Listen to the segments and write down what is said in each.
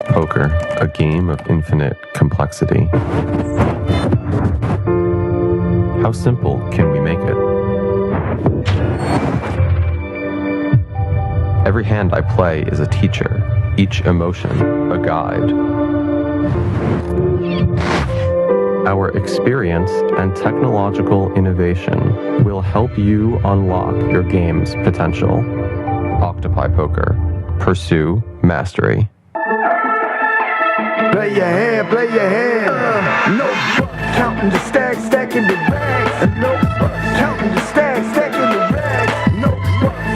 Poker, a game of infinite complexity. How simple can we make it? Every hand I play is a teacher, each emotion a guide. Our experience and technological innovation will help you unlock your game's potential. Octopi Poker. Pursue mastery. Play your hand, play your hand. No counting the stacks, stacking the rags. No counting the stacks, stacking the rags. No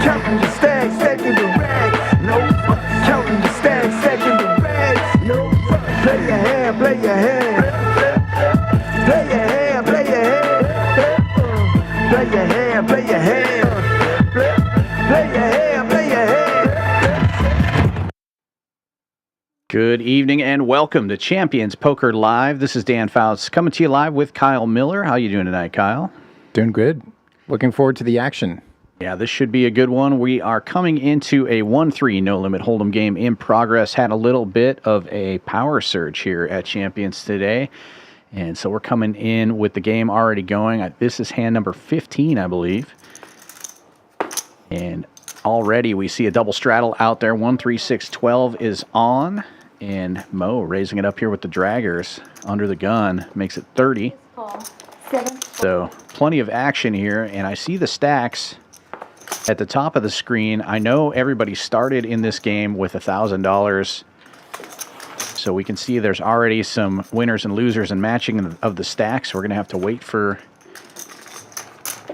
counting the stacks, stacking the rags. No counting the stacks, stacking the rags. No play your hand, play your hand. Play your hand, play your hand. Play your hand, play your hand. Play your hand, play your hand. Good evening and welcome to Champions Poker Live. This is Dan Faust coming to you live with Kyle Miller. How you doing tonight, Kyle? Doing good. Looking forward to the action. Yeah, this should be a good one. We are coming into a 1-3 no-limit hold'em game in progress. Had a little bit of a power surge here at Champions today. And so we're coming in with the game already going. This is hand number 15, I believe. And already we see a double straddle out there. 1-3-6-12 is on. And Mo raising it up here with the draggers under the gun makes it 30. So plenty of action here. And I see the stacks at the top of the screen. I know everybody started in this game with $1,000. So we can see there's already some winners and losers and matching of the stacks. We're going to have to wait for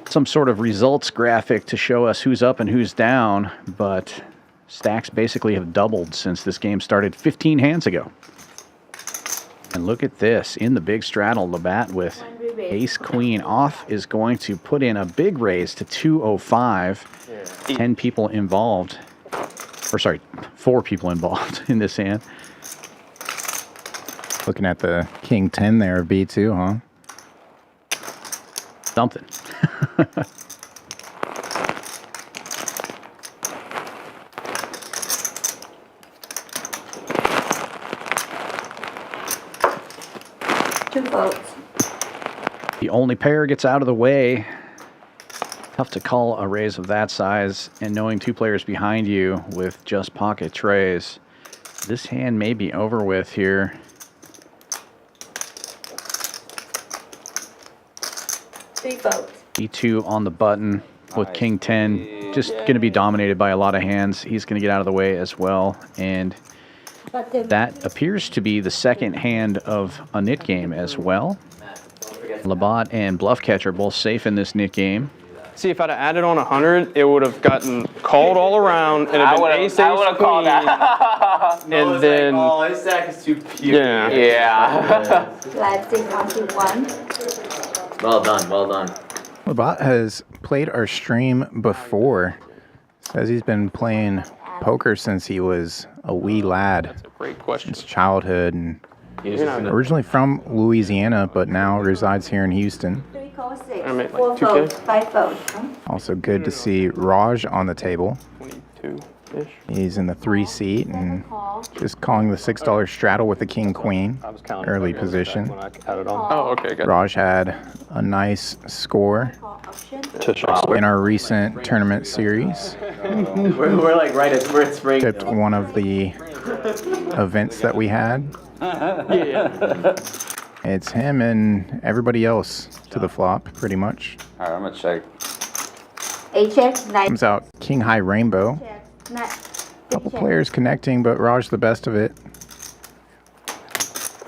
some sort of results graphic to show us who's up and who's down. But stacks basically have doubled since this game started 15 hands ago. And look at this. In the big straddle, Labat with ace-queen off is going to put in a big raise to 205. 10 people involved. Or sorry, 4 people involved in this hand. Looking at the king 10 there, B2, huh? Something. Two votes. The only pair gets out of the way. Tough to call a raise of that size, and knowing 2 players behind you with just pocket trays, this hand may be over with here. Three votes. E2 on the button with king 10, just going to be dominated by a lot of hands. He's going to get out of the way as well, and that appears to be the second hand of a nit game as well. Labat and Bluff Catcher both safe in this nit game. See, if I'd have added on 100, it would have gotten called all around, and it would have been ace, I would have called that. and then his stack is too cute. Yeah. Let's see, 1-1. Well done, well done. Labat has played our stream before. Says he's been playing poker since he was a wee lad. That's a great question. Since childhood, and originally from Louisiana, but now resides here in Houston. 3 call 6. I made like 4 2K. votes. 5 votes. Also good to see Raj on the table. 22-ish. He's in the 3 seat and just calling the $6 straddle with the king queen. I was counting Early on the position. when I added on. Oh, okay, good. Raj had a nice score Call option. Tisch. in our recent tournament series. We're like right at we're at spring. Tipped one of the events that we had. Yeah. It's him and everybody else to the flop, pretty much. All right, I'm gonna check. A check. 9 Comes out king high rainbow. check. 9. Couple players connecting, but Raj the best of it.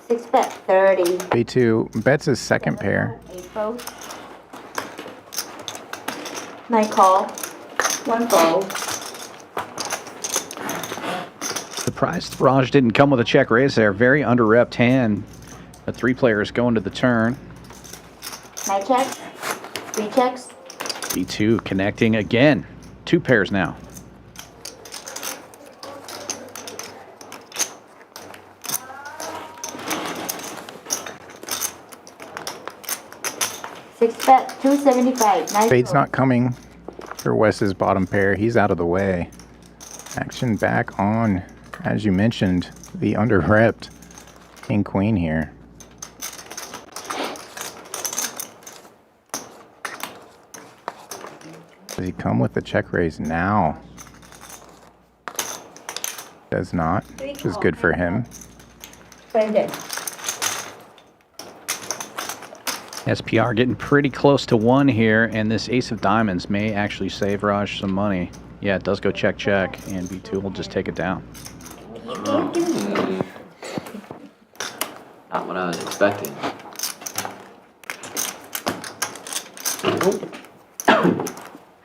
6 bet. 30. B2 bets his second pair. 8 votes. 9 call. 1 vote. Surprised Raj didn't come with a check raise there. Very under-repped hand. The 3 players going to the turn. 9 checks. 3 checks. B2 connecting again. 2 pairs now. Six bet. 275. Nice. Fade's vote. not coming for Wes's bottom pair. He's out of the way. Action back on As you mentioned, the under-repped King Queen here. Does he come with the check raise now? Does not, which is good for him. Brandon. SPR getting pretty close to 1 here, and this ace of diamonds may actually save Raj some money. Yeah, it does go check, check, and B2 will just take it down. Not what I was expecting.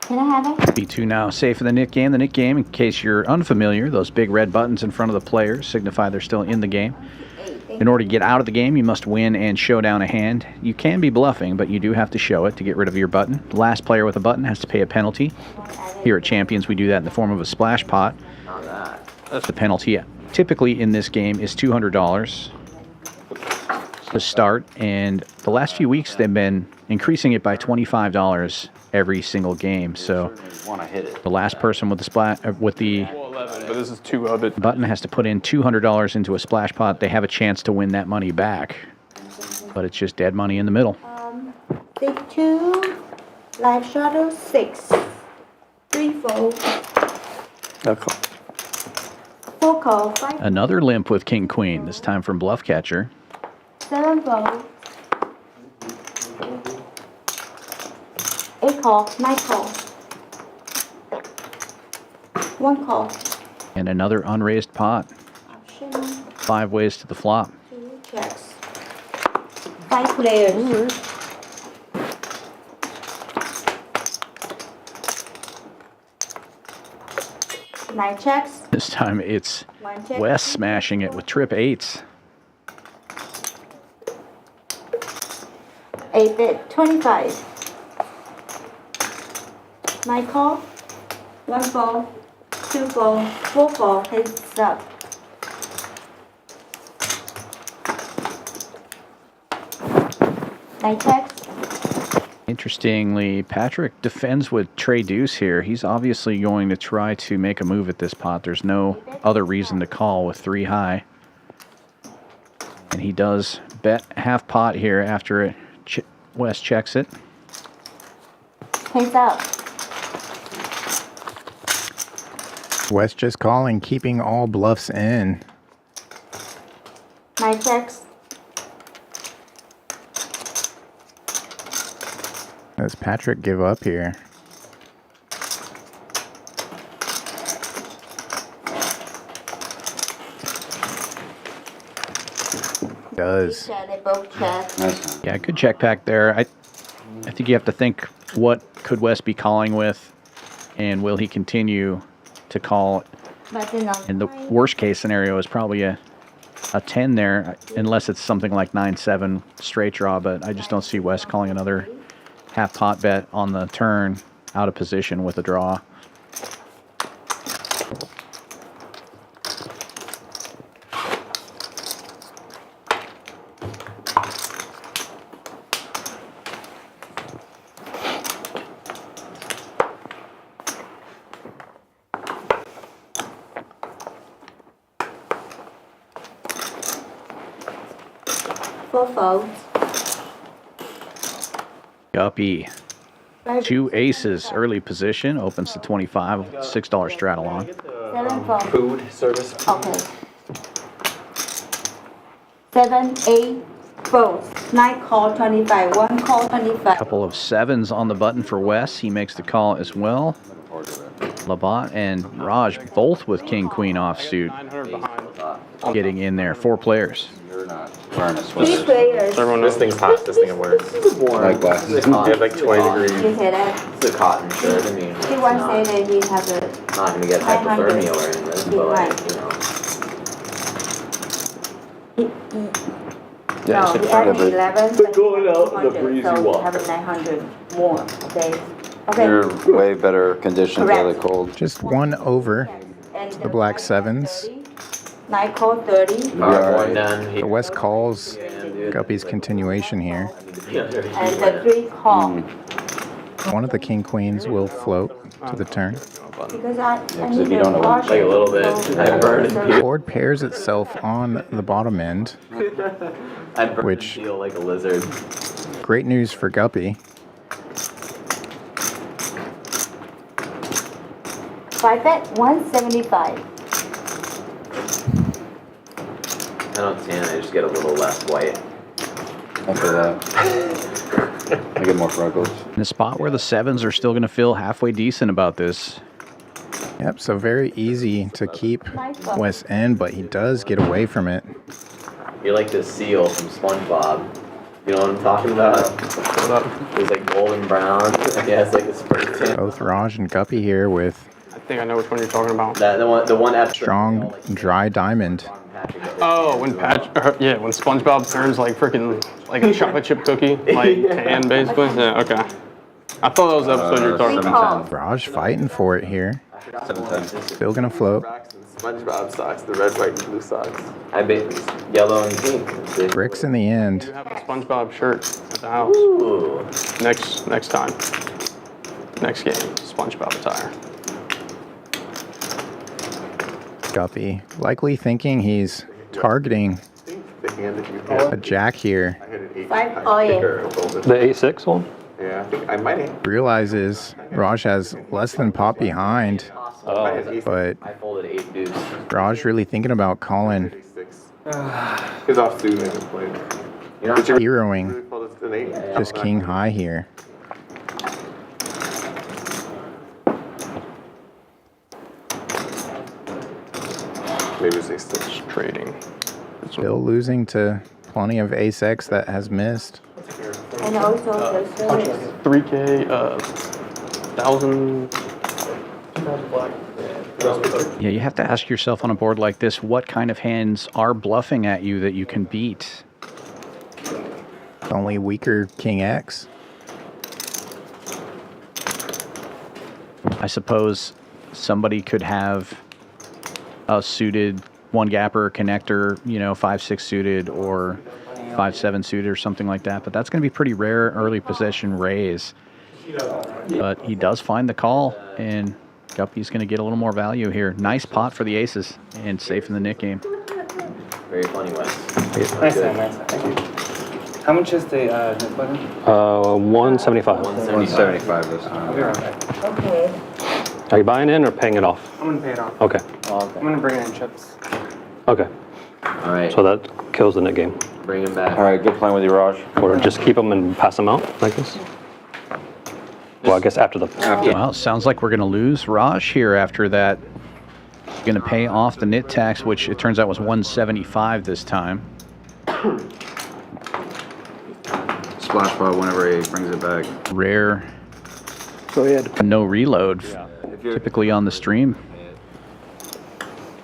Can I have it? B2 now safe in the Nick game. The Nick game, in case you're unfamiliar, those big red buttons in front of the players signify they're still in the game. In order to get out of the game, you must win and show down a hand. You can be bluffing, but you do have to show it to get rid of your button. The last player with a button has to pay a penalty. Here at Champions, we do that in the form of a splash pot. The penalty typically in this game is $200 to start, and the last few weeks they've been increasing it by $25 every single game. So the last person with the but this is 2 of it. button has to put in $200 into a splash pot. They have a chance to win that money back, but it's just dead money in the middle. Take 2, live shuttle 6, 3 fold, 4 call, 5, Another limp with King Queen, this time from Bluff Catcher. 7 fold, 8 call, 9 call, 1 call. And another unraised pot. Option 5 ways to the flop. 2 checks. 5 players. Nine checks. This time it's 1 check. Wes smashing it with trip 8s. 8 bit 25. 9 call. 1 fold. 2 fold. 4 fold. Heads up. Nine checks. Interestingly, Patrick defends with Trey Deuce here. He's obviously going to try to make a move at this pot. There's no other reason to call with 3 high. And he does bet half pot here after Wes checks it. Heads up. Wes just calling, keeping all bluffs in. 9 checks. Does Patrick give up here? Does. They both check. Yeah, good check back there. I think you have to think, what could Wes be calling with, and will he continue to call? Button on And the 9. worst case scenario is probably a 10 there, unless it's something like 9-7 straight draw, but I just don't see Wes calling another half pot bet on the turn out of position with a draw. Four folds. Guppy, 2 aces, early position, opens to 25, $6 straddle on. 7 folds. Food service. Okay. 7, 8 folds. 9 call 25. 1 call 25. Couple of 7s on the button for Wes. He makes the call as well. Labat and Raj both with King Queen offsuit 900 behind. getting in there. 4 players. You're not wearing a 3 sweater. players. Everyone This knows. thing's hot. This thing at work. Like glasses. You have like 20 degrees. You hear that? It's a cotton shirt. I mean, He once said that he has a. not gonna get 500. hypothermia or anything, but like, you know. No, he had 11. But going out in the 200, breezy so walk. we have a 900 more. Okay. Okay. You're way better conditioned, Correct. really cold. Just 1 over. And the black 9 sevens. 30. 9 call 30. Alright, one done. The Wes calls Guppy's continuation here. And the 3 call. One of the king queens will float to the turn. Because I if need you to don't know, wash like a it. little bit, I'd burn and peel. Board pairs itself on the bottom end. I'd burn Which- and peel like a lizard. Great news for Guppy. 5-bet, 175. I don't tan, I just get a little less white. After that, I get more freckles. In a spot where the sevens are still going to feel halfway decent about this. Yep, so very easy to keep Wes in, but he does get away from it. You're like the seal from SpongeBob. You know what I'm talking about? It's like golden brown. Yeah, it's like a spray tan. Both Raj and Guppy here with I think I know which one you're talking about. The one episode. strong dry diamond. Oh, when when SpongeBob turns like freaking like a chocolate chip cookie, like tan basically. Yeah, okay. I thought that was the episode you were talking about. Raj fighting for it here. 7-10. Still gonna float. SpongeBob socks, the red, white, and blue socks. I bet yellow and pink. Bricks in the You end. have a SpongeBob shirt at the house. Ooh. Next time. Next game, SpongeBob attire. Guppy likely thinking he's targeting a jack here. 5, oh yeah. The 8-6 one? Yeah, I think I might have. Realizes Raj has less than pot behind, Oh, but I folded 8 deuce. Raj really thinking about calling, His off suit and played. You're not heroing An 8. just king high here. Maybe it's 6. Trading. Still losing to plenty of ace-x that has missed. And also the service. 3K, 1,000. Yeah, you have to ask yourself on a board like this, what kind of hands are bluffing at you that you can beat? Only weaker king X. I suppose somebody could have a suited one gapper connector, 5-6 suited or 5-7 suited or something like that, but that's going to be pretty rare early possession raise. But he does find the call, and Guppy's going to get a little more value here. Nice pot for the aces and safe in the Nick game. Very funny, Wes. Nice time, nice time. Thank you. How much is the net button? 175. 175 this time. I'll be right back. Okay. Are you buying in or paying it off? I'm gonna pay it off. Okay. I'm gonna bring in chips. Okay. All right, So that kills the net game. bring him back. All right, good playing with you, Raj. Or just keep them and pass them out, I guess. Well, I guess after the... Well, sounds like we're going to lose Raj here after that. Going to pay off the nit tax, which it turns out was 175 this time. Splash pod whenever he brings it back. Rare, So yeah. no reload. Typically on the stream,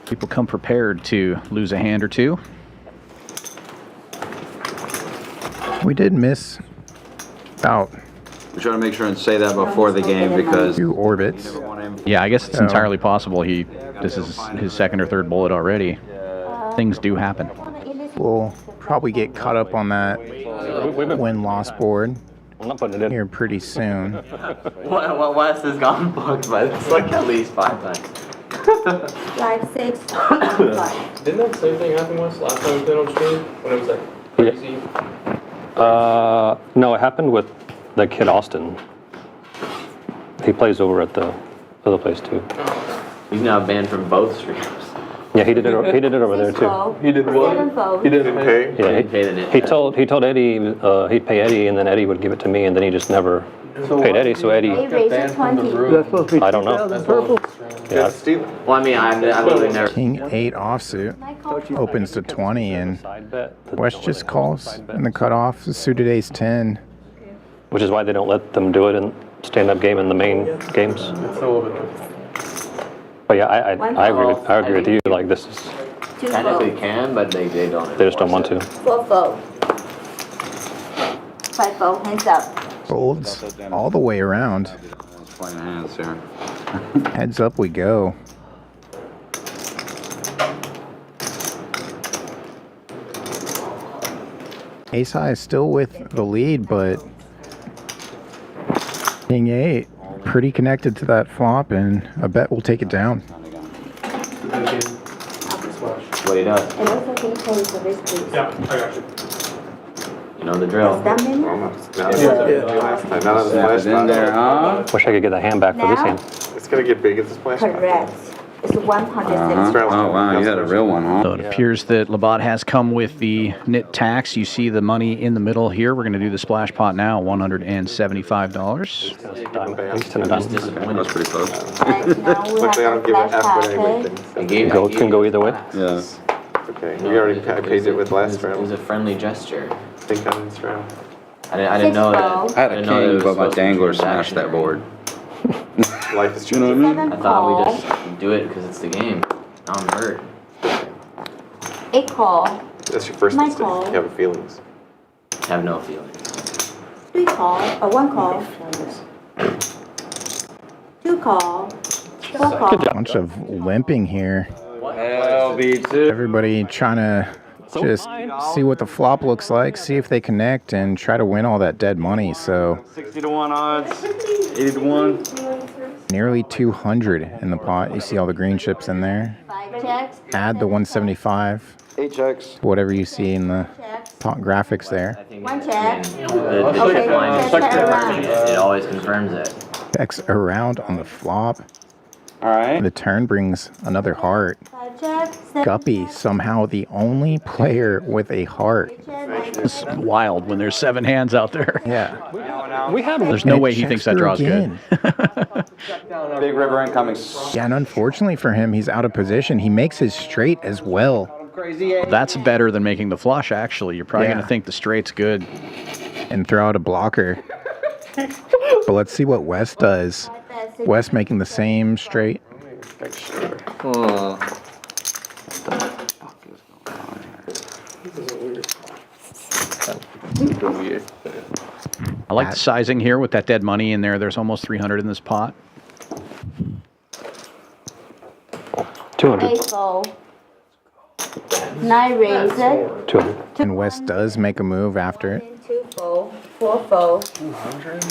people come prepared to lose a hand or two. We did miss about We try to make sure and say that before the game because 2 orbits. Yeah, I guess it's Oh. entirely possible this is his second or third bullet already. Things do happen. We'll probably get caught up on that We've been... win-loss board I'm not putting it in. here pretty soon. What Wes has gotten booked, but it's like at least 5 times. 5, 6, 5. Didn't that same thing happen, Wes, last time we played on stream? When it was like crazy? No, it happened with the kid Austin. He plays over at the other place too. He's now banned from both streams. Yeah, he did it over there too. He did what? 7 fold. He didn't pay? Yeah, Didn't pay the net he tax. told Eddie he'd pay Eddie, and then Eddie would give it to me, and then he just never paid Eddie. So Eddie, A raise 20. I don't know. Yeah, Well, I mean, I literally never. King 8 offsuit opens to 20, and side bet. West just calls in the cutoff. Suited ace 10. Which is why they don't let them do it in stand-up game in the main games. But yeah, I agree with you. Like this is, 2 Technically fold. can, but they don't. they just don't want to. 4 fold. 5 fold. Hands up. Folds all the way around. Playing hands here. Heads up we go. Ace high is still with the lead, but King 8, pretty connected to that flop, and a bet will take it down. What he does. And also can you call it the risk, please? Yeah, I got you. You know the drill. Is that many? In there, huh? Wish I could get a hand back for this hand. It's gonna get big as a splash. Correct. It's 160. Oh, wow, you had a real one, huh? So it appears that Labat has come with the knit tax. You see the money in the middle here. We're going to do the splash pot now, $175. That's pretty close. And now we have the flash packet. Can go either way. Yeah. Okay, you already paid it with last It was round. a friendly gesture. Think on this round. I didn't know that. I had a didn't know that it king, was but my supposed to be dangler transaction. smashed that board. Life is You know what I mean? 7 I thought we call. just do it because it's the game. Now I'm hurt. 8 call. That's your first My instinct. call. You have feelings. I have no feelings. 3 call. 1 call. 2 call. 4 call. Bunch of limping here. LB2. Everybody trying to just see what the flop looks like, see if they connect, and try to win all that dead money. So 60 to 1 odds. 80 to 1. nearly 200 in the pot. You see all the green chips in there. 5 checks. Add the 175, 8 checks. whatever you see in the Checks. pot graphics there. 1 check. Okay, check around. it always confirms it. X around on the flop. All right. The turn brings another heart. 5 checks. 7 Guppy, checks. somehow the only player with a heart. It's wild when there's 7 hands out there. Yeah. We have There's no And it way he thinks that checks draw's through good. again. Big river incoming. Yeah, and unfortunately for him, he's out of position. He makes his straight as well. That's better than making the flush, actually. You're probably Yeah. going to think the straight's good. And throw out a blocker. But let's see what Wes does. Wes making the same straight. I like the sizing here with that dead money in there. There's almost 300 in this pot. 200. 8 fold. 9 raise it. 200. And Wes does make a move after it. 2 fold. 4 fold. 200.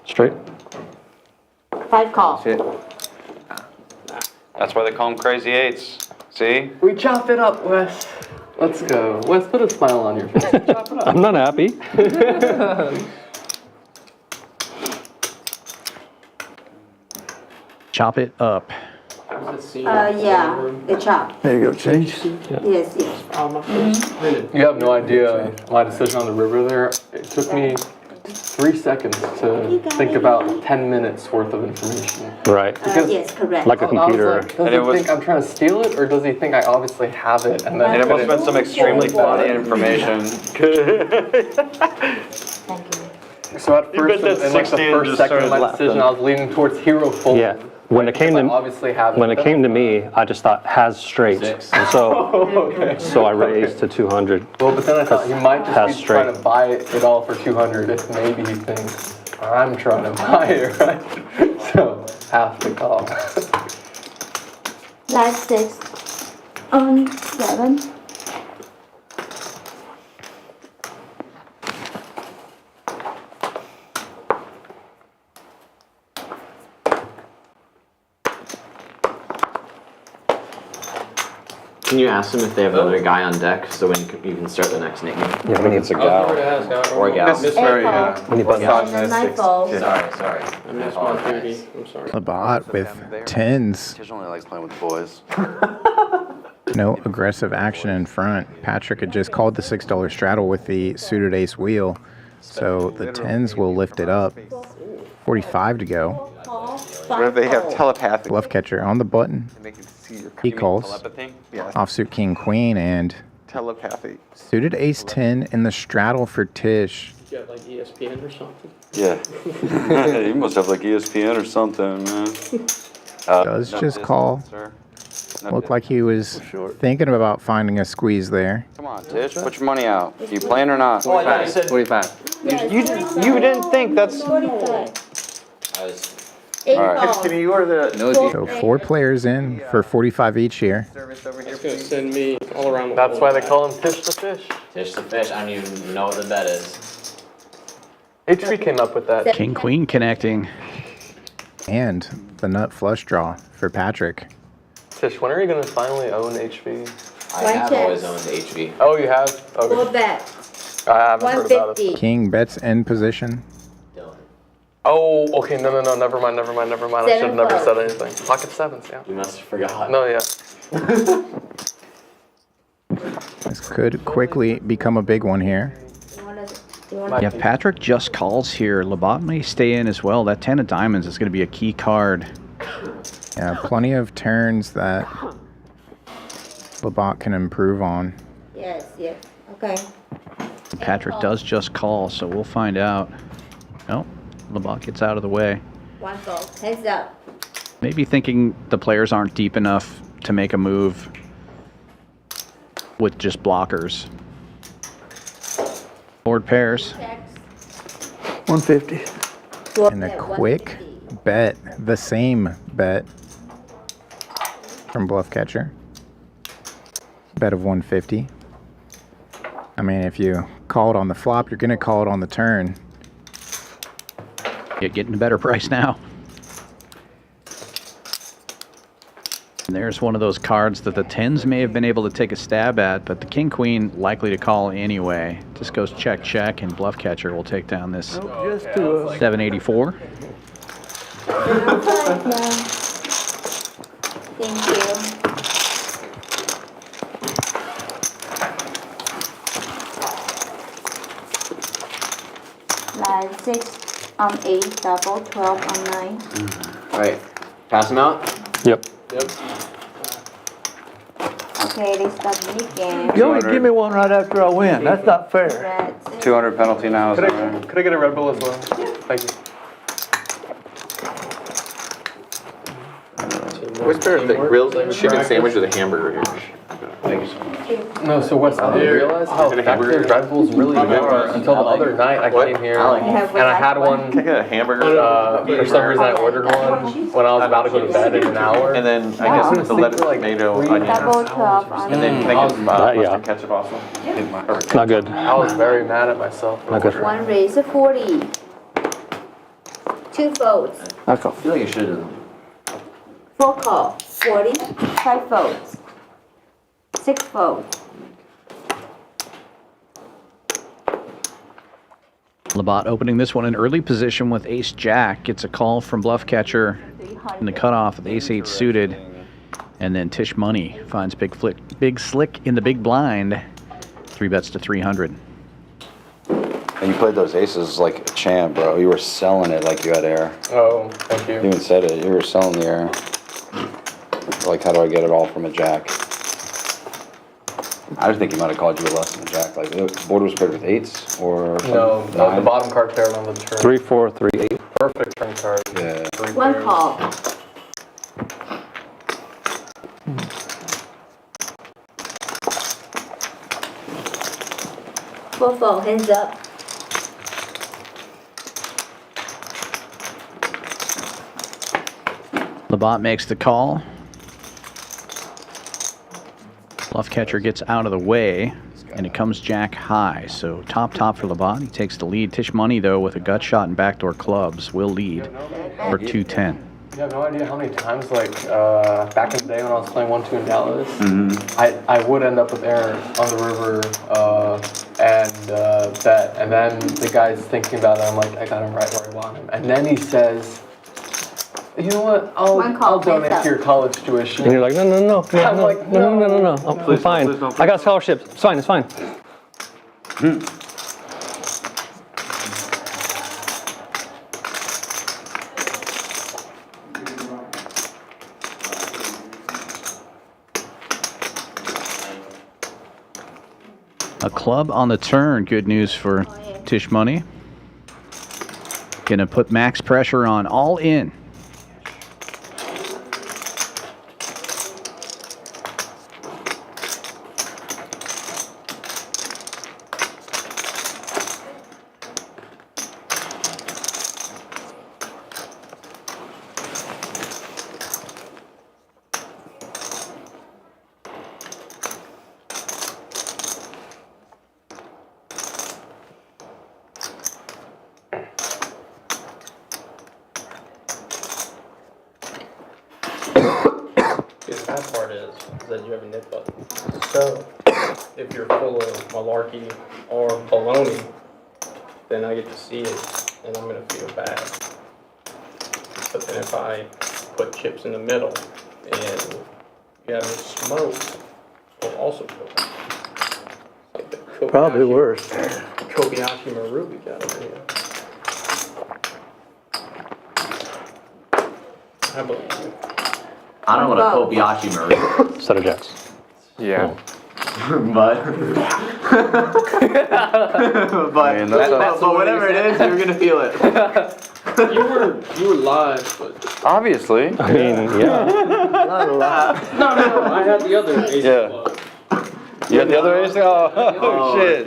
Straight. 5 call. That's why they call them crazy eights. See? We chop it up, Wes. Let's go. Wes, put a smile on your face. Chop it up. I'm not happy. Chop it up. Yeah, the chop. There you go, change. Yes, yes. You have no idea my decision on the river there. It took me 3 seconds to think about 10 minutes worth of information. Right. Yes, correct. Like a I was computer. like, does he think I'm trying to steal it, or does he think I obviously have it? And then And it must have been some extremely funny information. Thank you. So at first, bet that in like the 60 and first just second of my started decision, I was leaning towards hero fold. Yeah. When it came I to obviously have it. when it came to me, I just thought has straight. And so I raised to 200. Well, but then I thought he might Has just be trying straight. to buy it all for 200 if maybe he thinks I'm trying to buy it, right? So, half the call. Last 6. 7. Can you ask them if they have another guy on deck so when you can start the next nickname? Yeah, we need It's a gal. Or gal. Necessary, We need buttons. 9 fold. Sorry. I missed my duty. I'm sorry. Labat with 10s. Tisch only likes playing with the boys. No aggressive action in front. Patrick had just called the $6 straddle with the suited ace wheel. So the 10s will lift it up. 45 to go. What if they have telepathic? Bluff catcher on the button. They can see your He calls. Telepathy? Yes, Offsuit king queen and telepathy. suited ace 10 in the straddle for Tisch. Get like ESPN or something. Yeah. You must have like ESPN or something, man. Does No just distance, call. sir. No Looked distance. like he was thinking about finding a squeeze there. Come on, Tisch, put your money out. You playing or not? 45. You didn't think that's. 45. I was 8 All right. balls. Can you order the No, Four. So 4 players in for 45 each here. service over here? It's gonna send me all around the That's why board. they call him Tisch the Fish. Tisch the fish. I don't even know what the bet is. HV came up with that. King Queen connecting. And the nut flush draw for Patrick. Tisch, when are you gonna finally own HV? I One have check. always owned HV. Oh, you have? 4 Okay. bets. I haven't heard about it. 150. King bets in position. Dylan. Oh, okay. No. Never mind. I should have never 7 said anything. Pocket sevens, yeah. You must have forgot. No, yeah. This could quickly become a big one here. You wanna Yeah, Patrick just calls here. Labat may stay in as well. That 10 of diamonds is going to be a key card. Yeah, plenty of turns that Labat can improve on. Yes. Okay. Patrick does just call, so we'll find out. Oh, Labat gets out of the way. 1 fold. Heads up. Maybe thinking the players aren't deep enough to make a move with just blockers. Board pairs. Checks. 150. And a quick bet, the same bet from Bluff Catcher. Bet of 150. I mean, if you call it on the flop, you're going to call it on the turn. You're getting a better price now. And there's one of those cards that the 10s may have been able to take a stab at, but the King Queen likely to call anyway. Just goes check, check, and Bluff Catcher will take down this Just to 784. Thank you. Like 6 on 8, double 12 on 9. Alright. Pass him out? Yep. Okay, they start the game. You only give me one right after I win. That's not fair. Red. 200 penalty now. Could I get a Red Bull as well? Thank you. Where's the grilled chicken sandwich with a hamburger here? Thank you so much. No, so Wes, I didn't realize how effective Red Bulls really are until the other night I came here and I had one. Can I get a hamburger? For some reason, I ordered one when I was about to go to bed in an hour. And then I guess the lettuce, tomato, onion. Double 12 on And then 9. can I get yeah. mustard ketchup also? Perfect. Not good. I was very mad at myself. Not good. 1 raise a 40. 2 folds. I feel like you should have. 4 call. 40. 5 folds. 6 folds. Labat opening this one in early position with Ace Jack. Gets a call from Bluff Catcher in the cutoff with Ace 8 suited. And then Tisch Money finds Big Slick in the big blind. 3 bets to 300. And you played those aces like a champ, bro. You were selling it like you had air. Oh, thank You you. even said it. You were selling the air. Like, how do I get it all from a jack? I just think he might have called you a less than a jack. Like, the board was paired with 8s or No, the nine? bottom card paired on the turn. 3, 4, 3, 8. Perfect turn card. Yeah. 3 1 pairs. call. Four fold. Hands up. Labat makes the call. Bluff Catcher gets out of the way, and it comes jack high. So top for Labat. He takes the lead. Tisch Money, though, with a gut shot and backdoor clubs, will lead for 210. You have no idea how many times, like, back in the day when I was playing 1-2 in Dallas, I would end up with air on the river and bet. And then the guy's thinking about it. I'm like, I got him right where I want him. And then he says, you know what? I'll donate to your college tuition. And you're like, no. I'm like, No. I'm fine. I got scholarships. It's fine. It's fine. A club on the turn. Good news for Tisch Money. Gonna put max pressure on all in. sad part is that you have a nip button. So, if you're full of malarkey or baloney, then I get to see it, and I'm gonna feel bad. But then if I put chips in the middle, and you have smoke, will also feel bad. Like the Kobayashi, Probably worse. Kobayashi Maru we got over here. I believe you. I don't know what a Kobayashi Maru is. Set of jacks. Yeah. But whatever it is, you're gonna feel it. You were live, but Obviously. I mean, yeah. no, I had the other ace Yeah. club. You got the other ace? Oh, shit.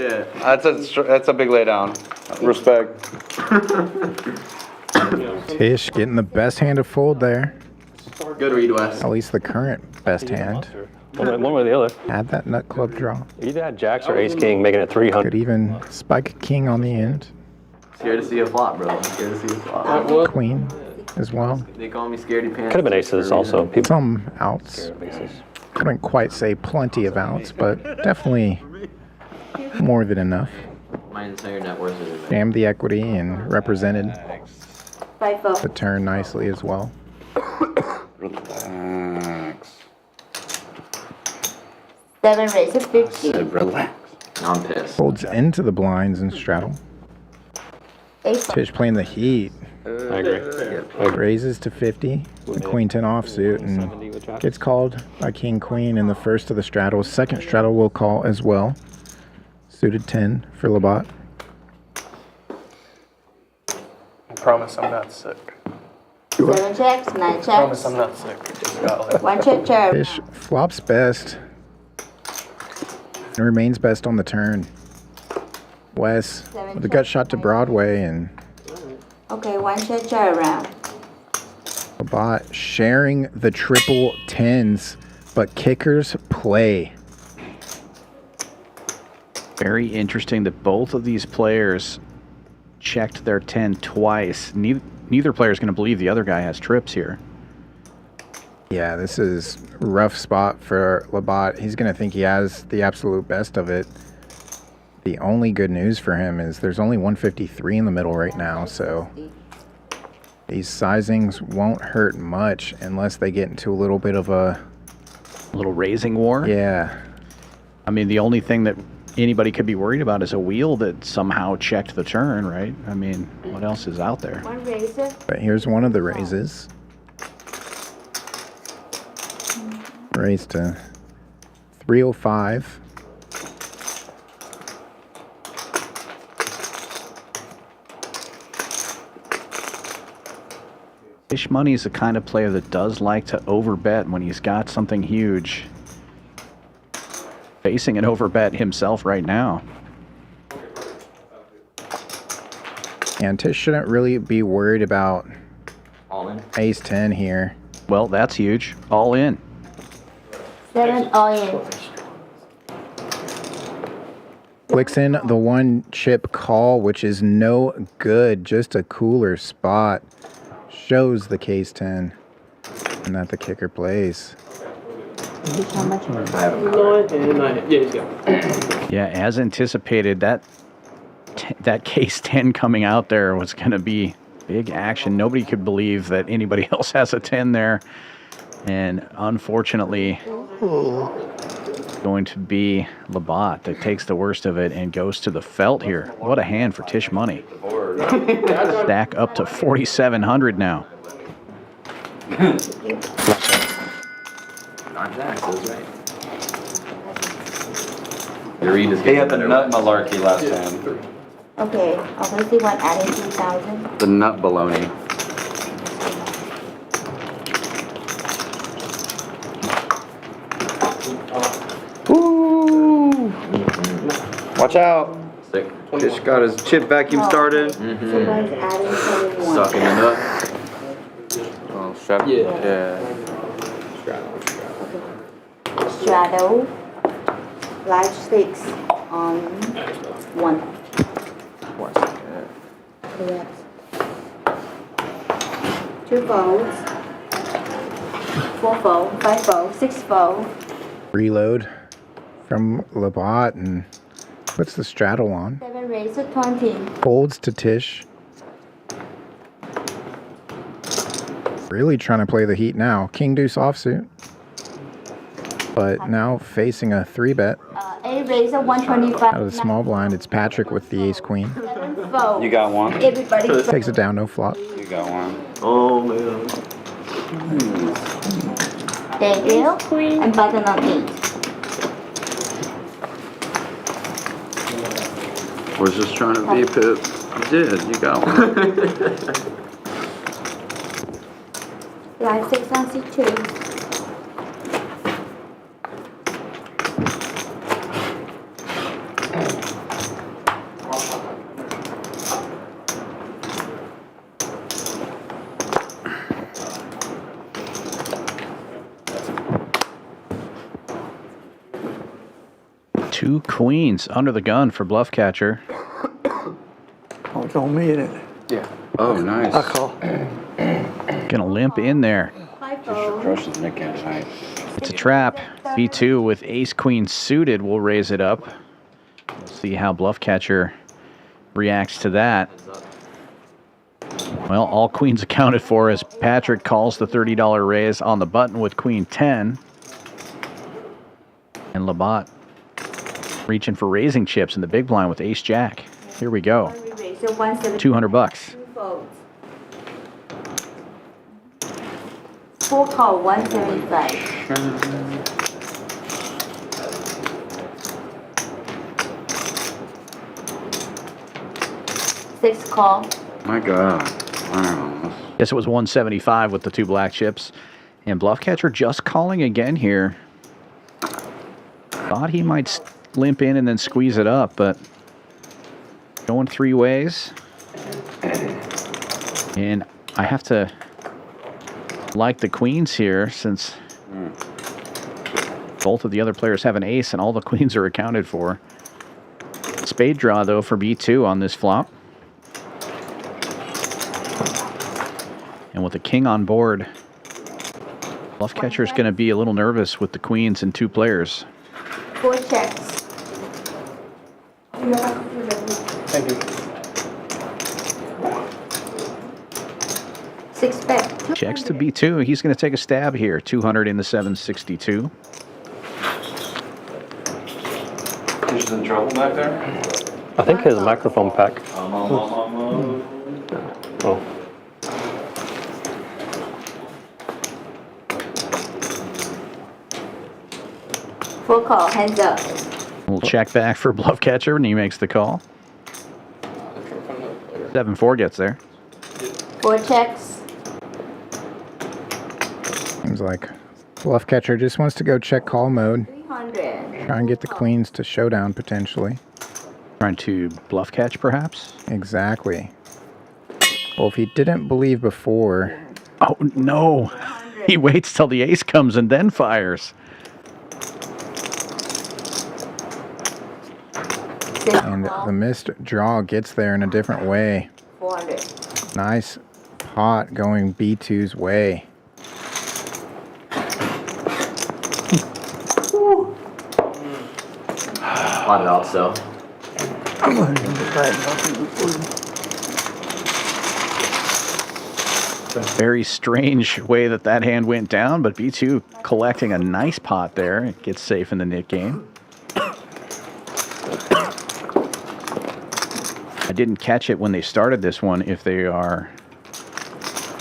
That's a big laydown. Respect. Tisch getting the best hand of fold there. Good read, Wes. At least the current best hand. One way or the other. Had that nut club draw. You either had jacks or ace king, making it 300. Could even spike a king on the end. Scared to see a flop, bro. Scared to see a flop. Queen as well. They call me scaredy pants. Could have been aces also. People Some outs. scared of aces. Couldn't quite say plenty of outs, but definitely more than enough. My entire net worth is Jammed the equity and represented 5-4. the turn nicely as well. Relax. 7 raises 50. Relax. I'm pissed. Folds into the blinds and straddle. 8. Tisch playing the heat. I agree. Raises to 50. The queen 10 offsuit and gets called by king queen in the first of the straddles. Second straddle will call as well. Suited 10 for Labat. I promise I'm not sick. 7 checks, 9 I promise checks. I'm not sick. I just got like 1 check, check. Tisch flops best. And remains best on the turn. Wes with a gut shot to Broadway and Okay, 1 check, check around. Labat sharing the triple tens, but kickers play. Very interesting that both of these players checked their 10 twice. Neither player is going to believe the other guy has trips here. Yeah, this is a rough spot for Labat. He's going to think he has the absolute best of it. The only good news for him is there's only 153 in the middle right now, so these sizings won't hurt much unless they get into a little bit of a little raising war. Yeah. I mean, the only thing that anybody could be worried about is a wheel that somehow checked the turn, right? I mean, what else is out there? 1 raiser. But here's one of the raises. Raise to 305. Tisch Money is the kind of player that does like to overbet when he's got something huge. Facing an overbet himself right now. And Tisch shouldn't really be worried about All in. ace 10 here. Well, that's huge. All in. 7 all in. Flicks in the 1 chip call, which is no good. Just a cooler spot. Shows the case 10. And that the kicker plays. How much? Yeah, he's got. Yeah, as anticipated, that case 10 coming out there was going to be big action. Nobody could believe that anybody else has a 10 there. And unfortunately, going to be Labat that takes the worst of it and goes to the felt here. What a hand for Tisch Money. Stack up to 4,700 now. Not jacks, that's right. Your read is He getting had the better. nut malarkey last time. Okay, obviously 1 adding 2,000. The nut baloney. Woo! Watch out. Sick. Tisch got his chip vacuum started. So 1's adding 21. Sucking the nut. Oh, shut Yeah. Straddle. Large 6 on 1. Correct. 2 folds. 4-4, 5-4, 6-4. Reload from Labat and puts the straddle on. 7 raise to 20. Folds to Tisch. Really trying to play the heat now. King deuce offsuit. But now facing a 3-bet. 8 raise to 125. Out of the small blind, it's Patrick with the ace queen. 7-4. You got one? Everybody. Takes it down, no flop. You got one. Oh man. Thank you. And button on 8. Was just trying to be Pip. You did. You got one. Line 6 on C2. Two queens under the gun for Bluff Catcher. Oh, it's on me, isn't it? Yeah. Oh, nice. I call. Gonna limp in there. 5-4. Crushing the Nick game tonight. It's a trap. B2 with ace queen suited will raise it up. We'll see how Bluff Catcher reacts to that. Well, all queens accounted for as Patrick calls the $30 raise on the button with queen 10. And Labat reaching for raising chips in the big blind with ace jack. Here we go. 200 bucks. 4 call 175. Six call. My God. Wow. Guess it was 175 with the 2 black chips. And Bluff Catcher just calling again here. Thought he might limp in and then squeeze it up, but going 3 ways. And I have to like the queens here since both of the other players have an ace and all the queens are accounted for. Spade draw, though, for B2 on this flop. And with the king on board, Bluff Catcher is going to be a little nervous with the queens and 2 players. 4 checks. Thank you. 6 bet. Checks to B2. He's going to take a stab here. 200 in the 762. Tisch in trouble back there? I think his microphone pack. Oh. Full call, hands up. We'll check back for Bluff Catcher and he makes the call. 7-4 gets there. 4 checks. Seems like Bluff Catcher just wants to go check call mode. 300. Try and get the queens to showdown potentially. Trying to bluff catch, perhaps? Exactly. Well, if he didn't believe before. Oh, no. He waits till the ace comes and then fires. And the missed draw gets there in a different way. 400. Nice pot going B2's way. Pot it also. Very strange way that hand went down, but B2 collecting a nice pot there. It gets safe in the nit game. I didn't catch it when they started this one if they are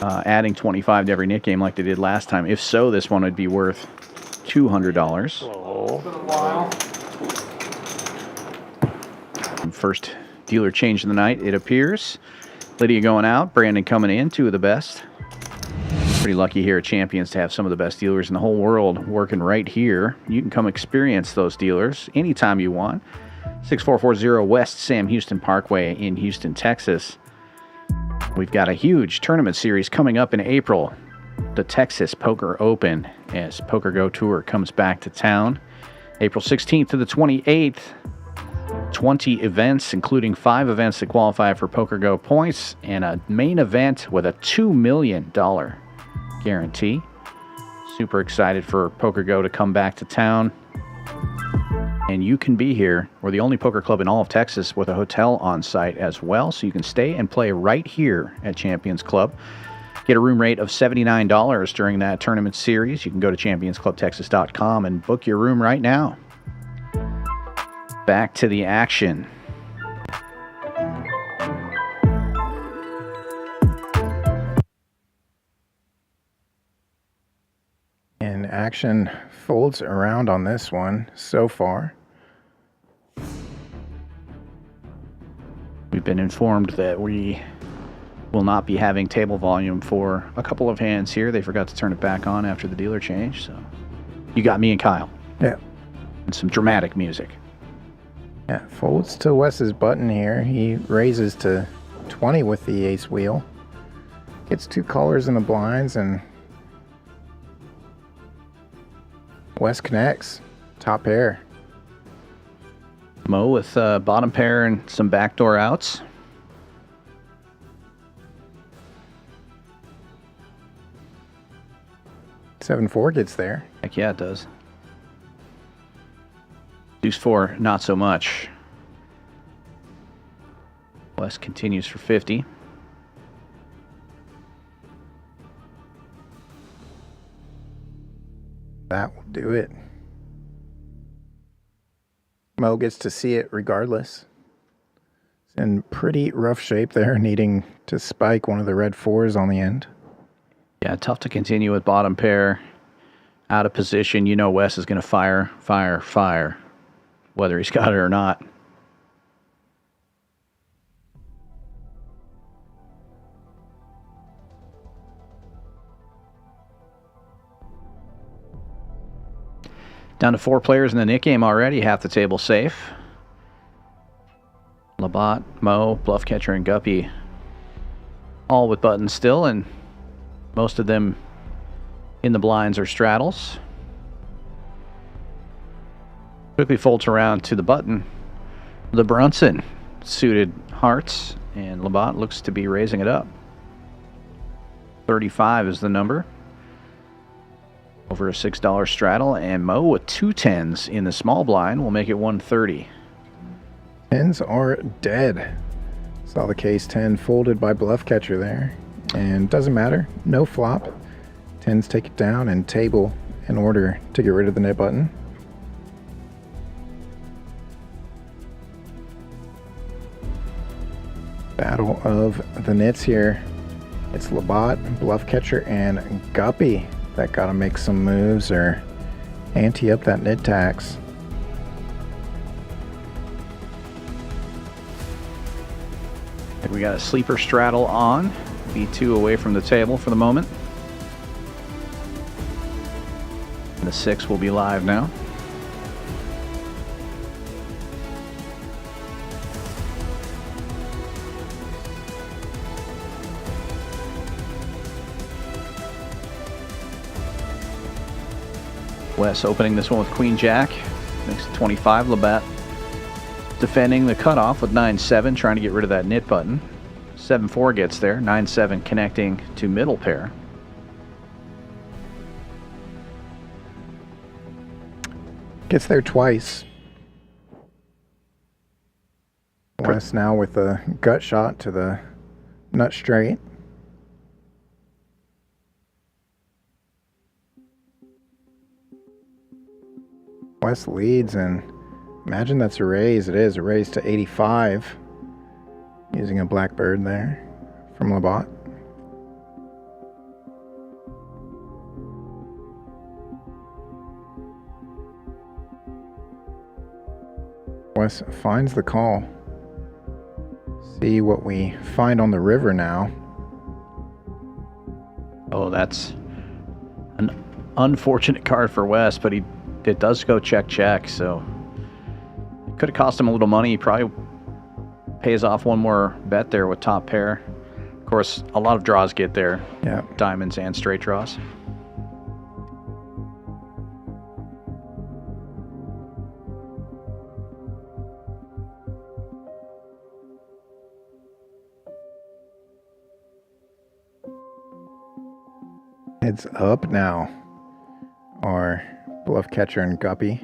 adding 25 to every nit game like they did last time. If so, this one would be worth $200. First dealer change of the night, it appears. Lydia going out, Brandon coming in, 2 of the best. Pretty lucky here at Champions to have some of the best dealers in the whole world working right here. You can come experience those dealers anytime you want. 6440 West Sam Houston Parkway in Houston, Texas. We've got a huge tournament series coming up in April. The Texas Poker Open as Poker Go Tour comes back to town. April 16th to the 28th. 20 events, including 5 events that qualify for Poker Go points and a main event with a $2 million guarantee. Super excited for Poker Go to come back to town. And you can be here. We're the only poker club in all of Texas with a hotel on site as well, so you can stay and play right here at Champions Club. Get a room rate of $79 during that tournament series. You can go to championsclubtexas.com and book your room right now. Back to the action. And action folds around on this one so far. We've been informed that we will not be having table volume for a couple of hands here. They forgot to turn it back on after the dealer change, so you got me and Kyle. Yeah. And some dramatic music. Yeah, folds to Wes's button here. He raises to 20 with the ace wheel. Gets 2 callers in the blinds, and Wes connects. Top pair. Mo with bottom pair and some backdoor outs. Seven four gets there. Heck yeah, it does. Deuce 4, not so much. Wes continues for 50. That will do it. Mo gets to see it regardless. It's in pretty rough shape there, needing to spike one of the red 4s on the end. Yeah, tough to continue with bottom pair. Out of position, you know Wes is going to fire, fire, fire, whether he's got it or not. Down to 4 players in the Nick game already, half the table safe. Labat, Mo, Bluff Catcher, and Guppy all with buttons still, and most of them in the blinds or straddles. Quickly folds around to the button. The Brunson suited hearts, and Labat looks to be raising it up. 35 is the number. Over a $6 straddle, and Mo with 2 10s in the small blind will make it 130. 10s are dead. Saw the case 10 folded by Bluff Catcher there. And doesn't matter, no flop. 10s take it down and table in order to get rid of the net button. Battle of the nits here. It's Labat, Bluff Catcher, and Guppy that gotta make some moves or ante up that nit tax. We got a sleeper straddle on. B2 away from the table for the moment. And the 6 will be live now. Wes opening this one with Queen Jack. Makes it 25. Labat defending the cutoff with 9-7, trying to get rid of that nit button. 7-4 gets there. 9-7 connecting to middle pair. Gets there twice. Wes now with a gut shot to the nut straight. Wes leads, and imagine that's a raise. It is a raise to 85. Using a blackbird there from Labat. Wes finds the call. See what we find on the river now. Oh, that's an unfortunate card for Wes, but it does go check, check, so it could have cost him a little money. He probably pays off one more bet there with top pair. Of course, a lot of draws get there. Yeah. Diamonds and straight draws. It's up now. are Bluff Catcher and Guppy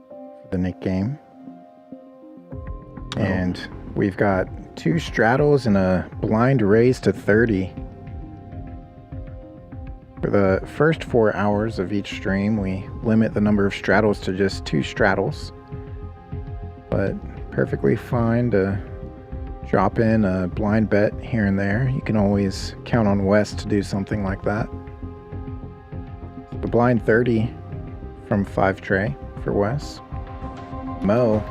for the Nick game. And we've got 2 straddles and a blind raise to 30. For the first 4 hours of each stream, we limit the number of straddles to just 2 straddles. But perfectly fine to drop in a blind bet here and there. You can always count on Wes to do something like that. The blind 30 from 5 tray for Wes. Mo,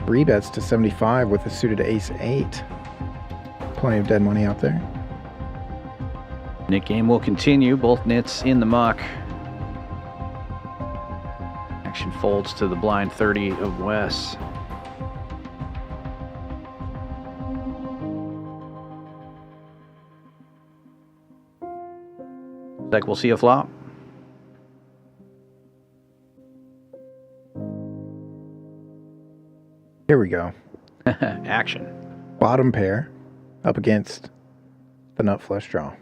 3 bets to 75 with a suited ace 8. Plenty of dead money out there. Nick game will continue. Both nits in the muck. Action folds to the blind 30 of Wes. Looks like we'll see a flop. Here we go. Action. Bottom pair up against the nut flush draw.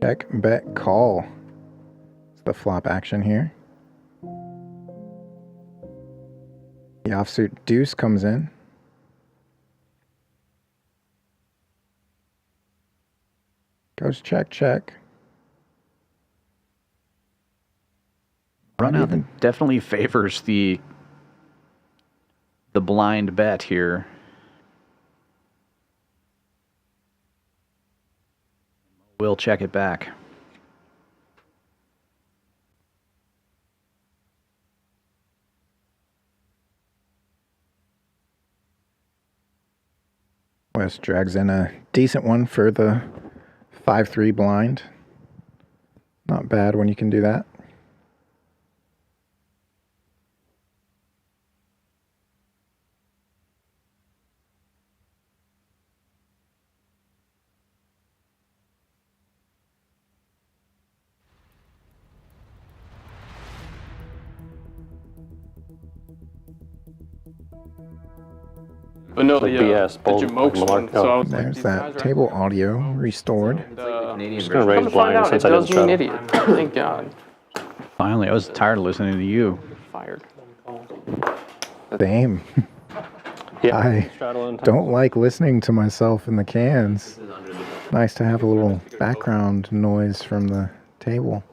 Check, bet, call. It's the flop action here. The offsuit deuce comes in. Goes check, check. Run out definitely favors the blind bet here. We'll check it back. Wes drags in a decent one for the 5-3 blind. Not bad when you can do that. But no, Like the BS, the bold, Jamokes like one. So I was like, There's these that guys are table audio restored. Just gonna Come raise to find blind out, it since I didn't does me an straddle. idiot. Thank God. Finally, I was tired of listening to you. Fired. Same. Yeah, I straddle in. don't like listening to myself in the cans. Nice to have a little background noise from the table.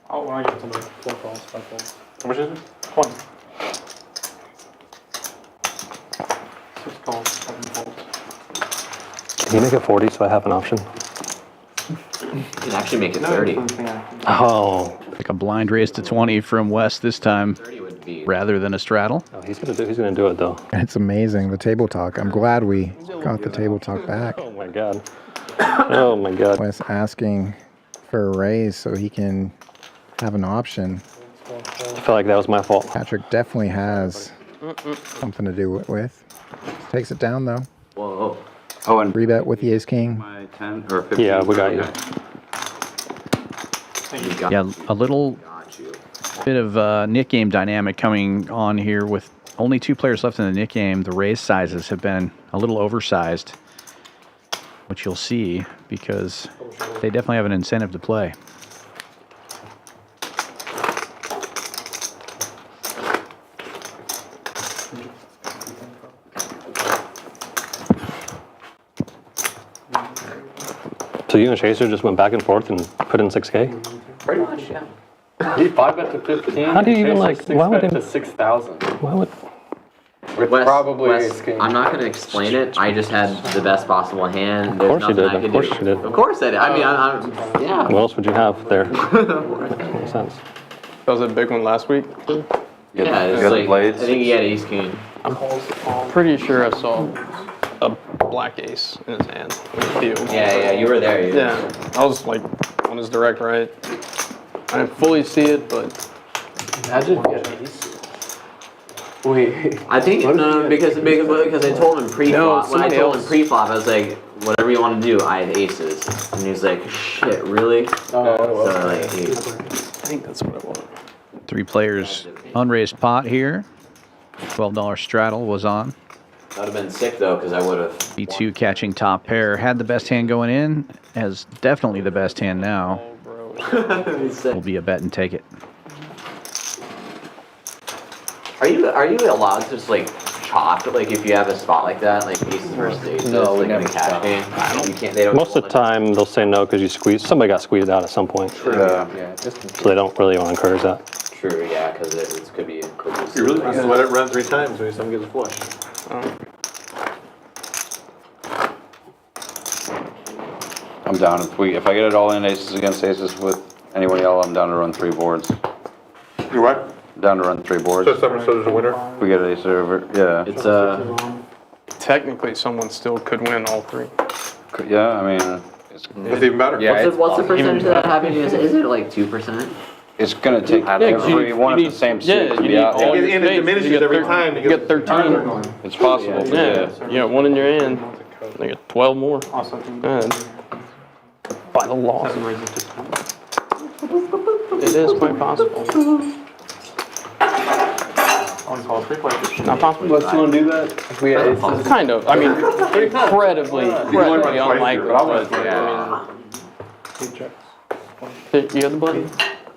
Oh, when I get to the 4 calls, 5 calls. How much is it? 20. 6 calls, 7 calls. Can you make it 40 so I have an option? You can actually make it 30. Oh, Like a blind raise to 20 from Wes this time, 30 would be. rather than a straddle. no, he's gonna do it though. It's amazing, the table talk. I'm glad we got the table talk back. Oh my god. Oh my god. Wes asking for a raise so he can have an option. I feel like that was my fault. Patrick definitely has something to do with. Takes it down though. Whoa. Oh, and Rebet with the ace king. my 10 or 15. Yeah, we got you. Yeah, a little Got you. bit of Nick game dynamic coming on here with only 2 players left in the Nick game. The raise sizes have been a little oversized, which you'll see because they definitely have an incentive to play. So you and Chaser just went back and forth and put in 6K? Pretty much, yeah. He 5-bet to 15. How do you even, Chaser like, why would 6-bet they- to 6,000. Why would? With Wes, probably Wes, ace king. I'm not going to explain it. I just had the best possible hand. There's course you nothing did, I of could course do. you did. Of course I did. I mean, I'm yeah. What else would you have there? Makes sense. That was a big one last week. Yeah, You it's got the like, blades? I think he had ace king. I'm pretty sure I saw a black ace in his hand. Yeah, you were there. Yeah, I was like on his direct right. I didn't fully see it, but Imagine if he had ace. Wait. I think no, because I told him pre-flop. No, When I somebody told him else. pre-flop, I was like, whatever you want to do. I had aces, and he was like, shit, really? Oh, So like, I think that's what it was. 3 players unraised pot here. $12 straddle was on. That would have been sick though, because I would have. B2 catching top pair. Had the best hand going in. Has definitely the best hand now. Will be a bet and take it. Are you allowed to just like chop it, like if you have a spot like that, like aces versus aces, No, we like in never a cash chop. game? You can't. They don't. Most of the time, they'll say no because you squeeze. Somebody got squeezed out at some point, Yeah. Yeah, just in so they don't really want to encourage that. True, yeah, because it could be. You really just let it run 3 times when someone gets a flush. I'm down. If I get it all in aces against aces with anyone else, I'm down to run 3 boards. You what? Down to run 3 boards. So there's a winner? If we get an ace over, yeah. It's Technically, someone still could win all 3. Yeah, I mean, it's even better. Yeah, what's the percentage of that happening? Is it like 2%? It's gonna take every one of the same suit to be out. And it diminishes every time. You get 13. It's possible, Yeah, you got 1 in your hand. You get 12 more. And by the law. It is quite possible. Not possible. Let's go and do that. If we had aces. Kind of. I mean, incredibly unlikely. But, yeah. You have the button?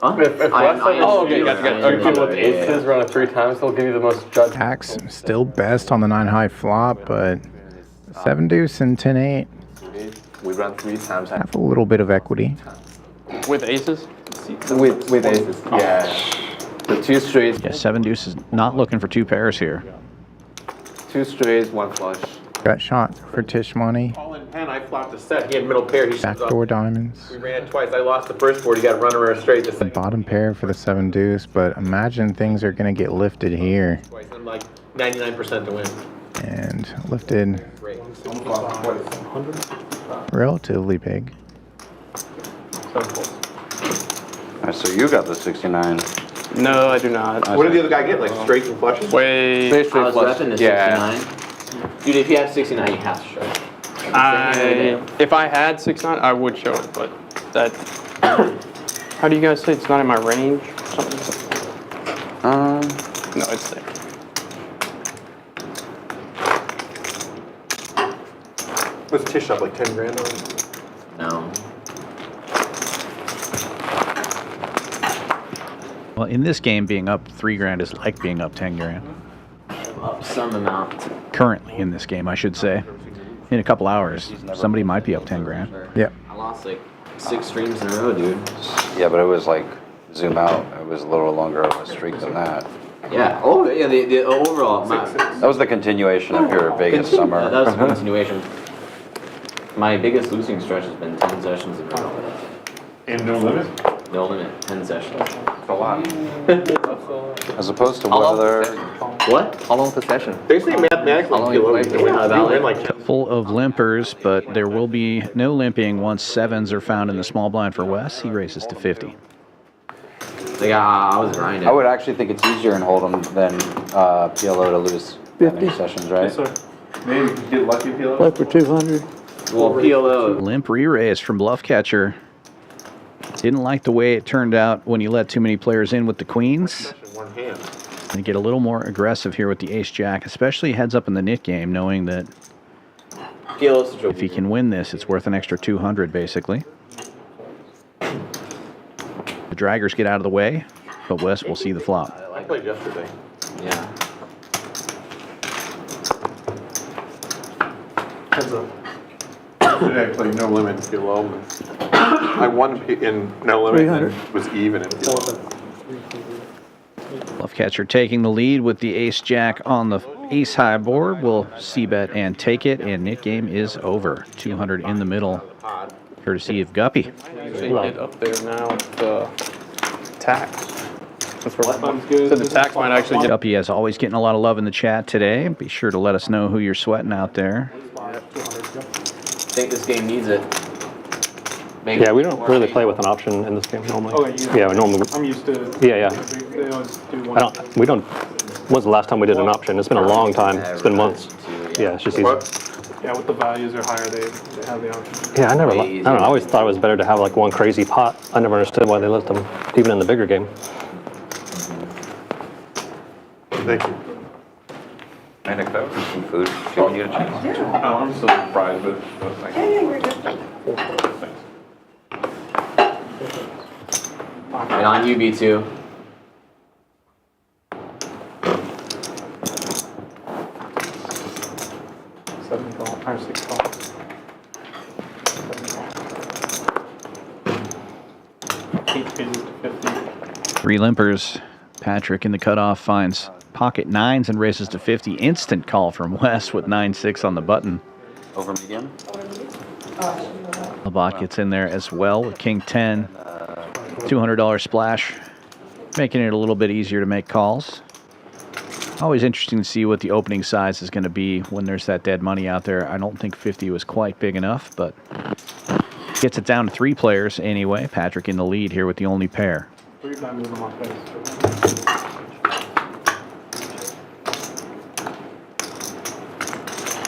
If Wes Oh, okay, got it. people with aces run it 3 times, they'll give you the most judgment. Axe still best on the 9 high flop, but 7 deuce and 10-8 We run 3 times. have a little bit of equity. With aces? With aces, yeah. The 2 straights, Yeah, 7 deuce is not looking for 2 pairs here. 2 straights, 1 flush. Got shot for Tisch money. All in pen, I flopped a set. He had middle pair. He Backdoor diamonds. We ran it twice. I lost the first board. He got runner straight. The The second bottom pair for the 7 deuce, but imagine things are gonna get lifted here. twice. I'm like 99% to win. And lifted Great. relatively big. Alright, so you got the 69. No, I do not. What did the other guy get? Like straights and flushes? Wait. I was repping the 69. Dude, if you have 69, you have to show it. If I had 6-9, I would show it, but that. How do you guys say it's not in my range or something? No, it's there. Was Tisch up like 10 grand on it? No. Well, in this game, being up 3 grand is like being up 10 grand. Up some amount. Currently in this game, I should say. In a couple hours, somebody might be up 10 grand. Yep. I lost like 6 streams in a row, dude. Yeah, but it was like, zoom out, it was a little longer of a streak than that. Yeah. Oh, yeah. The overall. That was the continuation of your Vegas summer. That was a continuation. My biggest losing stretch has been 10 sessions in a row. And no limit? No limit. 10 sessions. That's a lot. As opposed to what other... What? How long possession? They say mathematically How long you you win play? like 10. Full of limpers, but there will be no limping once 7s are found in the small blind for Wes. He races to 50. Like, I was grinding. I would actually think it's easier in Hold'em than PLO to lose that many sessions, right? Maybe you can get lucky if you Play for 200. Well, PLO. Limp re-raise from Bluff Catcher. Didn't like the way it turned out when you let too many players in with the queens. one hand. And get a little more aggressive here with the ace-jack, especially heads up in the nit game, knowing that PLO's if he can win this, it's worth an extra 200, basically. The draggers get out of the way, but Wes will see the flop. I played yesterday. Yeah. Heads up. Yesterday I played no limit in PLO. I won in no limit and was even in PLO. Bluff Catcher taking the lead with the ace-jack on the ace-high board. Will c-bet and take it, and nit game is over. 200 in the middle, courtesy of Guppy. Usually get up there now with the tax. That's where so the tax might actually get. Guppy, as always, getting a lot of love in the chat today. Be sure to let us know who you're sweating out there. I think this game needs it. Yeah, we don't really play with an option in this game normally. Yeah, we normally. I'm used to. Yeah. They always do one. We don't. When's the last time we did an option? It's been a long time. It's been months. Yeah, it's just easy. Yeah, with the values are higher, they have the option. Yeah, I don't know. I always thought it was better to have like one crazy pot. I never understood why they let them, even in the bigger game. Thank you. Hey, Nick, that was some food. Can you get a chance? No, I'm still surprised, but thank you. you're good. And on UB2. Six calls. 850 to 50. 3 limpers. Patrick in the cutoff finds pocket 9s and raises to 50. Instant call from Wes with 9-6 on the button. Over medium? Labat gets in there as well with king 10. $200 splash, making it a little bit easier to make calls. Always interesting to see what the opening size is going to be when there's that dead money out there. I don't think 50 was quite big enough, but gets it down to 3 players anyway. Patrick in the lead here with the only pair. 3 diamonds on my face.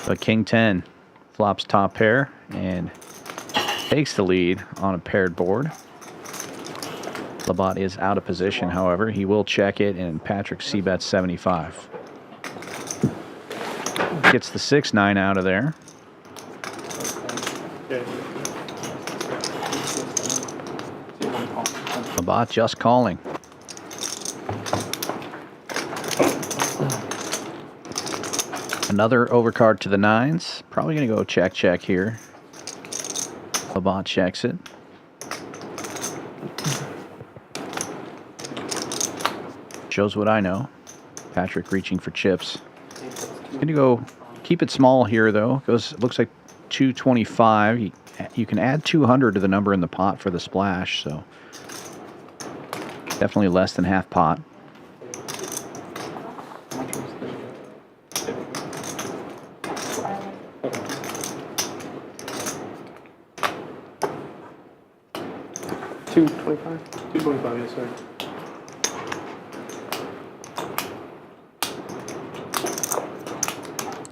But king 10 flops top pair and takes the lead on a paired board. Labat is out of position, however. He will check it, and Patrick c-bets 75. Gets the 6-9 out of there. Labat just calling. Another overcard to the 9s. Probably going to go check here. Labat checks it. Shows what I know. Patrick reaching for chips. Going to go keep it small here, though. Looks like 225. You can add 200 to the number in the pot for the splash, so definitely less than half pot. $225, yes, sir.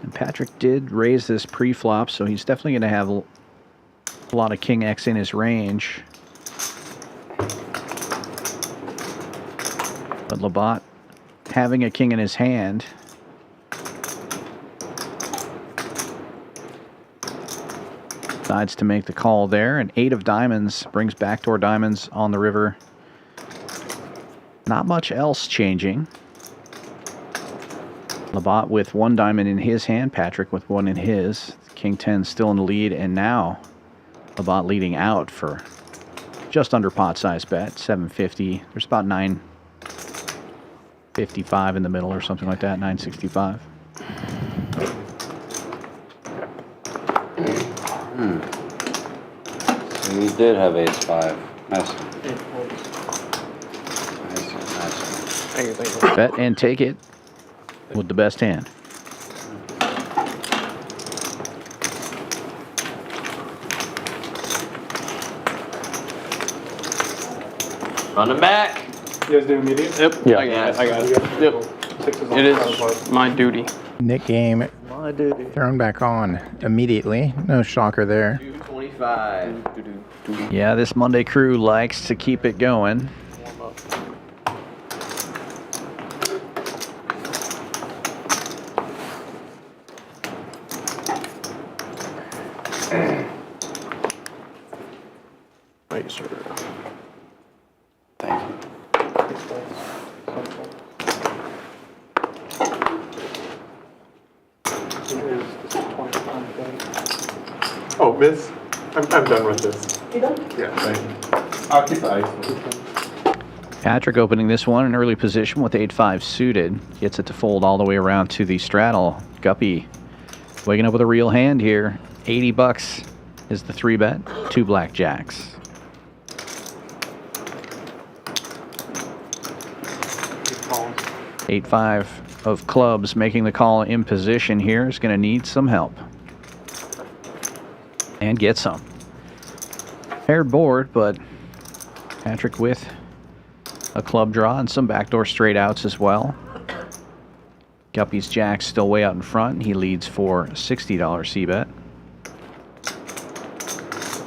And Patrick did raise this pre-flop, so he's definitely going to have a lot of king X in his range. But Labat having a king in his hand. Decides to make the call there. An 8 of diamonds brings backdoor diamonds on the river. Not much else changing. Labat with 1 diamond in his hand, Patrick with 1 in his. King 10 still in the lead, and now Labat leading out for just under pot size bet, 750. There's about 955 in the middle or something like that, 965. So you did have ace-5. Nice. Nice. Bet and take it with the best hand. Running back. You guys do immediate? Yep. Yeah. I got it. Yep. It is my duty. Nick game thrown back on immediately. No shocker there. 225. Yeah, this Monday crew likes to keep it going. Right, sir. Thank you. Oh, miss? I'm done with this. You done? Yeah, thank you. I'll keep the ice. Patrick opening this one in early position with 8-5 suited. Gets it to fold all the way around to the straddle. Guppy waking up with a real hand here. 80 bucks is the 3-bet. 2 blackjacks. Calls. 8-5 of clubs making the call in position here is going to need some help. And get some. Paired board, but Patrick with a club draw and some backdoor straight outs as well. Guppy's jack still way out in front. He leads for $60 c-bet.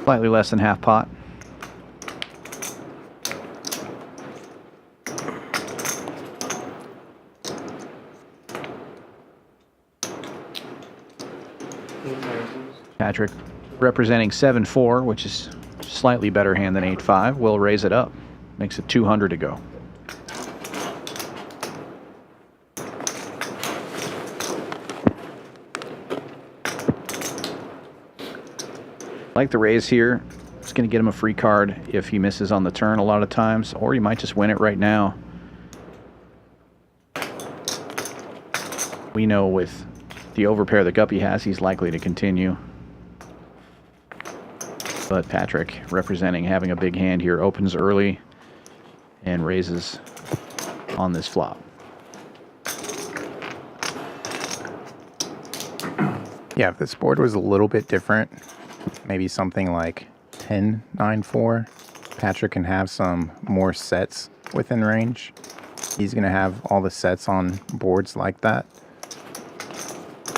Slightly less than half pot. Patrick representing 7-4, which is slightly better hand than 8-5, will raise it up. Makes it 200 to go. Like the raise here. It's going to get him a free card if he misses on the turn a lot of times, or he might just win it right now. We know with the overpair that Guppy has, he's likely to continue. But Patrick, representing having a big hand here, opens early and raises on this flop. Yeah, if this board was a little bit different, maybe something like 10-9-4, Patrick can have some more sets within range. He's going to have all the sets on boards like that.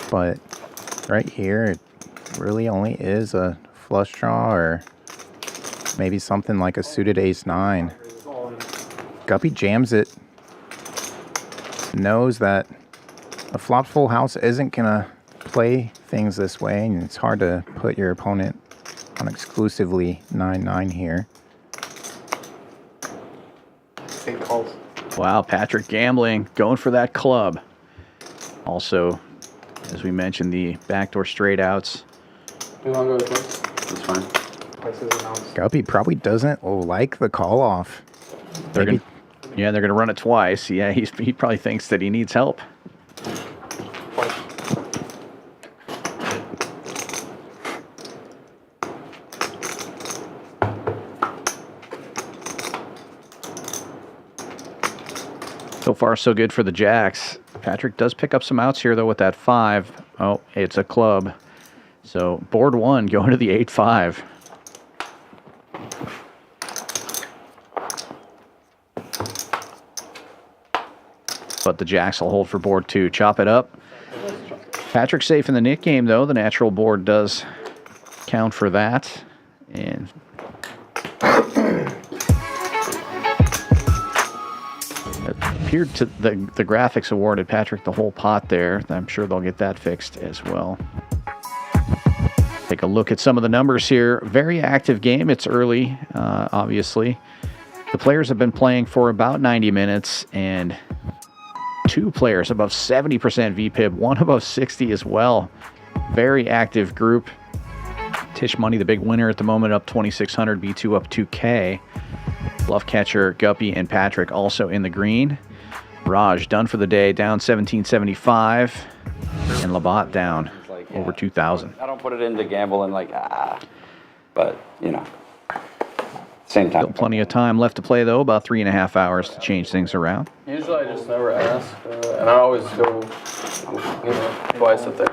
But right here, it really only is a flush draw or maybe something like a suited ace-9. Guppy jams it, knows that a flop full house isn't going to play things this way, and it's hard to put your opponent on exclusively 9-9 here. Wow, Patrick gambling, going for that club. Also, as we mentioned, the backdoor straight outs. You want to go with this? That's fine. Guppy probably doesn't like the call off. They're going to run it twice. Yeah, he probably thinks that he needs help. So far, so good for the Jacks. Patrick does pick up some outs here, though, with that 5. Oh, it's a club. So board 1 going to the 8-5. But the Jacks will hold for board 2. Chop it up. Patrick safe in the nit game, though. The natural board does count for that. And appeared to the graphics awarded Patrick the whole pot there. I'm sure they'll get that fixed as well. Take a look at some of the numbers here. Very active game. It's early, obviously. The players have been playing for about 90 minutes, and 2 players above 70% VPIB, 1 above 60 as well. Very active group. Tisch Money, the big winner at the moment, up 2,600. B2 up 2K. Bluff Catcher, Guppy, and Patrick also in the green. Raj done for the day, down 1775, and Labat down over 2,000. I don't put it in to gamble and but you know, same time. Still plenty of time left to play though, about 3.5 hours to change things around. Usually I just never ask, and I always go, twice if they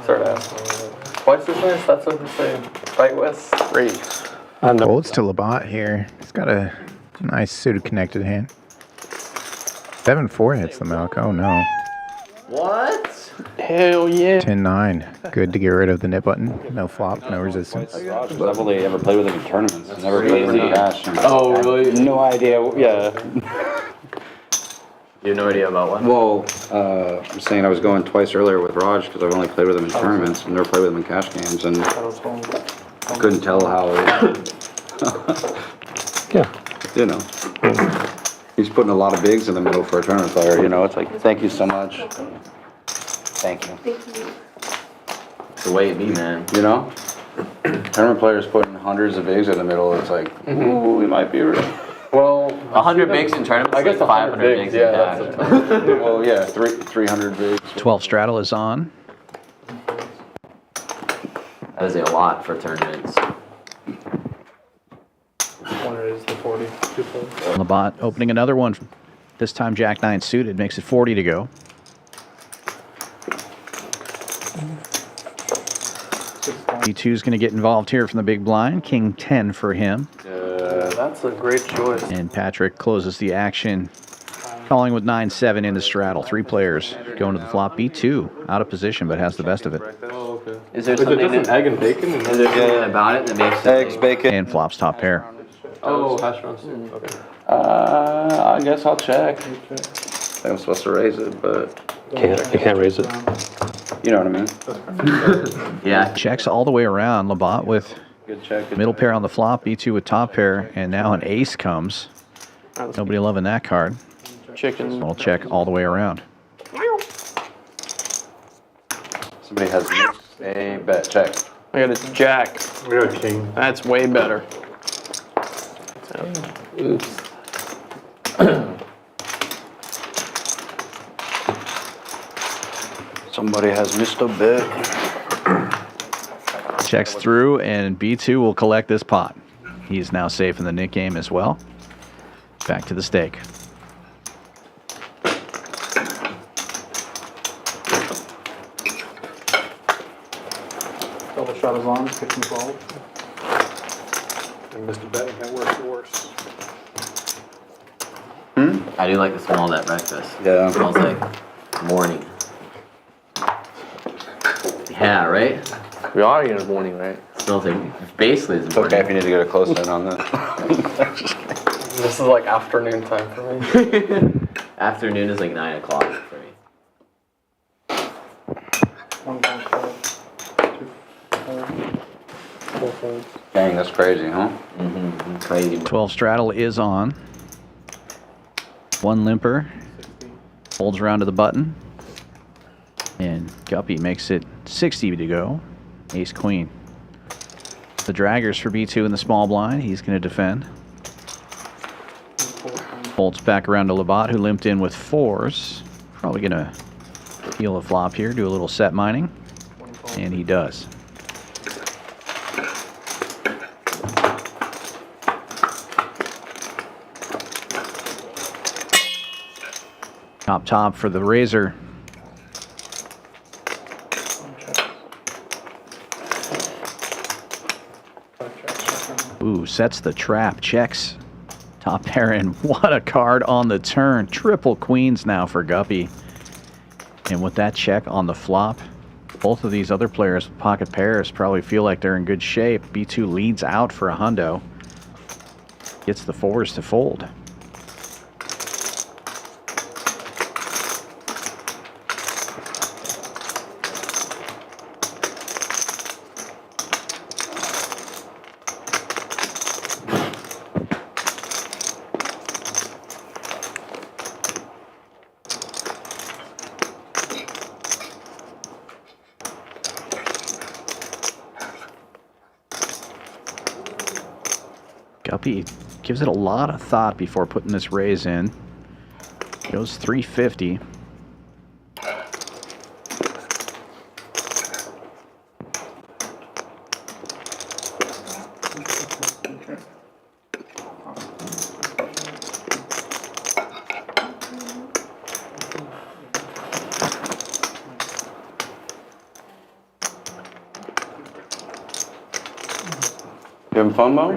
start asking. Twice as nice, that's what they say. Right, Wes? Great. Folds to Labat here. He's got a nice suited connected hand. 7-4 hits the milk. Oh no. What? Hell yeah. 10-9. Good to get rid of the nit button. No flop, no resistance. I've only ever played with him in tournaments. Never played with him in cash. Oh, really? No idea. Yeah. You have no idea about what? Well, I'm saying I was going twice earlier with Raj because I've only played with him in tournaments and never played with him in cash games, and couldn't tell how. You know. He's putting a lot of bigs in the middle for a tournament player. You know, it's like, thank you so much. Thank you. It's the way it be, man. You know? Tournament players putting hundreds of bigs in the middle. It's like, ooh, we might be real. Well, 100 bigs in tournaments. I guess like 500 bigs in cash. Well, yeah, 300 bigs. 12 straddle is on. That is a lot for tournaments. Is the 40. Labat opening another one. This time Jack 9 suited, makes it 40 to go. B2 is going to get involved here from the big blind. King 10 for him. That's a great choice. And Patrick closes the action, calling with 9-7 in the straddle. 3 players going to the flop. B2 out of position, but has the best of it. Oh, okay. Is there Is it something just an egg and bacon? Is there something about it that makes Eggs, bacon. And flops top pair. Oh, hash browns too. Okay. I guess I'll check. I'm supposed to raise it, but You can't raise it. You know what I mean? Yeah. Checks all the way around. Labat with Good check. middle pair on the flop, B2 with top pair, and now an ace comes. Nobody loving that card. Chicken. I'll check all the way around. Somebody has mixed a bet. Check. I got a jack. We got a king. That's way better. Oops. Somebody has missed a bet. Checks through, and B2 will collect this pot. He's now safe in the Nick game as well. Back to the stake. Double shot is on, 15-12. I missed a bet, it got worse and worse. I do like the small net breakfast. Yeah. It smells like morning. Yeah, right? We are in the morning, right? It smells like basically it's It's morning. okay if you need to get a close in on this. This is like afternoon time for me. Afternoon is like 9 o'clock for me. 1 5 4 4 Dang, that's crazy, huh? Mm-hmm. Crazy. 12 straddle is on. One limper. Folds around to the button. And Guppy makes it 60 to go. Ace queen. The draggers for B2 in the small blind. He's going to defend. Folds back around to Labat, who limped in with 4s. Probably going to heal a flop here, do a little set mining. And he does. Top for the Razor. Ooh, sets the trap, checks. Top pair, and what a card on the turn. Triple queens now for Guppy. And with that check on the flop, both of these other players with pocket pairs probably feel like they're in good shape. B2 leads out for a hundo. Gets the 4s to fold. Guppy gives it a lot of thought before putting this raise in. Goes 350. You having fun, Mo? A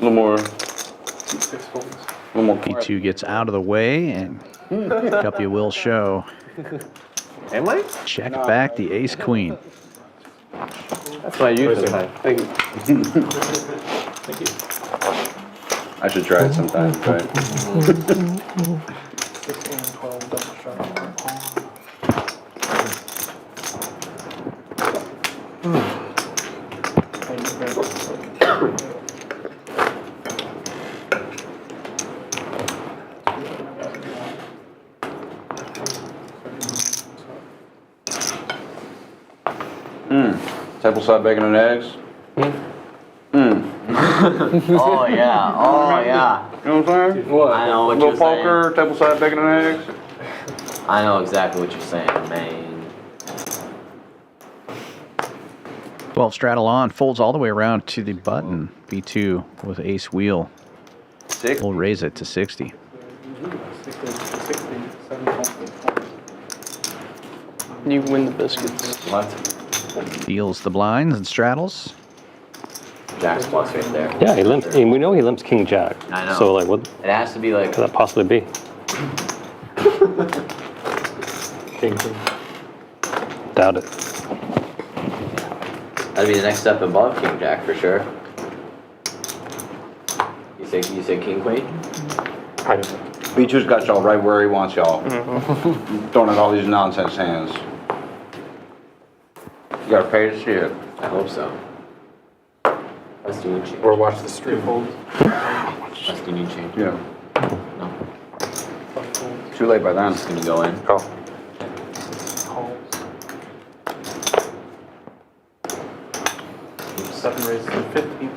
little more. B2 gets out of the way, and Guppy will show. Am I? Check back the ace queen. That's what I use sometimes. Thank you. Thank you. I should try it sometime, right? 16 and 12 double shot. Table side bacon and eggs. Oh yeah, oh yeah. You know what I'm saying? What? I know what Little you're saying. poker, table side bacon and eggs. I know exactly what you're saying, man. 12 straddle on, folds all the way around to the button. B2 with ace wheel. We'll raise it to 60. You win the biscuits. What? Deals the blinds and straddles. Jack's plus right there. Yeah, he limps. And we know he limps King Jack. I know. So like, what It has to be like. could that possibly be? King, king. Doubt it. That'd be the next step above King Jack for sure. You say King Queen? I don't know. B2's got y'all right where he wants y'all. Throwing out all these nonsense hands. gotta pay to see it. I hope so. Wes, do you need change? Or watch the stream. Wes, do you need change? Yeah. No. Too late by then. Just gonna go in. Oh. 7 raises to 50.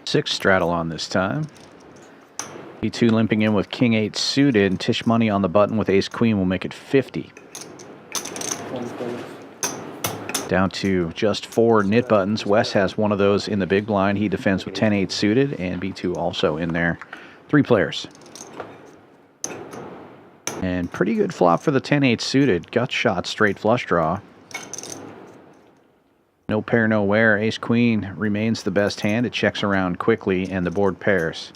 6 straddle on this time. B2 limping in with King 8 suited. Tisch money on the button with Ace Queen will make it 50. Down to just 4 nit buttons. Wes has one of those in the big blind. He defends with 10-8 suited, and B2 also in there. 3 players. And pretty good flop for the 10-8 suited. Gut shot, straight flush draw. No pair, no wear. Ace Queen remains the best hand. It checks around quickly, and the board pairs.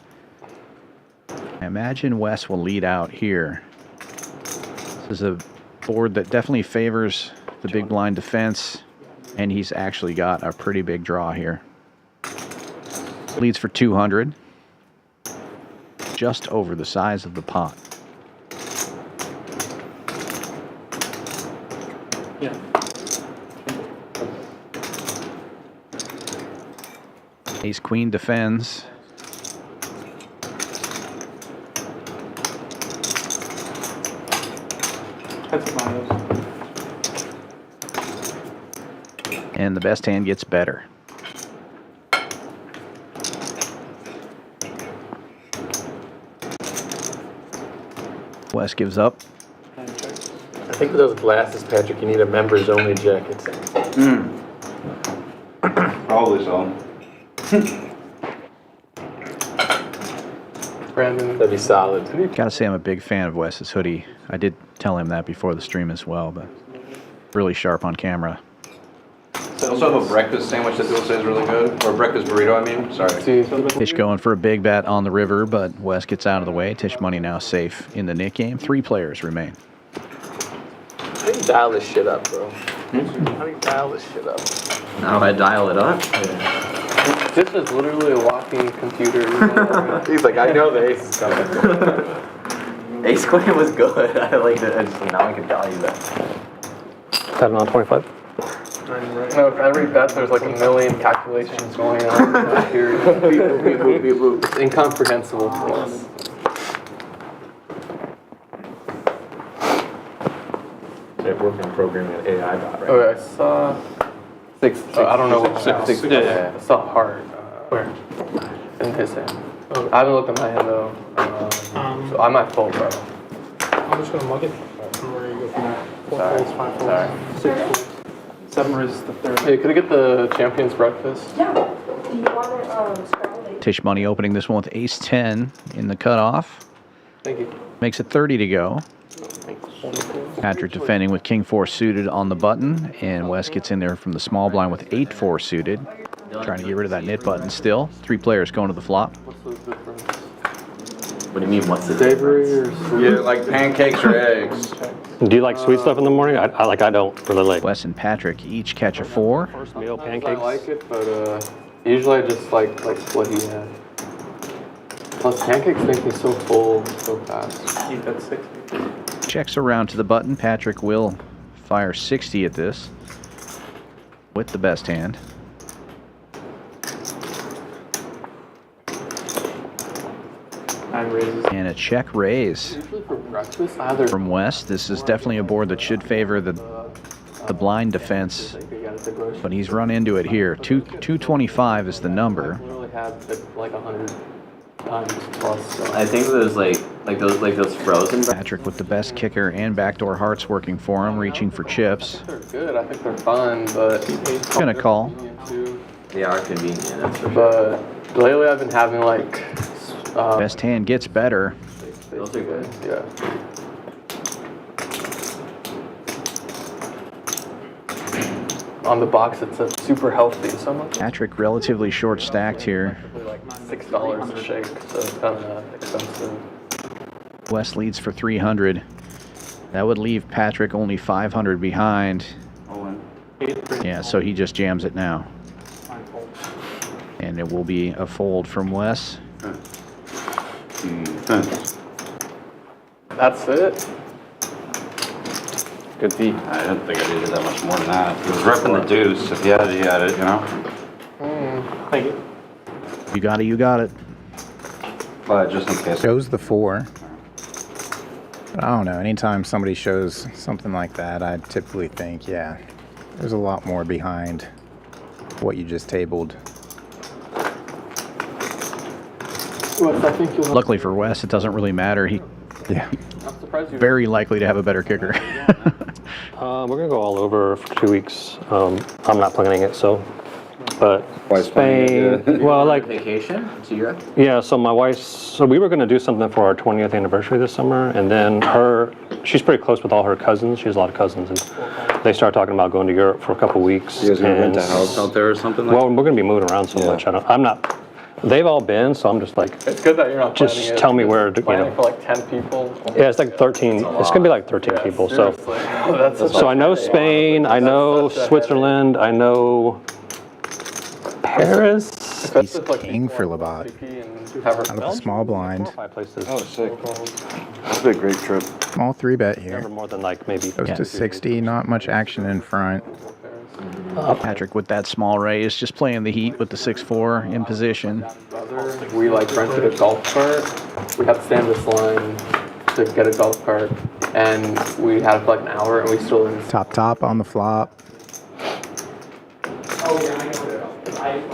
I imagine Wes will lead out here. This is a board that definitely favors the big blind defense, and he's actually got a pretty big draw here. Leads for 200. Just over the size of the pot. Yeah. Ace Queen defends. And the best hand gets better. Wes gives up. I think with those glasses, Patrick, you need a members only jacket. Probably so. Brandon, that'd be solid. Gotta say I'm a big fan of Wes's hoodie. I did tell him that before the stream as well, but really sharp on camera. They also have a breakfast sandwich that people say is really good. Or a breakfast burrito, I mean. Sorry. Tisch going for a big bet on the river, but Wes gets out of the way. Tisch money now safe in the nit game. 3 players remain. How do you dial this shit up, bro? How do you dial this shit up? Now if I dial it up? This is literally a walking computer. He's like, I know the ace is coming. Ace Queen was good. I like it. Now I can tell you that. 7 on 25. No, if every bet there's like a million calculations going on here. It's incomprehensible to us. They're working programming at AI bot, right? Oh, I saw 6. I don't know what 6. Yeah, I saw hard. Where? In his hand. Oh. I haven't looked at my hand though. So I might fold, bro. I'm just gonna mug it. Where you go from there. 4 Sorry. folds, 5 folds. Sorry. 6 folds. 7 raises the 3rd. Hey, could I get the Champions breakfast? Yeah. Do you want to scramble it? Tisch money opening this one with Ace 10 in the cutoff. Thank you. Makes it 30 to go. Patrick defending with King 4 suited on the button, and Wes gets in there from the small blind with 8-4 suited. Trying to get rid of that nit button still. 3 players going to the flop. What's the difference? What do you mean, what's the Savory difference? or Yeah, like pancakes or eggs. Do you like sweet stuff in the morning? I don't really like. Wes and Patrick each catch a 4. First meal, I pancakes. like it, but usually I just like what he had. Plus pancakes make me so full so fast. Keep at 60. Checks around to the button. Patrick will fire 60 at this with the best hand. And a check raise Usually for breakfast, either from Wes. This is definitely a board that should favor the blind defense, but he's run into it here. 225 is the number. I literally had like 100 times plus. So. I think those like those frozen. Patrick with the best kicker and backdoor hearts working for him, reaching for chips. They're good. I think they're fun, but Gonna call. They are convenient. That's for sure. But lately I've been having like. Best hand gets better. Those are good. Yeah. On the box it says super healthy, so I'm like, Patrick relatively short stacked here. like $6 a shake, so it's kind of expensive. Wes leads for 300. That would leave Patrick only 500 behind. Yeah, so he just jams it now. And it will be a fold from Wes. That's it. Good D. I didn't think I needed that much more than that. It was ripping the deuce. If you had it, you had it, you know? Thank you. You got it, you got it. But just in case. Shows the 4. But I don't know. Anytime somebody shows something like that, I typically think, yeah, there's a lot more behind what you just tabled. Luckily for Wes, it doesn't really matter. He's very likely to have a better kicker. We're going to go all over for 2 weeks. I'm not planning it, so. But Spain, well, like Vacation to Europe? yeah. So my wife's. So we were going to do something for our 20th anniversary this summer, and then she's pretty close with all her cousins. She has a lot of cousins, and they started talking about going to Europe for a couple weeks. You guys gonna rent a house out there or something? Well, we're going to be moving around so much. I'm not. They've all been, so I'm just like. It's good that you're not planning just it. tell me where to, Planning for like 10 people. Yeah, it's like 13. It's going to be like 13 people. So. So I know Spain. I know Switzerland. I know. Paris. He's king for Labat. Out of a small blind. Oh, sick. That's a great trip. Small 3-bet here. Never more than like maybe. Goes to 60. Not much action in front. Patrick with that small raise, just playing the heat with the 6-4 in position. We like rented a golf cart. We had to stand this line to get a golf cart, and we had it for like an hour, and we still didn't. Top on the flop.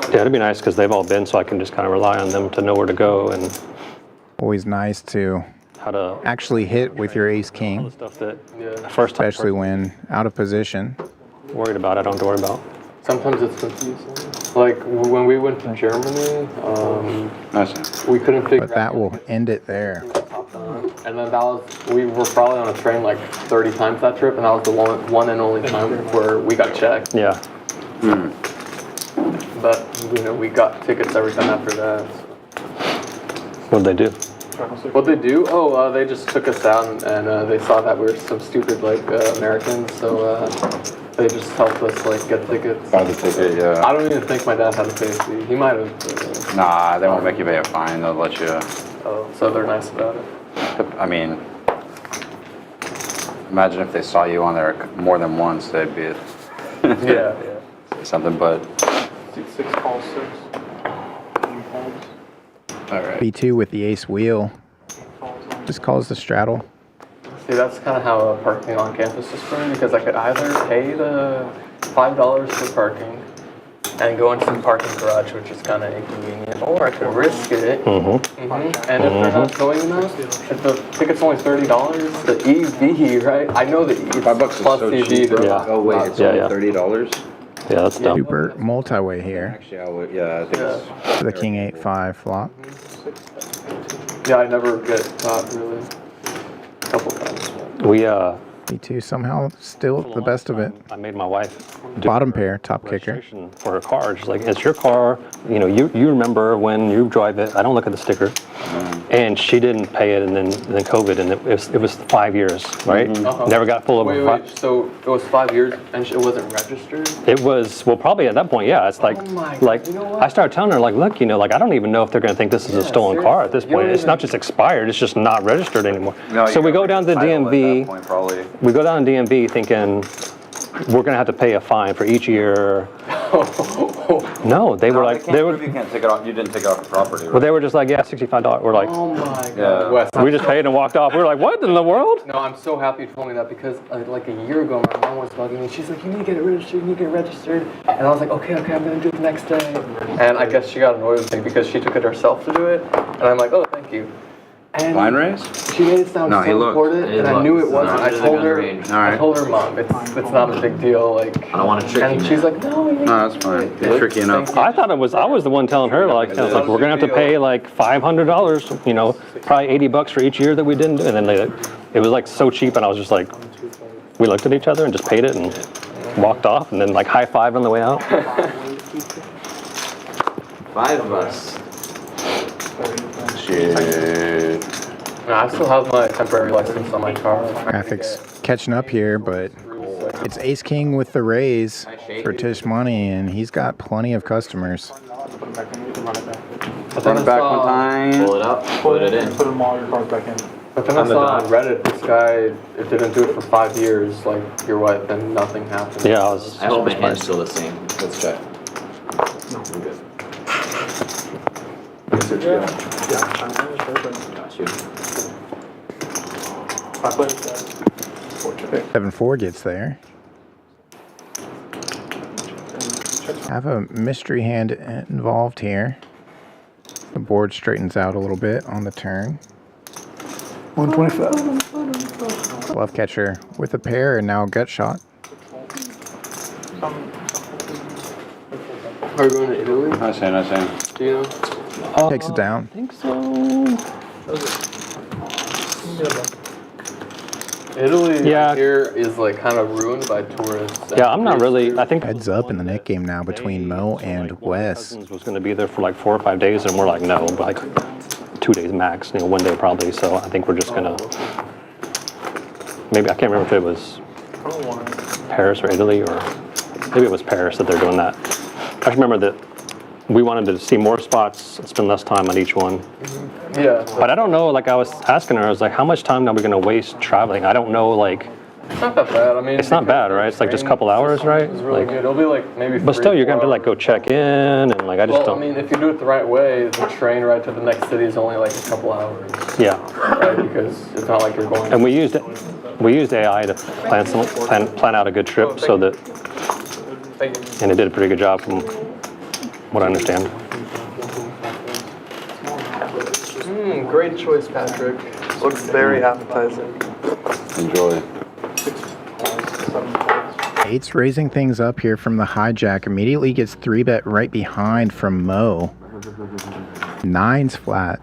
Yeah, it'd be nice because they've all been, so I can just kind of rely on them to know where to go and Always nice to how to actually hit with your ace all the king, stuff that the first time especially when out of position. worried about. I don't have to worry about. Sometimes it's confusing. Like when we went to Germany, we couldn't figure out. But that will end it there. And then we were probably on a train like 30 times that trip, and that was the one and only time where we got checked. Yeah. But we got tickets every time after that. What'd they do? What they do? Oh, they just took us out, and they saw that we were some stupid like Americans, so they just helped us like get tickets. Buy the ticket, yeah. I don't even think my dad had to pay a fee. He might have. Nah, they won't make you pay a fine. They'll let you. Oh, so they're nice about it. I mean, imagine if they saw you on there more than once, they'd be Yeah. something. But 6 calls, 6. all right. B2 with the ace wheel. Just calls the straddle. See, that's kind of how parking on campus is for me, because I could either pay the $5 for parking and go into the parking garage, which is kind of inconvenient, or I could risk it. And if they're not going enough, if the ticket's only $30, the EV, right? I know the EV $5 is plus so the cheap. EV. Yeah. Oh wait, it's only $30. Yeah, that's dumb. Super multi-way here. Actually, I would. Yeah, I think it's For the king 8-5 flop. Yeah, I never get caught really. A couple times. We B2 somehow still the best of it. I made my wife do Bottom pair, top kicker. registration for her car. She's like, it's your car. You know, you remember when you drive it. I don't look at the sticker. And she didn't pay it, and then COVID, and it was 5 years, right? Never got full of. Wait, so it was 5 years and it wasn't registered? It was, well, probably at that point, yeah. It's like, you know what? I started telling her, like, look, like, I don't even know if they're going to think this is a stolen car at this point. It's not just expired, it's just not registered anymore. No, so we go down to the title at that DMV. point, probably. We go down to DMV thinking we're going to have to pay a fine for each year. No, they were like, You can't take it off. You didn't take it off the property. Right? well, they were just like, yeah, $65. We're like, Oh my God. Yeah. Wes, we just paid and walked off. We were like, what in the world? No, I'm so happy you told me that, because like a year ago, my mom was bugging me. She's like, you need to get it registered, you need to get it registered. And I was like, okay, I'm going to do it the next day. And I guess she got annoyed with me because she took it herself to do it. And I'm like, oh, thank you. And Line raise? she made it sound No, he so looked. important, It and I knew it looked. wasn't. It's not I under the gun range. I told her, Mom, it's not a big deal. Like, I don't want to trick and you. she's like, no, you need No, that's fine. It's tricky enough. I thought I was the one telling her, like, I was like, we're going to have to pay like $500, you know, probably $80 for each year that we didn't do. And then it was like so cheap, and I was just like, we looked at each other and just paid it and walked off, and then like high five on the way out. 5 of us. Shit. I still have my temporary license on my car. Graphics catching up here, but it's ace king with the raise for Tisch money, and he's got plenty of customers. Run it back one time. Pull it up, put it in. Put them all your cards back in. But then I saw on Reddit, this guy, it didn't do it for 5 years, like your wife, then nothing happened. Yeah, I hope my hand's still the same. Let's check. I'm good. Got you. 7-4 gets there. Have a mystery hand involved here. The board straightens out a little bit on the turn. 125. Bluff Catcher with a pair and now a gut shot. Are we going to Italy? Nice hand, nice hand. Do you know? Takes it down. I think so. Italy Yeah. here is like kind of ruined by tourists. Yeah, I'm not really. I think Heads up in the net game now between Mo and Wes. was going to be there for like 4 or 5 days, and we're like, no, like 2 days max. 1 day probably. So I think we're just gonna. Maybe I can't remember if it was Paris or Italy, or maybe it was Paris that they're doing that. I remember that we wanted to see more spots and spend less time on each one. Yeah. But I don't know, like I was asking her, I was like, how much time are we going to waste traveling? I don't know, like, It's not that bad. I mean, it's not bad, right? It's like just a couple hours, right? It's really Like, good. It'll be like maybe. but still, you're going to have to like go check in, and like I just Well, I don't. mean, if you do it the right way, the train ride to the next city is only like a couple hours, Yeah, right? Because it's not like you're going. and we used AI to plan out a good trip, so that, and it did a pretty good job from what I understand. Great choice, Patrick. Looks very appetizing. Enjoy. Eight's raising things up here from the hijack. Immediately gets 3-bet right behind from Mo. 9's flat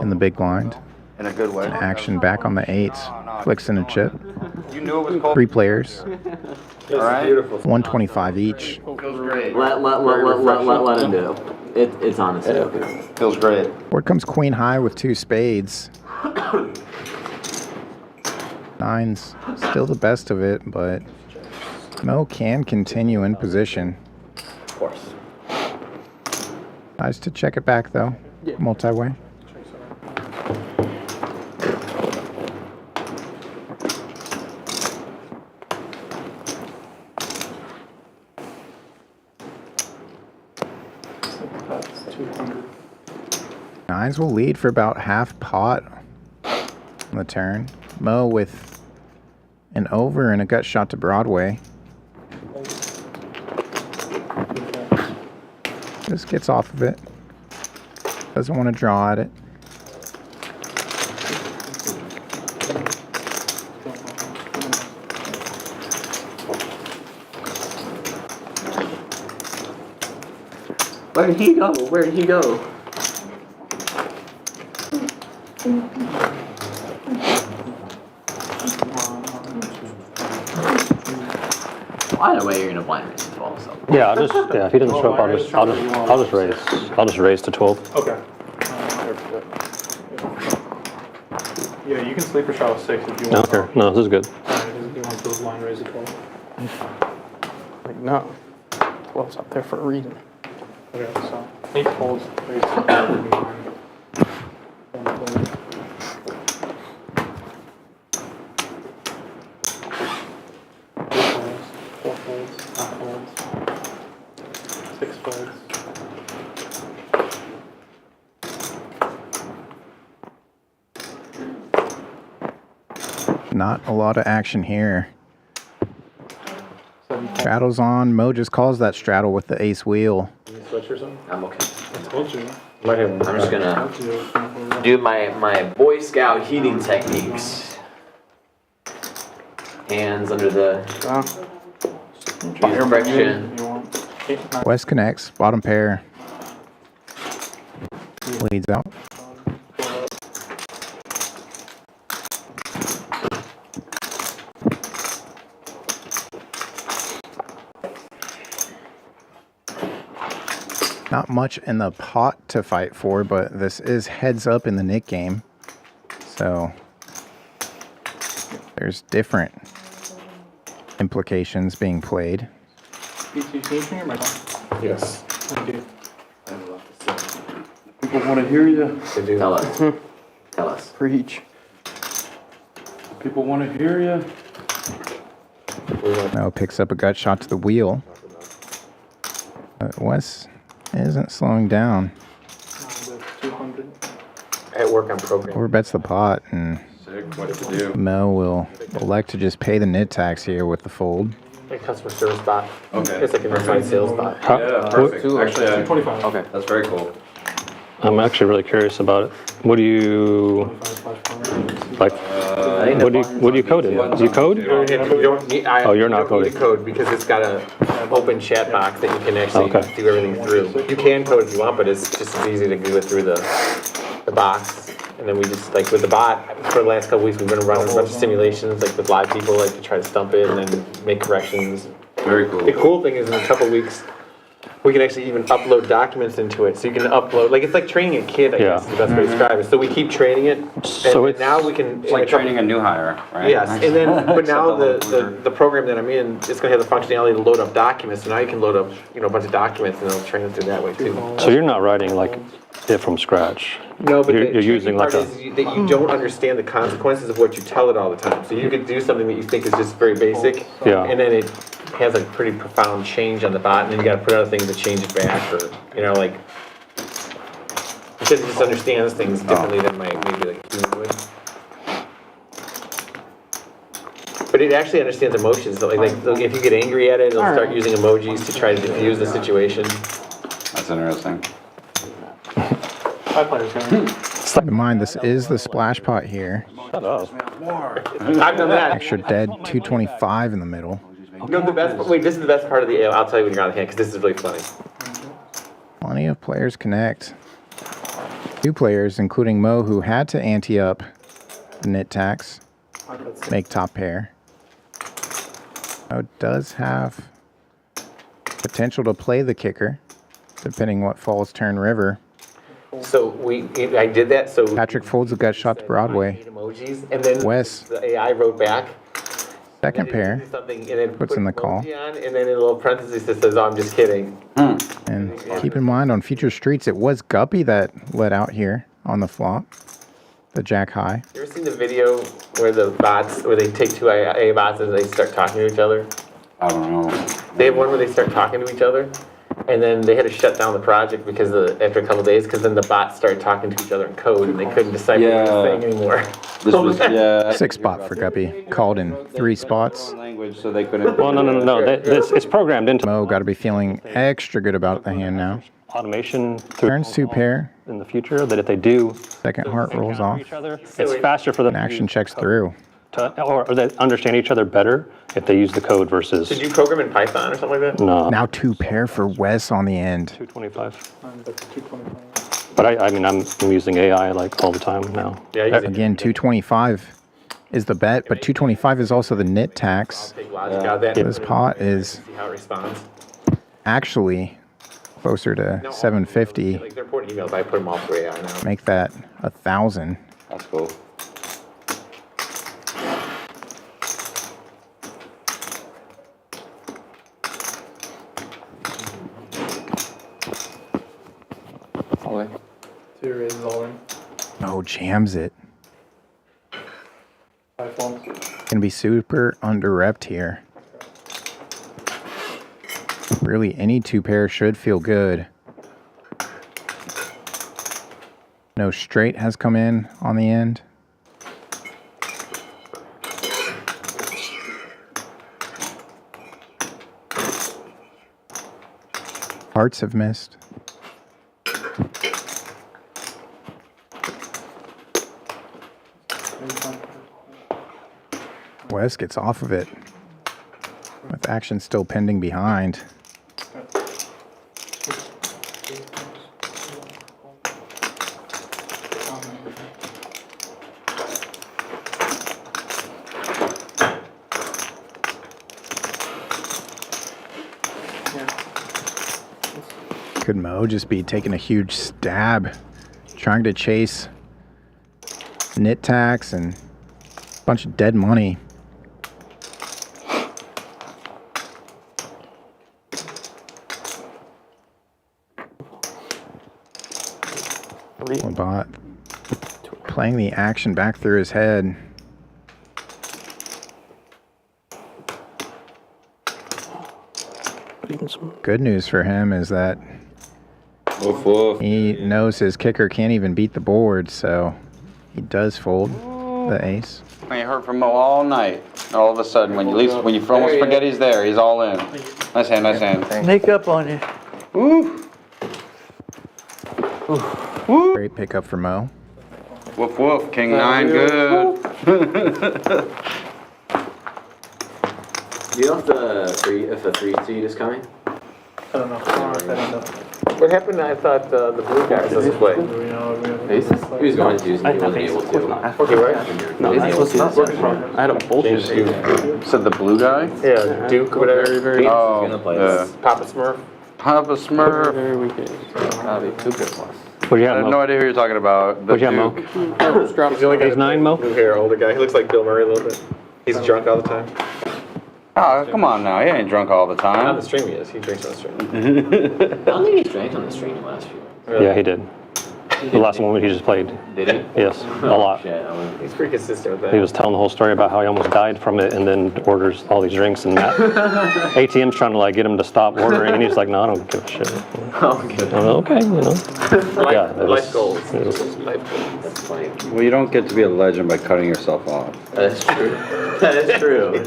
in the big blind. In a good way. Action back on the 8s. Flicks in a chip. You knew it was cold. 3 players. All right. 125 each. Feels great. Let him do. It's honestly okay. Feels great. Board comes queen high with 2 spades. 9's still the best of it, but Mo can continue in position. Of course. Nice to check it back though. Multi-way. Nines will lead for about half pot on the turn. Mo with an over and a gut shot to Broadway. Just gets off of it. Doesn't want to draw at it. Where did he go? Where did he go? Either way, you're gonna blind raise to 12. So. Yeah, if he doesn't show up, I'll just raise to 12. Okay. Yeah, you can sleeper shot with 6 if you want. Okay, no, this is good. You want to blind raise at 12. Like, no. 12's up there for a reason. Okay, so 8 folds, raise to 12 behind. Not a lot of action here. Straddle's on. Mo just calls that straddle with the ace wheel. I'm okay. I told you. I'm just gonna do my Boy Scout heating techniques. Hands under the friction. Wes connects. Bottom pair. Leads out. Not much in the pot to fight for, but this is heads up in the Nick game. So there's different implications being played. Can you turn your mic on? Yes. Thank you. People want to hear you. Tell us. Tell us. Preach. People want to hear you. Mo picks up a gut shot to the wheel. But Wes isn't slowing down. 200. At work on program. Overbets the pot, and What did you do? Mo will elect to just pay the nit tax here with the fold. Like customer service bot. Okay. It's like an inside sales bot. Yeah, perfect. Actually, 225. okay, that's very cool. I'm actually really curious about it. What do you like? What do you code in? Do you code? You don't need, Oh, you're not you don't need coding. to code because it's got a open chat box that you can actually Okay. do everything through. You can code if you want, but it's just as easy to do it through the box. And then we just, like with the bot, for the last couple weeks, we've been running a bunch of simulations, like with live people, like to try to stump it and then make corrections. Very cool. The cool thing is in a couple weeks, we can actually even upload documents into it. So you can upload, like it's like training a kid, I guess, is the best way to describe it. So we keep training it, So and it's now we can. It's like training a new hire, right? Yes, and then, but now the program that I'm in, it's gonna have the functionality to load up documents, so now you can load up, a bunch of documents and it'll train it through that way too. So you're not writing like it from scratch. No, but you're using like a. that you don't understand the consequences of what you tell it all the time. So you could do something that you think is just very basic, Yeah. and then it has a pretty profound change on the bot, and then you gotta put other things to change it back, or, like, because it just understands things differently than maybe like a human would. But it actually understands emotions, so like if you get angry at it, it'll start using emojis to try to diffuse the situation. That's interesting. Keep in mind, this is the splash pot here. Shut up. I've done that. Extra dead 225 in the middle. No, this is the best part of the, I'll tell you when you're on the hand, because this is really funny. Plenty of players connect. 2 players, including Mo, who had to ante up the nit tax, make top pair. Mo does have potential to play the kicker, depending what falls turn river. So I did that, so. Patrick folds a gut shot to Broadway. Emojis, and then Wes. the AI wrote back. Second pair. Something, and then Puts in the call. On, and then in a little parenthesis it says, "Oh, I'm just kidding." And keep in mind, on future streets, it was Guppy that led out here on the flop. The jack high. You ever seen the video where they take 2 AI bots and they start talking to each other? I don't know. They have one where they start talking to each other, and then they had to shut down the project because after a couple days, because then the bots started talking to each other in code and they couldn't decipher what they were saying anymore. This was, yeah. 6 spot for Guppy. Called in 3 spots. Language, so they couldn't. Well, no. It's programmed into Mo got to be feeling extra good about the hand now. automation through Turns 2 pair. in the future that if they do Second heart rolls off. each other, it's faster for them And action checks through. or they understand each other better if they use the code versus Did you program in Python or something like that? no. Now 2 pair for Wes on the end. 225. But I'm using AI like all the time now. Yeah, I use it. Again, 225 is the bet, but 225 is also the nit tax. Take logic out of that. This pot is See how it responds. actually closer to 750. Like they're important emails. I put them all through AI now. Make that 1,000. That's cool. Okay. 2 raises all in. Oh, jams it. 5 flums. Gonna be super under-repped here. Really, any 2 pair should feel good. No straight has come in on the end. Hearts have missed. Wes gets off of it, with action still pending behind. Could Mo just be taking a huge stab, trying to chase nit tax and a bunch of dead money? Labat playing the action back through his head. Good news for him is that Woof, woof. he knows his kicker can't even beat the board, so he does fold the ace. I ain't heard from Mo all night. All of a sudden, when you almost forget he's there, he's all in. Nice hand, nice hand. Sneak up on you. Woo! Great pickup for Mo. Woof, woof. King 9, good. Do you know if a 3-seed is coming? I don't know. What happened? I thought the blue guy was supposed to play. He was going to, he wasn't able to. Okay, right? No, I had a bullshit. Said the blue guy? Yeah, Duke, whatever. Oh, gonna play yeah. Papa Smurf. Papa Smurf. That'd be 2 good plus. What'd you I have, have Mo? no idea who you're talking about. The What'd you have, Duke. Mo? He's the only guy He's 9, Mo? blue hair, older guy. He looks like Bill Murray a little bit. He's drunk all the time. Oh, come on now. He ain't drunk all the On the time. stream he is. He drinks on the stream. I don't think he's drank on the stream last year. Yeah, he did. The last one he just played. Did he? Yes, a lot. Shit, I wouldn't- He's pretty consistent with that. He was telling the whole story about how he almost died from it and then orders all these drinks and that. ATM's trying to like get him to stop ordering and he's like, no, I don't give a shit. Okay, you know. Yeah, it was- Life goals. it was- Life goals. That's funny. Well, you don't get to be a legend by cutting yourself off. That's true. That is true.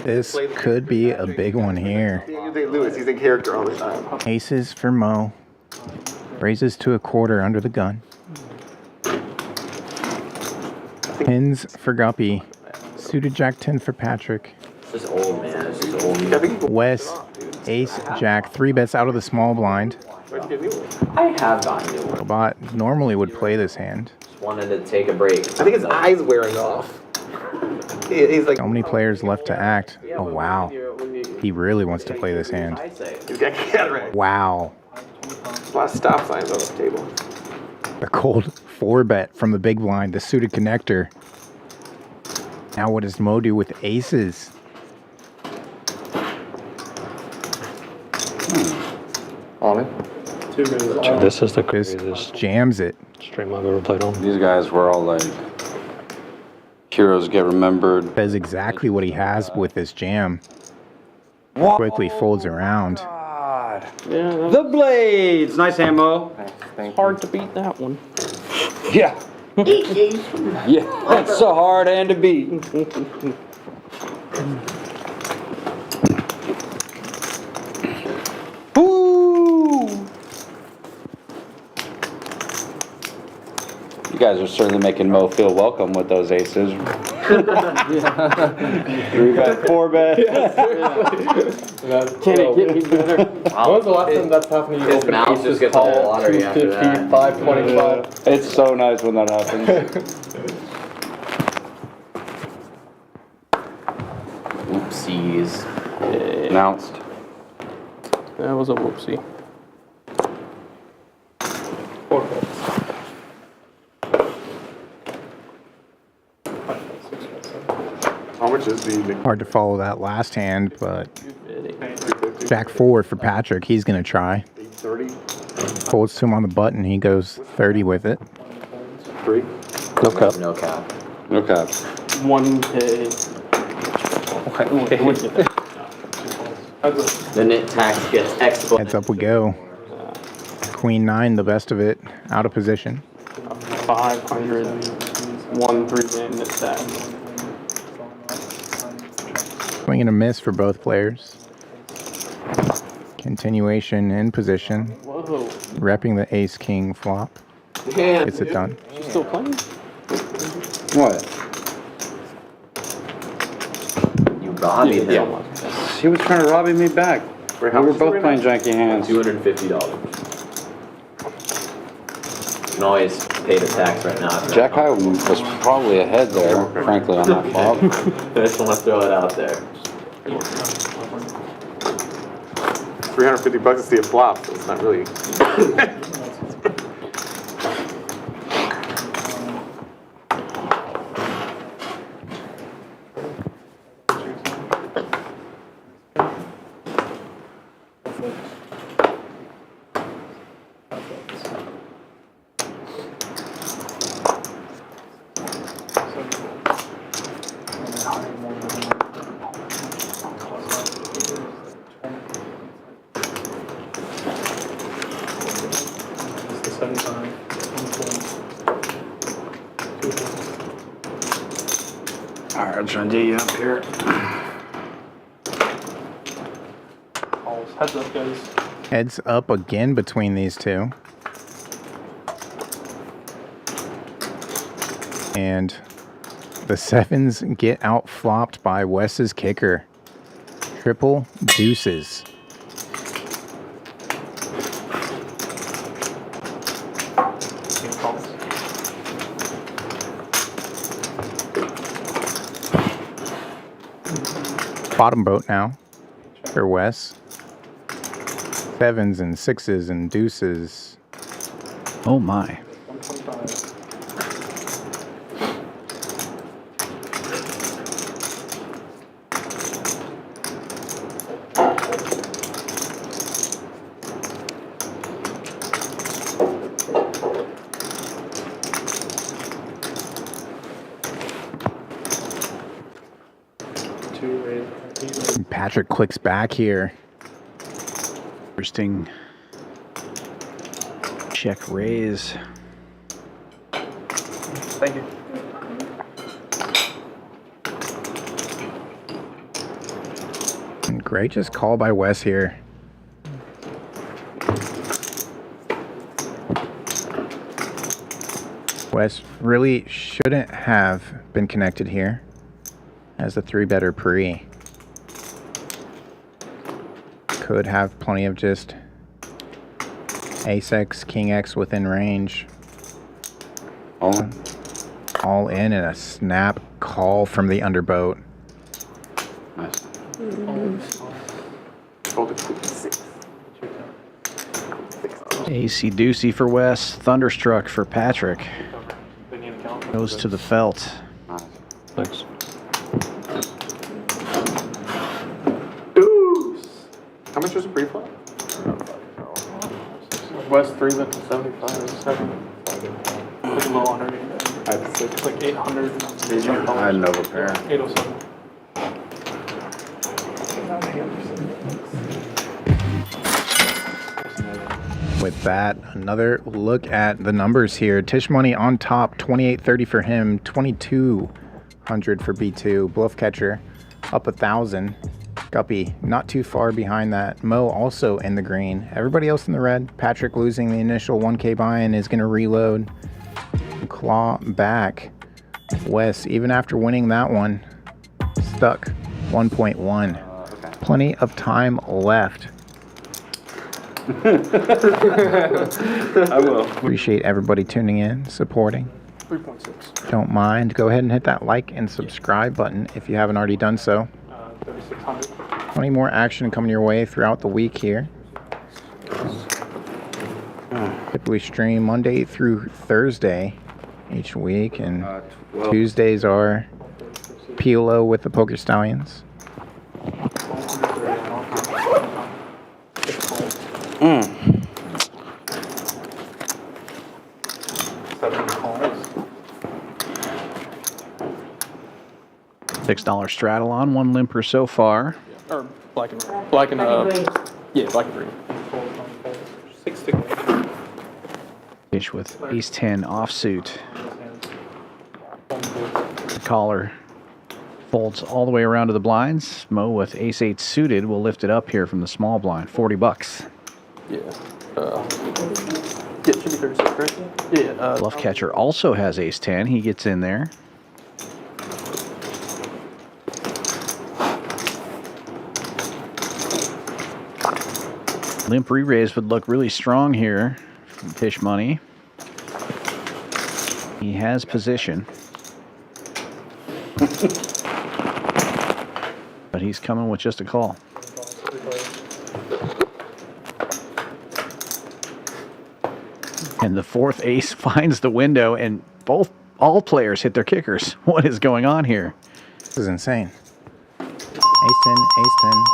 This could be a big one here. Lewis, he's in character all the time. Aces for Mo. Raises to a quarter under the gun. Pins for Guppy. Suited Jack 10 for Patrick. It's just old, man. It's just old. Wes, Ace, Jack, 3 bets out of the small blind. I have gotten new one. Labat normally would play this hand. Just wanted to take a break. I think his eye's wearing off. He's like, So many players left to act. Oh, wow. He really wants to play this hand. he's got cataract. Wow. A lot of stop signs on the table. The cold 4-bet from the big blind, the suited connector. Now what does Mo do with aces? On it. This is the Just craziest jams it. stream I've ever played on. These guys were all like, heroes get remembered. Says exactly what he has with this jam. Quickly folds around. The Blades! Nice hand, Mo. Hard to beat that one. Yeah. Yeah, that's a hard hand to beat. Woo! You guys are certainly making Mo feel welcome with those aces. 3-bet, 4-bet. Can it get me better? When was the last time that's happened to you? His mouth just gets all watery after that. 525. It's so nice when that happens. Oopsies. Announced. That was a whoopsie. How much is the Hard to follow that last hand, but Jack 4 for Patrick. He's going to try. 830? Folds to him on the button. He goes 30 with it. 3? No cup. No cap. No cap. 1K. The net tax gets exponential. Heads up we go. Queen 9, the best of it. Out of position. 500. 1 3-game net tax. Swing and a miss for both players. Continuation in position. Whoa. Repping the ace-king flop. Yeah. Gets it done. She's still playing? What? You robbed him. He was trying to rob me back. We were both playing janky hands. $250. You can always pay the tax right now. Jack High was probably ahead there, frankly, on that flop. I just want to throw it out there. $350 to see a flop, so it's not really. All right, I'm trying to get you up here. Heads up, guys. Heads up again between these two. And the sevens get out flopped by Wes's kicker. Triple deuces. Bottom boat now for Wes. Sevens and sixes and deuces. Oh my. Patrick clicks back here. Interesting. Check raise. Thank you. And great just call by Wes here. Wes really shouldn't have been connected here as the 3-better pre. Could have plenty of just ace-x, king-x within range. All in. All in and a snap call from the underboat. Nice. AC deucey for Wes. Thunderstruck for Patrick. Goes to the felt. Thanks. How much was a pre-flop? West 3-bet to 75. 7. Like low 100. It's like 800. I had no pair. 807. With that, another look at the numbers here. Tisch money on top, 28.30 for him, 2200 for B2. Bluff Catcher up 1,000. Guppy not too far behind that. Mo also in the green. Everybody else in the red. Patrick losing the initial 1K buy-in is going to reload. Claw back. Wes, even after winning that one, stuck 1.1. Okay. Plenty of time left. I will. Appreciate everybody tuning in, supporting. 3.6. Don't mind. Go ahead and hit that like and subscribe button if you haven't already done so. 3600. Plenty more action coming your way throughout the week here. Typically stream Monday through Thursday each week, and Tuesdays are PLO with the Poker Stallions. $6 straddle on, one limper so far. Or black and red. Black and yeah, black and green. 6 to go. Tisch with ace-10 offsuit. The caller folds all the way around to the blinds. Mo with ace-8 suited will lift it up here from the small blind. 40 bucks. Yeah. Yeah, it should be 36, right? Yeah. Bluff Catcher also has ace-10. He gets in there. Limp re-raise would look really strong here from Tisch money. He has position. But he's coming with just a call. And the fourth ace finds the window, and all players hit their kickers. What is going on here? This is insane. Ace-10, ace-10,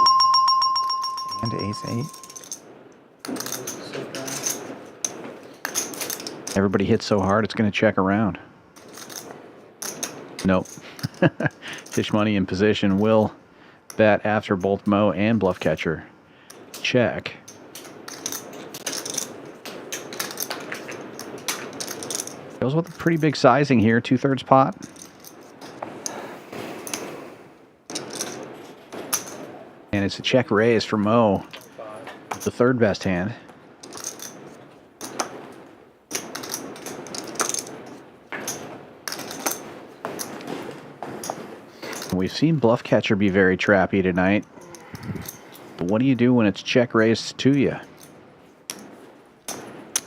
and ace-8. Everybody hits so hard, it's going to check around. Nope. Tisch money in position will bet after both Mo and Bluff Catcher check. Goes with a pretty big sizing here, 2/3 pot. and it's a check raise for Mo. The third best hand. We've seen Bluff Catcher be very trappy tonight. But what do you do when it's check raised to you?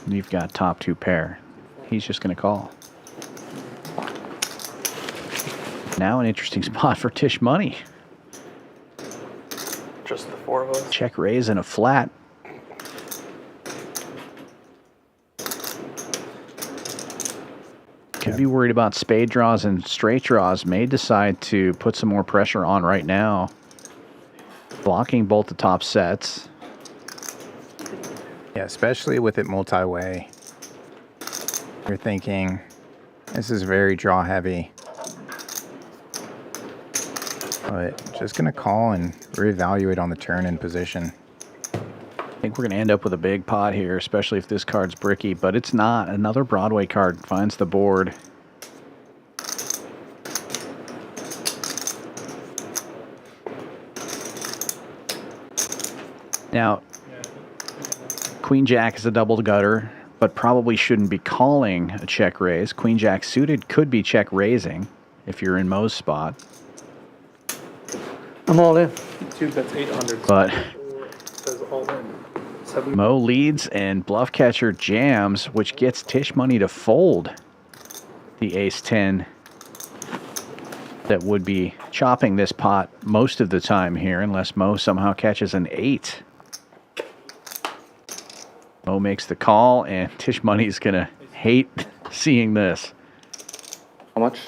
You've got top two pair. He's just going to call. Now an interesting spot for Tisch money. Just the four of us. Check raise and a flat. Could be worried about spade draws and straight draws. May decide to put some more pressure on right now. Blocking both the top sets. Yeah, especially with it multi-way. You're thinking, this is very draw heavy. But just going to call and reevaluate on the turn and position. I think we're going to end up with a big pot here, especially if this card's bricky, but it's not. Another Broadway card finds the board. Now, Queen Jack is a double gutter, but probably shouldn't be calling a check raise. Queen Jack suited could be check raising if you're in Mo's spot. I'm all in. Two bets 800. But Says all in. Mo leads and Bluff Catcher jams, which gets Tisch money to fold the ace-10 that would be chopping this pot most of the time here, unless Mo somehow catches an 8. Mo makes the call, and Tisch money's going to hate seeing this. How much?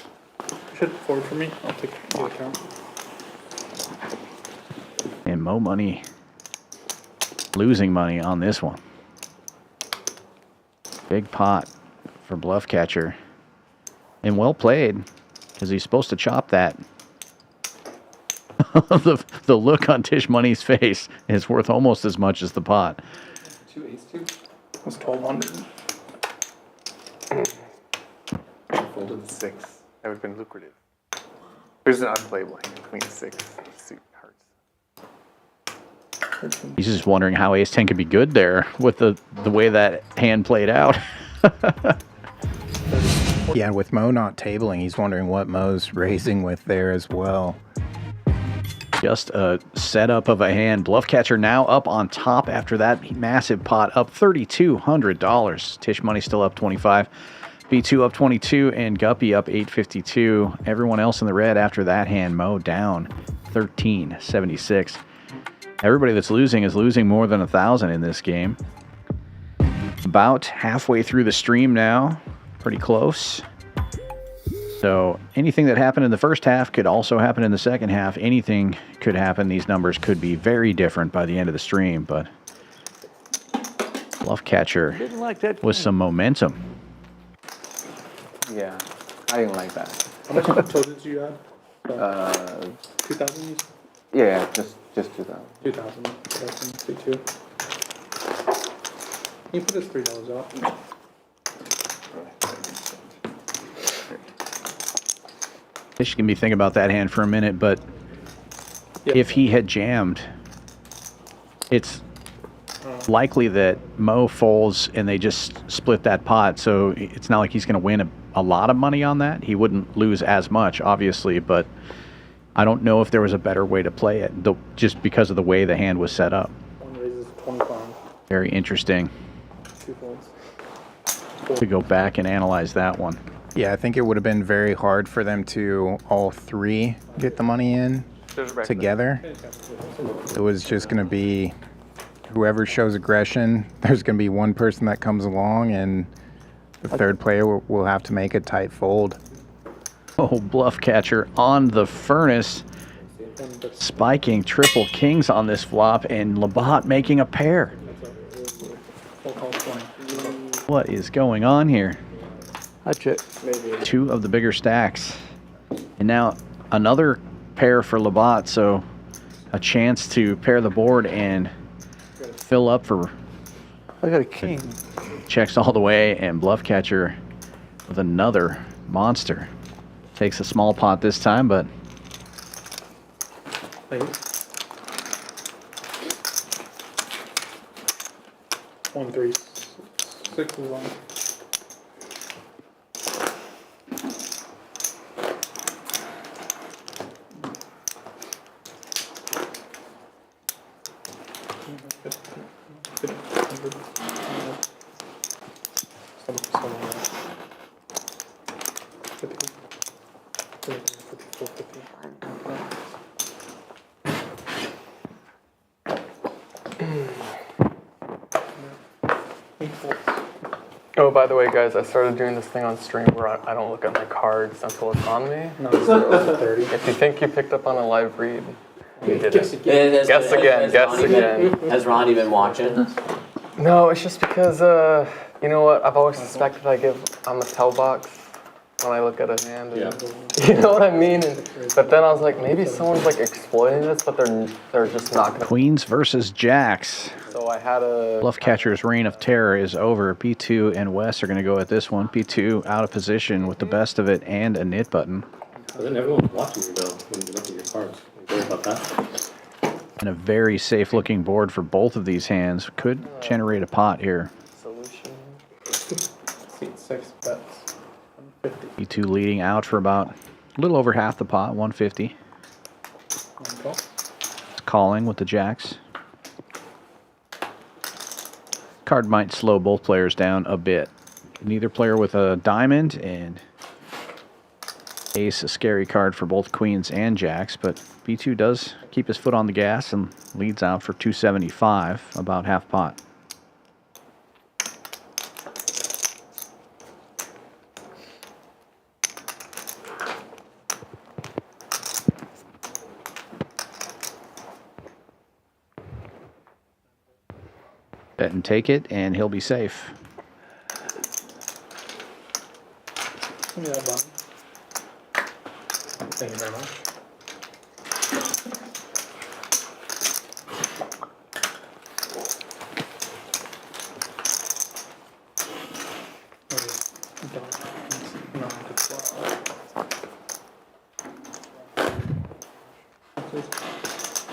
Should forward for me. I'll take the account. And Mo money losing money on this one. Big pot for Bluff Catcher. And well played, because he's supposed to chop that. the look on Tisch money's face is worth almost as much as the pot. Two ace two. That's 1200. Folded the 6. That would have been lucrative. There's an unplayable hand, queen 6, suit hearts. He's just wondering how ace-10 could be good there with the way that hand played out. Yeah, with Mo not tabling, he's wondering what Mo's raising with there as well. Just a setup of a hand. Bluff Catcher now up on top after that massive pot, up $3,200. Tisch money still up 25. B2 up 22 and Guppy up 852. Everyone else in the red after that hand. Mo down 1376. Everybody that's losing is losing more than 1,000 in this game. About halfway through the stream now. Pretty close. So anything that happened in the first half could also happen in the second half. Anything could happen. These numbers could be very different by the end of the stream, but Bluff Catcher with some momentum. Yeah, I didn't like that. How much totals you had? 2,000? Yeah, just 2,000. 2,000. 2,000. Can you put this $3 off? Tisch can be thinking about that hand for a minute, but if he had jammed, it's likely that Mo folds and they just split that pot. So it's not like he's going to win a lot of money on that. He wouldn't lose as much, obviously, but I don't know if there was a better way to play it, just because of the way the hand was set up. One raises 25. Very interesting. Two folds. To go back and analyze that one. Yeah, I think it would have been very hard for them to all three get the money in together. It was just going to be whoever shows aggression, there's going to be one person that comes along and the third player will have to make a tight fold. Oh, Bluff Catcher on the furnace, spiking triple kings on this flop, and Labat making a pair. What is going on here? Two of the bigger stacks. And now another pair for Labat, so a chance to pair the board and fill up for... I got a king. Checks all the way, and Bluff Catcher with another monster. Takes a small pot this time, but 136 is on. Oh, by the way, guys, I started doing this thing on stream where I don't look at my cards until it's on me. No, if you think you picked up on a live read, you didn't. Guess again. Has Ronnie been watching? No, it's just because, you know what, I've always suspected I give on the tell box when I look at a hand. And, you know what I mean? But then I was like, maybe someone's like exploiting this, but they're just not going to. Queens versus Jacks. So I had a... Bluff Catcher's reign of terror is over. P2 and Wes are going to go at this one. P2 out of position with the best of it and a knit button. But then everyone's watching you, though, when you look at your cards. Worry about that. And a very safe looking board for both of these hands. Could generate a pot here. Solution. 6 bets. 150. P2 leading out for about a little over half the pot, 150. Calling with the Jacks. Card might slow both players down a bit. Neither player with a diamond, and ace, a scary card for both queens and jacks, but B2 does keep his foot on the gas and leads out for 275, about half pot. Bet and take it, and he'll be safe. Give me that button. Thank you very much.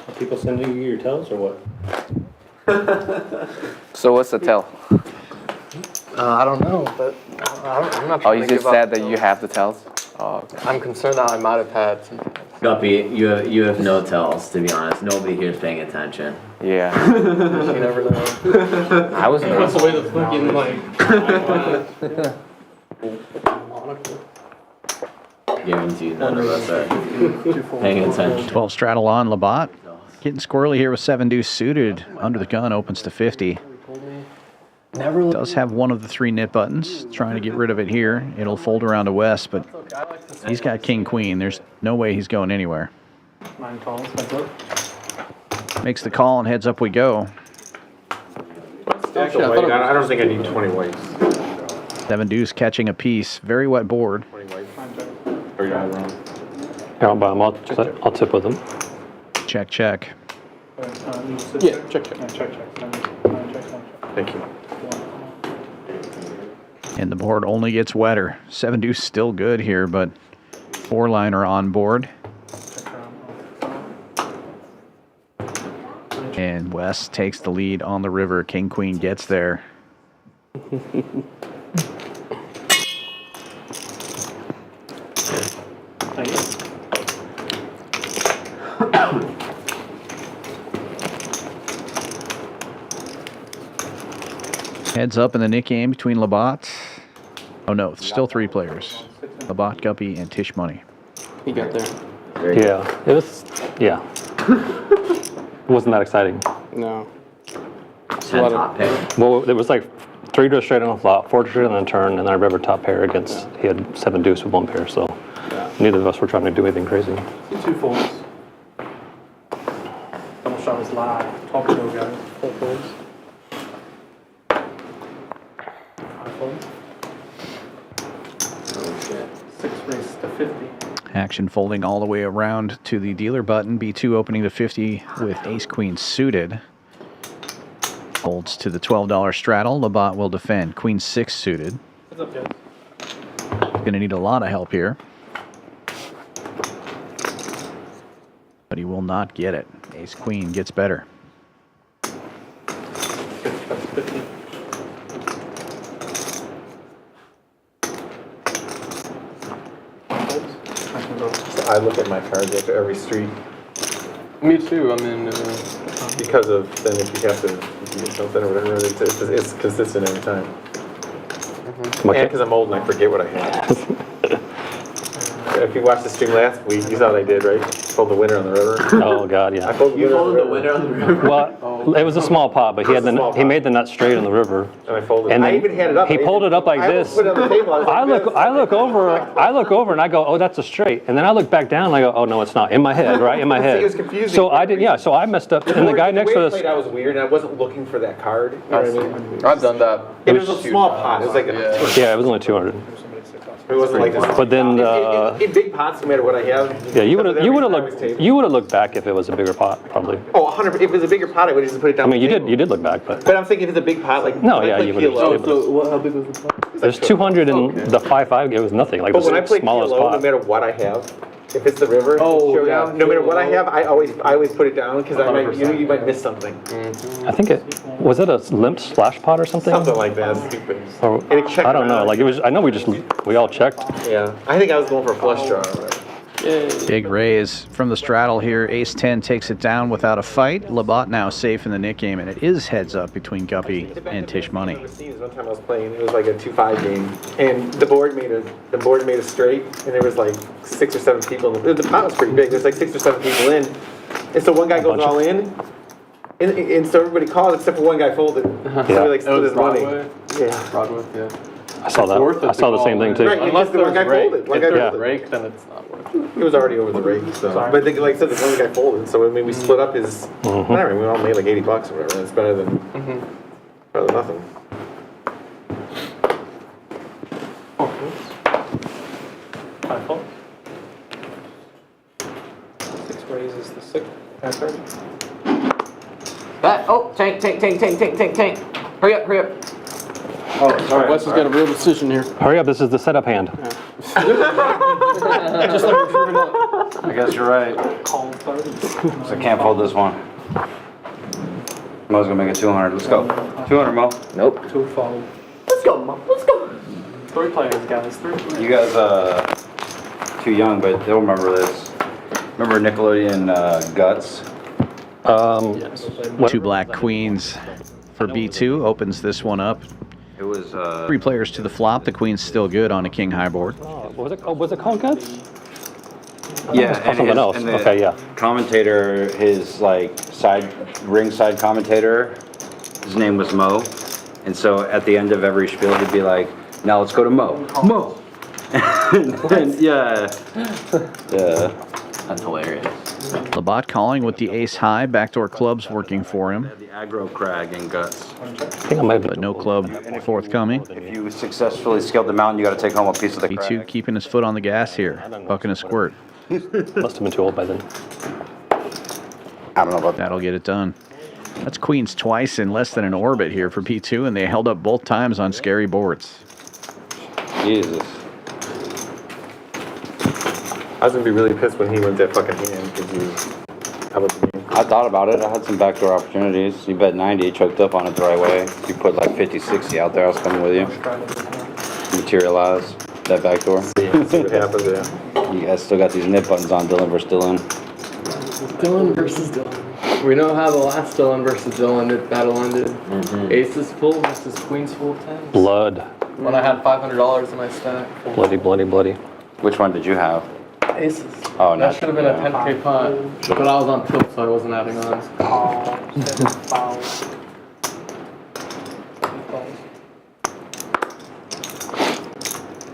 Are people sending you your tells or what? So what's the tell? I don't know, but I'm not trying to give up. That you have the tells? Oh, okay. I'm concerned that I might have had some. Guppy, you have no tells, to be honest. Nobody here is paying attention. Yeah. You never know. I was That's the way the fucking giving to you, none of us are paying attention. 12 straddle on Labat. Getting squirrely here with 7 deuce suited. Under the gun opens to 50. Does have one of the 3 knit buttons. Trying to get rid of it here. It'll fold around to West, but he's got king queen. There's no way he's going anywhere. 9 calls, heads up. Makes the call and heads up we go. Actually, I don't think I need 20 whites. 7 deuce catching a piece. Very wet board. 20 whites. Or you're wrong. Yeah, I'll buy them. I'll tip with them. Check, check. Yeah, check. Thank you. And the board only gets wetter. 7 deuce still good here, but 4 liner on board. And Wes takes the lead on the river. King queen gets there. Heads up in the Nick game between Labat. Oh no, still 3 players. Labat, Guppy, and Tisch money. You got there. Yeah, it was, yeah. It wasn't that exciting. No. Top pick. Well, it was like 3 to a straight on the flop, 4 to straight on the turn, and then I river top pair against, he had 7 deuce with 1 pair, so neither of us were trying to do anything crazy. 2 folds. Double shot was live. Talk to those guys. 4 folds. 5 folds. Oh shit. 6 race to 50. Action folding all the way around to the dealer button. B2 opening to 50 with ace queen suited. Folds to the $12 straddle. Labat will defend. Queen 6 suited. What's up, guys? Gonna need a lot of help here. But he will not get it. Ace queen gets better. That's 50. I look at my cards after every street Me too. I mean, because of then if you have to if you get something or whatever, it's consistent every time. And because I'm old and I forget what I have. If you watched the stream last week, you saw what I did, right? Pulled the winner on the river. Oh God, yeah. I pulled the winner on the river. Well, it was a small pot, but he made the nut straight in the river. And I folded. And I then even had it up. he pulled it up like this. Put it on the table. I look over and I go, oh, that's a straight. And then I look back down and I go, oh no, it's not. In my head, right? In my head. It was confusing. So I did, yeah. So I messed up. And the guy next to us. I was weird, and I wasn't looking for that card. You know what I mean? I've done that. It was a small pot. It was like Yeah, it was only 200. It wasn't like this. But then, in big pots, no matter what I have. yeah, you would have looked back if it was a bigger pot, probably. Oh, 100. If it was a bigger pot, I would just put it down. I mean, you did look back, but. But I'm thinking if it's a big pot, like No, yeah, like you would have. How big was the pot? There's 200 in the 5.5. It was nothing. Like But when I the play smallest PLO, pot. no matter what I have, if it's the river, showdown, no matter what I have, I always put it down because you might miss something. I think was it a limp splash pot or something? Something like that, stupid. Or, And it checked I don't know. out. Like it was. I know we all checked. Yeah, I think I was going for a flush draw. Big raise from the straddle here. Ace 10 takes it down without a fight. Labat now safe in the Nick game, and it is heads up between Guppy and Tisch Money. One time I was playing, it was like a 2-5 game, and the board made a straight, and there was like 6 or 7 people. The pot was pretty big. There's like 6 or 7 people in, and so one guy goes all in, and so everybody calls except for one guy folded. So we like split his money. Yeah. Broadway, yeah. I saw that. I saw the same thing too. Right, unless the one guy folded. One guy folded. Rake, then it's not worth it. It was already over the rate, so. But like I said, the one guy folded, so I mean, we split up his. Whatever, we all made like $80 or whatever. It's better than nothing. Six raises the six. After. That, tank. Hurry up. Oh, sorry. Wes has got a real decision here. Hurry up! This is the setup hand. Just like we're shooting up. I guess you're right. Call 30. So I can't fold this one. Mo's gonna make it 200. Let's go. 200, Mo. Nope. 2 fold. Let's go, Mom. Let's go. 3 players, guys. 3 players. You guys, too young, but they'll remember this. Remember Nickelodeon Guts? Two black queens for B2 opens this one up. It was 3 players to the flop. The queen's still good on a king high board. Was it called Guts? yeah, and something else. and the Okay, yeah. commentator, his like ringside commentator, his name was Mo, and so at the end of every spiel he'd be like, "Now let's go to Mo." Mo. and, yeah. That's hilarious. Labat calling with the ace high. Backdoor clubs working for him, The aggro crag and Guts. I think I might but no club forthcoming. If you successfully scaled the mountain, you got to take home a piece of the crag. B2 keeping his foot on the gas here, bucking a squirt. must have been too old by then. I don't know about that. That'll get it done. That's queens twice in less than an orbit here for B2, and they held up both times on scary boards. Jesus. I was gonna be really pissed when he wins that fucking hand because I thought about it. I had some backdoor opportunities. You bet 90, choked up on it the right way. You put like 50, 60 out there, I was coming with you. Materialize that backdoor. see what happens. Yeah. You guys still got these nip buttons on. Dylan versus Dylan. Dylan versus Dylan. We know how the last Dylan versus Dylan battle ended. Aces full versus queens full of tens. Blood. When I had $500 in my stack. Bloody. Which one did you have? Aces. Oh, That not should have been a 10K pot, but I was on tilt, so I wasn't adding on. Call 7 fold. 2 folds.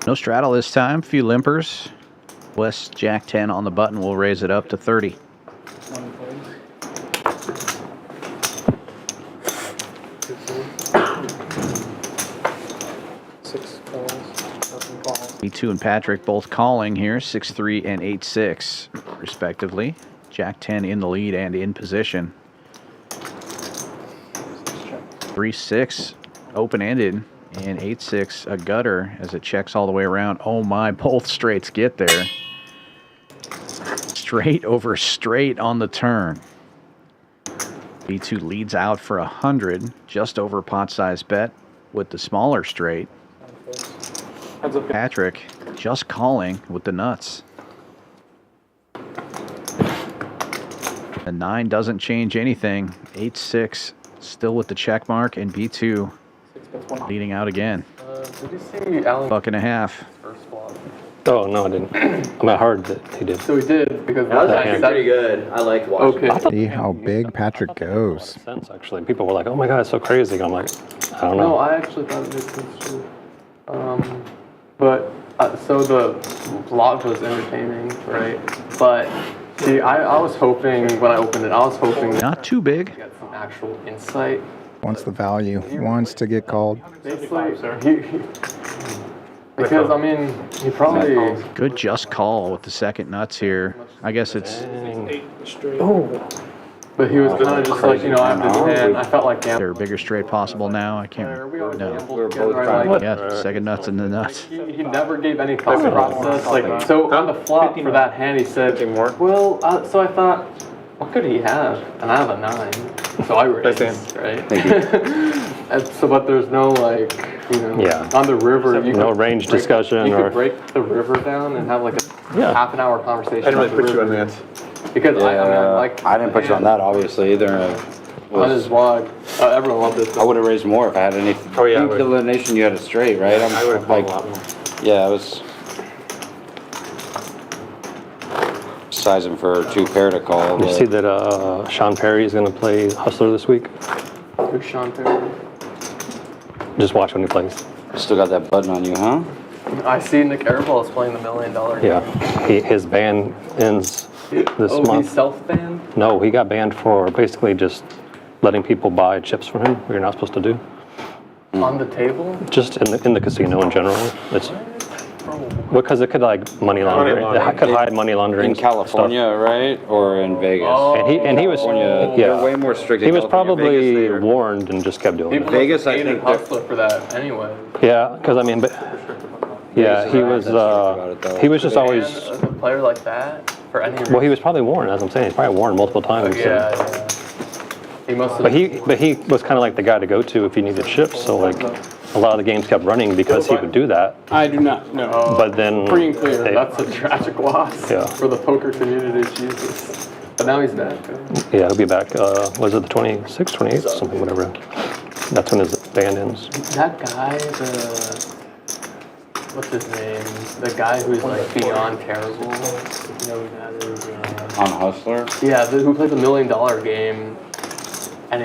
No straddle this time. Few limpers. Wes Jack 10 on the button will raise it up to 30. 1 fold. 2 folds. 6 folds. Nothing calls. B2 and Patrick both calling here, 6-3 and 8-6, respectively. Jack 10 in the lead and in position. 3-6 open-ended and 8-6 a gutter as it checks all the way around. Oh my, both straights get there. Straight over straight on the turn. B2 leads out for 100, just over pot size bet with the smaller straight. Patrick just calling with the nuts. A 9 doesn't change anything. 8-6 still with the check mark, and B2 leading out again. Did you see Alan Buck and a half. first flop? Oh, no, I didn't. I heard that he did. So he did because That was actually pretty good. I liked watching. Okay. See how big Patrick goes. Sense, actually. People were like, oh my God, it's so crazy. I'm like, I don't know. No, I actually thought it made sense too. But so the vlog was entertaining, right? But see, I was hoping when I opened it, I was hoping Not too big. to get some actual insight. Wants the value. Wants to get called. Basically, because I mean, he probably. Good just call with the second nuts here. I guess it's But he was kind of just like, you know, I have this hand. I felt like their bigger straight possible now. I can't. we always No. gambled We were together, both right? trying Like, Yeah, second nuts and the nuts. he never gave any thought process. Like, so on the flop for that hand, he said, well, so I thought, what could he have? And I have a 9. So I raised, right? And so, but there's no like, you know, Yeah. on the river, you No could range break- discussion You or- could break the river down and have like a Yeah. half an hour conversation. I didn't really about the put you on river. that. Because I mean, like, I didn't put you on that obviously either. on his vlog, everyone loved it. I would have raised more if I had any. Oh, yeah, I think would. the elimination you had it straight, right? I would have like, put a lot more. yeah, I was sizing for 2 pair to call. Did you but- see that Sean Perry is going to play Hustler this week? Who's Sean Perry? Just watch when he plays. Still got that button on you, huh? I see Nick Airball is playing the $1 million game. Yeah. His ban ends this Oh, month. he's self-banned? No, he got banned for basically just letting people buy chips for him, what you're not supposed to do. On the table? Just in the casino in general. It's because it could like money laundering. It could hide money laundering In California, right? Or in Vegas? Oh. And he was California, yeah. they're way more strict. in He was California. probably Vegas, they're- warned and just kept doing People it. Vegas, I hated think they're- Hustler for that anyway. Yeah, because I mean, but yeah, he was just always. And a player like that for any reason. Well, he was probably warned, as I'm saying. He's probably warned multiple times. so- Yeah. He must have. But he was kind of like the guy to go to if you needed chips. So like, a lot of the games kept running because he would do that. I do not know. But then Free and clear. they- That's a tragic loss Yeah. for the poker community. Jesus. But now he's back. yeah, he'll be back. Was it the 26th, 28th, something, whatever. That's when his band ends. That guy, what's his name? The guy who's like beyond terrible. You know who that is? On Hustler? Yeah, who played the $1 million game, and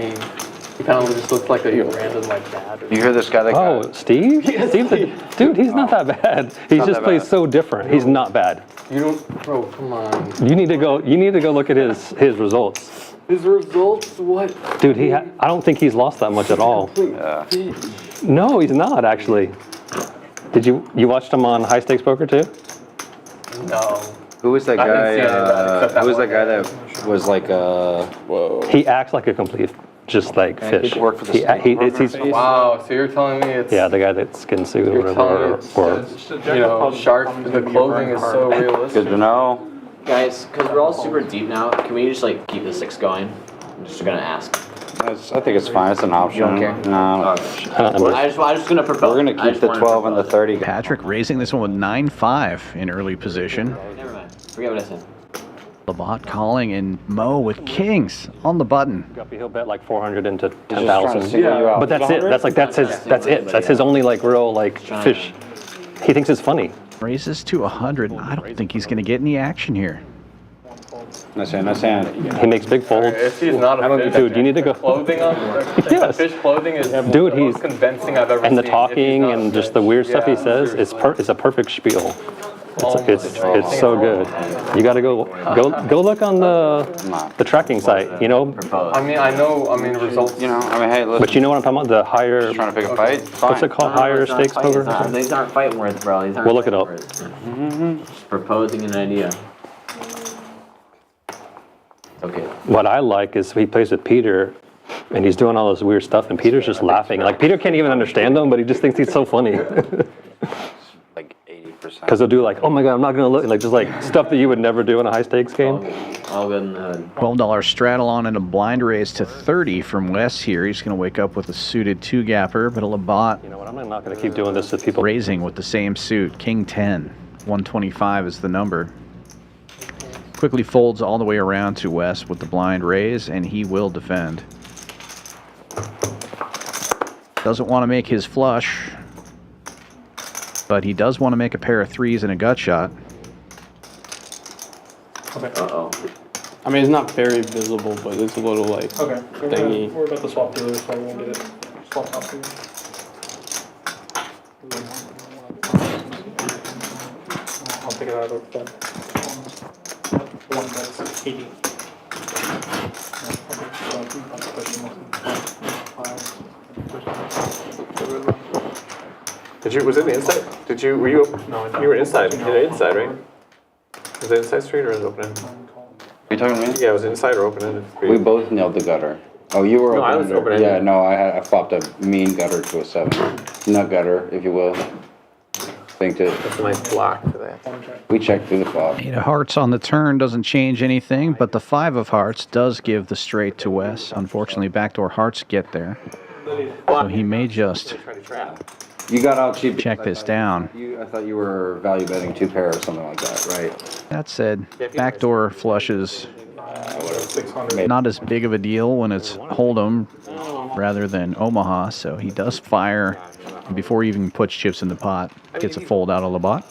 he kind of just looks like a random like dad. You hear this guy that Oh, got, Steve? Dude, he's not that bad. He Not just that plays bad. so different. He's not bad. You don't, bro. Come on. You need to go look at his results. His results, what? Dude, I don't think he's lost that much at all. No, he's not actually. Did you watched him on High Stakes Poker too? No. who was that I didn't guy, see any of that except that who was one that guy guy. that was like, whoa. He acts like a complete, just like fish. he worked for the He- state he's- program. Wow. So you're telling me it's Yeah, the guy that skin suit or You're telling me whatever. it's, you know, shark. The clothing is so realistic. Good to know. Guys, because we're all super deep now, can we just like keep the 6 going? I'm just gonna ask. I think it's fine. It's an option. You don't care? No. I just gonna propose. We're gonna I keep just the wanted to 12 and the propose. 30. Patrick raising this one with 9-5 in early position. Never mind. Forget what I said. Labat calling and Mo with kings on the button. Guppy, he'll bet like 400 into He's just trying to 10,000. single you out. But that's it. That's his only like real like fish. He thinks it's funny. Raises to 100. I don't think he's going to get any action here. Not saying. He makes big folds. If he's not a fish, Dude, you need to go. clothing on. Yes. Fish clothing is Dude, the he's most convincing I've ever seen. and the if he's talking not a and just fish. the weird stuff he Yeah, says. It's a perfect spiel. It's so good. You got to go look on the tracking site. You know, I mean results. You know, I mean, hey, listen. but you know what I'm talking about? The higher. Just trying to pick a fight. Fine. What's it called? Higher It's not stakes fighting, poker. These aren't fighting words, bro. These aren't We'll look it fighting up. words. Just proposing an idea. Okay. What I like is he plays with Peter, and he's doing all this weird stuff, and Peter's just laughing. Like Peter can't even understand him, but he just thinks he's so funny. Like 80%. Because he'll do like, oh my god, I'm not gonna look, like just like stuff that you would never do in a high stakes game. All good in the hood. $12 straddle on and a blind raise to 30 from Wes here. He's going to wake up with a suited 2-gapper, but a Labat You know what? I'm not gonna keep doing this to people. raising with the same suit. King 10. 125 is the number. quickly folds all the way around to Wes with the blind raise, and he will defend. Doesn't want to make his flush, but he does want to make a pair of threes and a gut shot. Okay. Uh-oh. I mean, it's not very visible, but it's a little like thingy. We're about to swap through, so I won't get it swapped out for you. I'll pick it out of the one that's 80. Was it the inside? Were you open? No, You were inside. You were inside, right? Was it inside straight or was it open end? Are you talking to me? Yeah, was it inside or open ended? We both nailed the gutter. Oh, you were No, I open-ended. was open-ended. Yeah, no, I flopped a mean gutter to a 7. Nut gutter, if you will. Think that That's a nice block for that. we checked through the flop. 8 of hearts on the turn doesn't change anything, but the 5 of hearts does give the straight to Wes. Unfortunately, backdoor hearts get there. So he may just You got out cheap. check this down. I thought you were value betting 2 pair or something like that, right? That said, backdoor flushes not as big of a deal when it's Hold'em rather than Omaha, so he does fire before he even puts chips in the pot. Gets a fold out of Labat.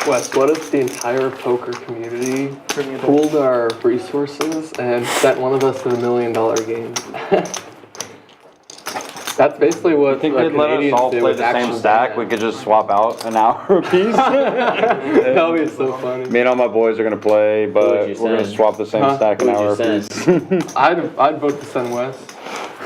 Wes, what if the entire poker community pooled our resources and sent one of us to the $1 million game? That's basically what Think they'd let us all play the same stack? We could just swap out an hour apiece? That would be so funny. Me and all my boys are going to play, but you we're going to send? swap the same stack an Who'd hour you send? apiece. I'd vote to send Wes.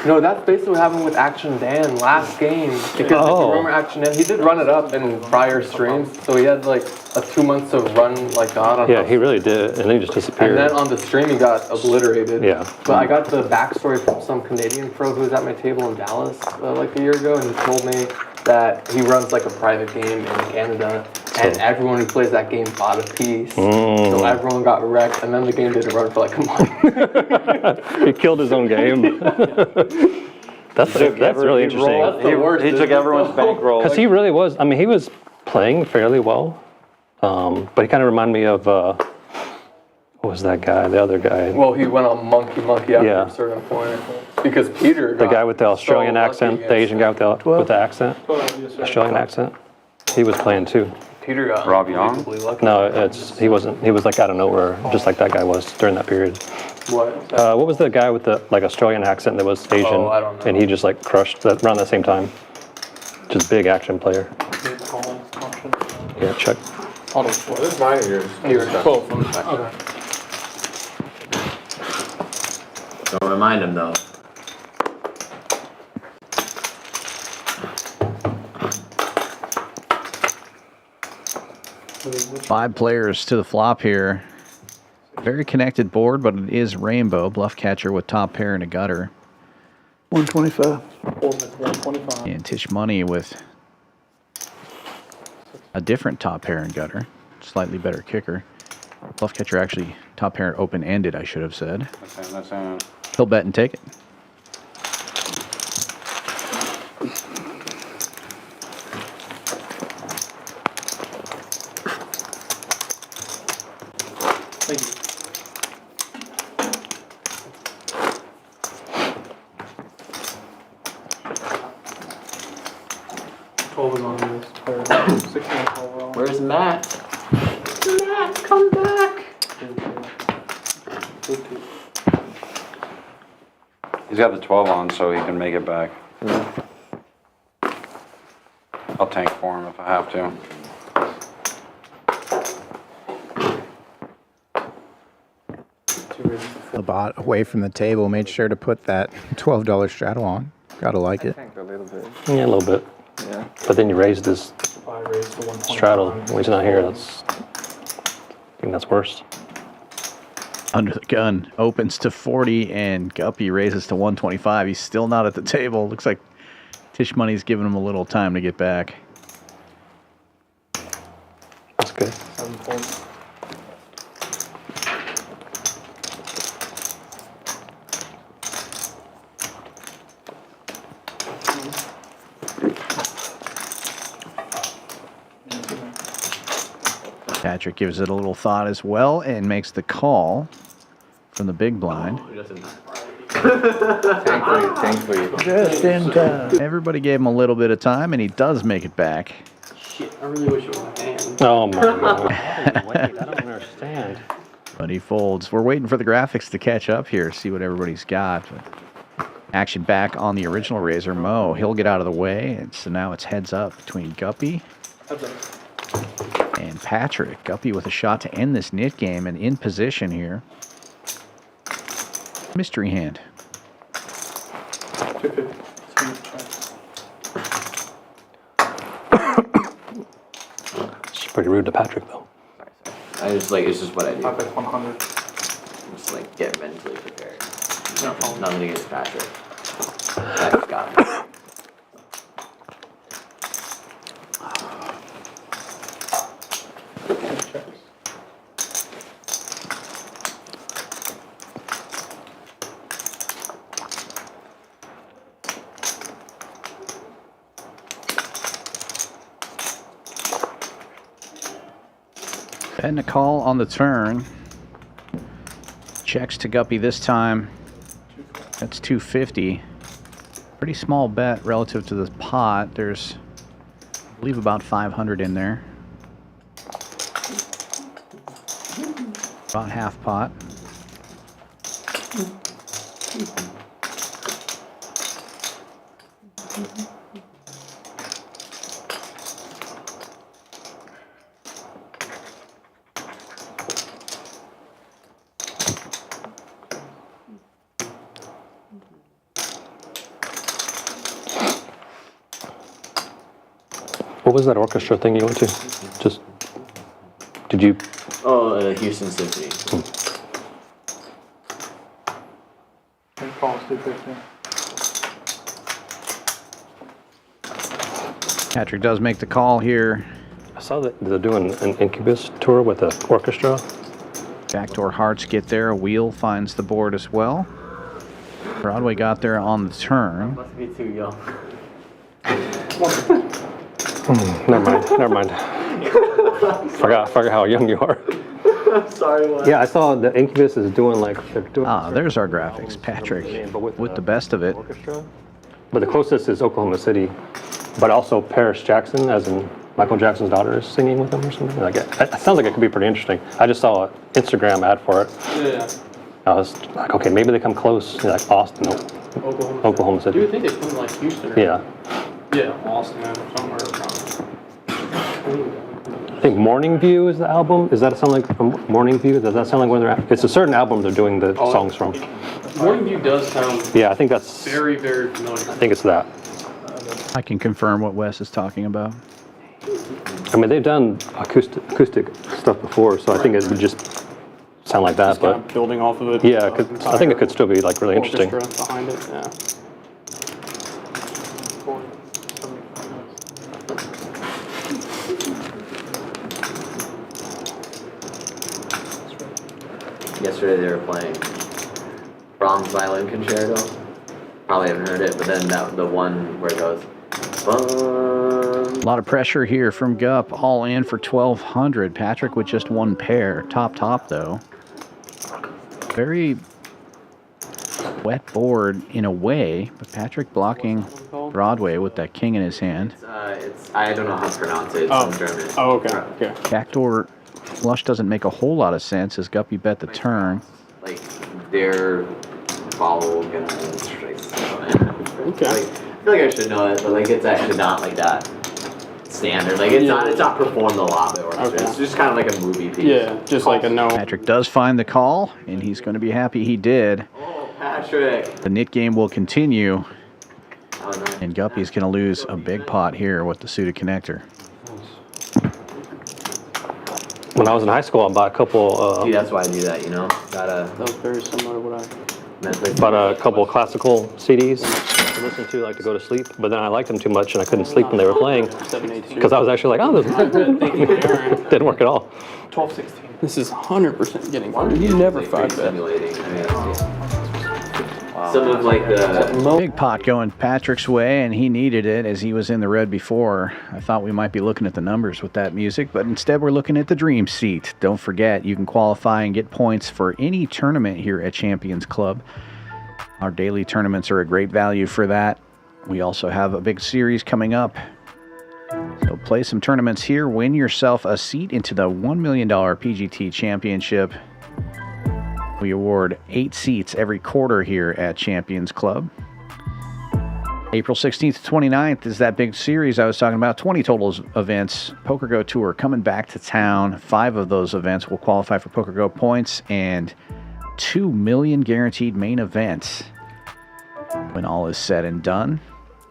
No, that's basically what happened with Action Dan last game. Because if you remember Action Dan, he did run it up in prior streams, so he had like a 2 months to run like God on Yeah, he really did, and then he just disappeared. And then on the stream he got obliterated. Yeah. But I got the backstory from some Canadian pro who was at my table in Dallas like a year ago, and he told me that he runs like a private game in Canada, and everyone who plays that game bought a piece. So everyone got wrecked, and then the game didn't run for like a month. He killed his own game. That's really interesting. That's the worst. He took everyone's bankroll. Because he really was. I mean, he was playing fairly well, but he kind of reminded me of what was that guy? The other guy. Well, he went on monkey after a certain point because Peter. The guy with the Australian accent, the Asian guy with the accent, Australian accent. He was playing too. Peter got Rob Young? unbelievably lucky. No, he wasn't. He was like out of nowhere, just like that guy was during that period. What? What was the guy with the like Australian accent that was Asian? Oh, I don't know. And he just like crushed that around the same time. Just big action player. Yeah, check. This is mine or yours? Yours. Both. Okay. Don't remind him though. Five players to the flop here. Very connected board, but it is rainbow. Bluff Catcher with top pair and a gutter. 125. 125. And Tisch Money with a different top pair and gutter. Slightly better kicker. Bluff Catcher actually top pair open-ended, I should have said. He'll bet and take it. Thank you. Where's Matt? Matt, come back! He's got the 12 on, so he can make it back. I'll tank for him if I have to. Labat away from the table made sure to put that $12 straddle on. Gotta like it. A little bit. Yeah, a little bit. Yeah. But then you raised his straddle when he's not here. I think that's worse. Under the gun opens to 40 and Guppy raises to 125. He's still not at the table. Looks like Tisch Money's giving him a little time to get back. That's good. 7 folds. Patrick gives it a little thought as well and makes the call from the big blind. Thankfully. Just in time. Everybody gave him a little bit of time, and he does make it back. Shit, I really wish it was a hand. Oh my god. Wait, I don't understand. But he folds. We're waiting for the graphics to catch up here, see what everybody's got. But action back on the original Razor. Mo, he'll get out of the way, and so now it's heads up between Guppy and Patrick. Guppy with a shot to end this knit game and in position here. Mystery hand. It's pretty rude to Patrick, though. I just like, it's just what I do. I bet 100. Just like get mentally prepared. Nothing against Patrick. Patrick's got it. Betting a call on the turn. Checks to Guppy this time. That's 250. Pretty small bet relative to the pot. There's, I believe, about 500 in there. About half pot. What was that orchestra thing you went to? Just, did you? Oh, Houston Symphony. Calls 250. Patrick does make the call here. I saw that they're doing an Incubus tour with the orchestra. Backdoor hearts get there. A wheel finds the board as well. Broadway got there on the turn. Must be too young. Never mind. Forgot how young you are. Sorry, what? Yeah, I saw the Incubus is doing like, they're doing. There's our graphics. Patrick with the best of it. Orchestra. But the closest is Oklahoma City, but also Paris Jackson, as in Michael Jackson's daughter, is singing with them or something. Like it sounds like it could be pretty interesting. I just saw an Instagram ad for it. Yeah. I was like, okay, maybe they come close, like Austin, no, Oklahoma City. You would think they'd come like Houston or Yeah. Yeah, Austin or somewhere around. I think Morning View is the album. Does that sound like from Morning View? Does that sound like when they're at? It's a certain album they're doing the songs from. Morning View does sound Yeah, I think that's. very, very familiar. I think it's that. I can confirm what Wes is talking about. I mean, they've done acoustic stuff before, so I think it would just sound like that. Just kind But of building off of it. yeah, I think it could still be like really interesting. Orchestra behind it, yeah. Yesterday they were playing Brahms Violin Concerto. Probably haven't heard it, but then the one where it goes. A lot of pressure here from Gupp. All in for 1,200. Patrick with just one pair. Top though. Very wet board in a way, but Patrick blocking Broadway with that king in his hand. It's I don't know how to pronounce it. It's in German. Oh, okay. Yeah. Backdoor flush doesn't make a whole lot of sense as Guppy bet the turn. Like their vowel gonna. Okay. I feel like I should know it, but like it's actually not like that standard. Like it's not performed a lot by orchestra. Okay. It's just kind of like a movie piece. Yeah, just like a no. Patrick does find the call, and he's going to be happy he did. Oh, Patrick. The knit game will continue, Oh, nice. and Guppy's going to lose a big pot here with the suited connector. When I was in high school, I bought a couple. See, that's why I do that. You know, gotta. That was very similar to what I. Bought a couple classical CDs to listen to, like to go to sleep. But then I liked them too much, and I couldn't sleep when they were playing because I was actually like, oh, this didn't work at all. 12-16. This is 100% getting through. You never find that. Simulating. I mean, Some of like the Big pot going Patrick's way, and he needed it as he was in the red before. I thought we might be looking at the numbers with that music, but instead we're looking at the dream seat. Don't forget, you can qualify and get points for any tournament here at Champions Club. Our daily tournaments are a great value for that. We also have a big series coming up. So play some tournaments here, win yourself a seat into the $1 million PGT Championship. We award 8 seats every quarter here at Champions Club. April 16th to 29th is that big series I was talking about. 20 total events. Poker Go Tour coming back to town. 5 of those events will qualify for Poker Go points and 2 million guaranteed main events when all is said and done.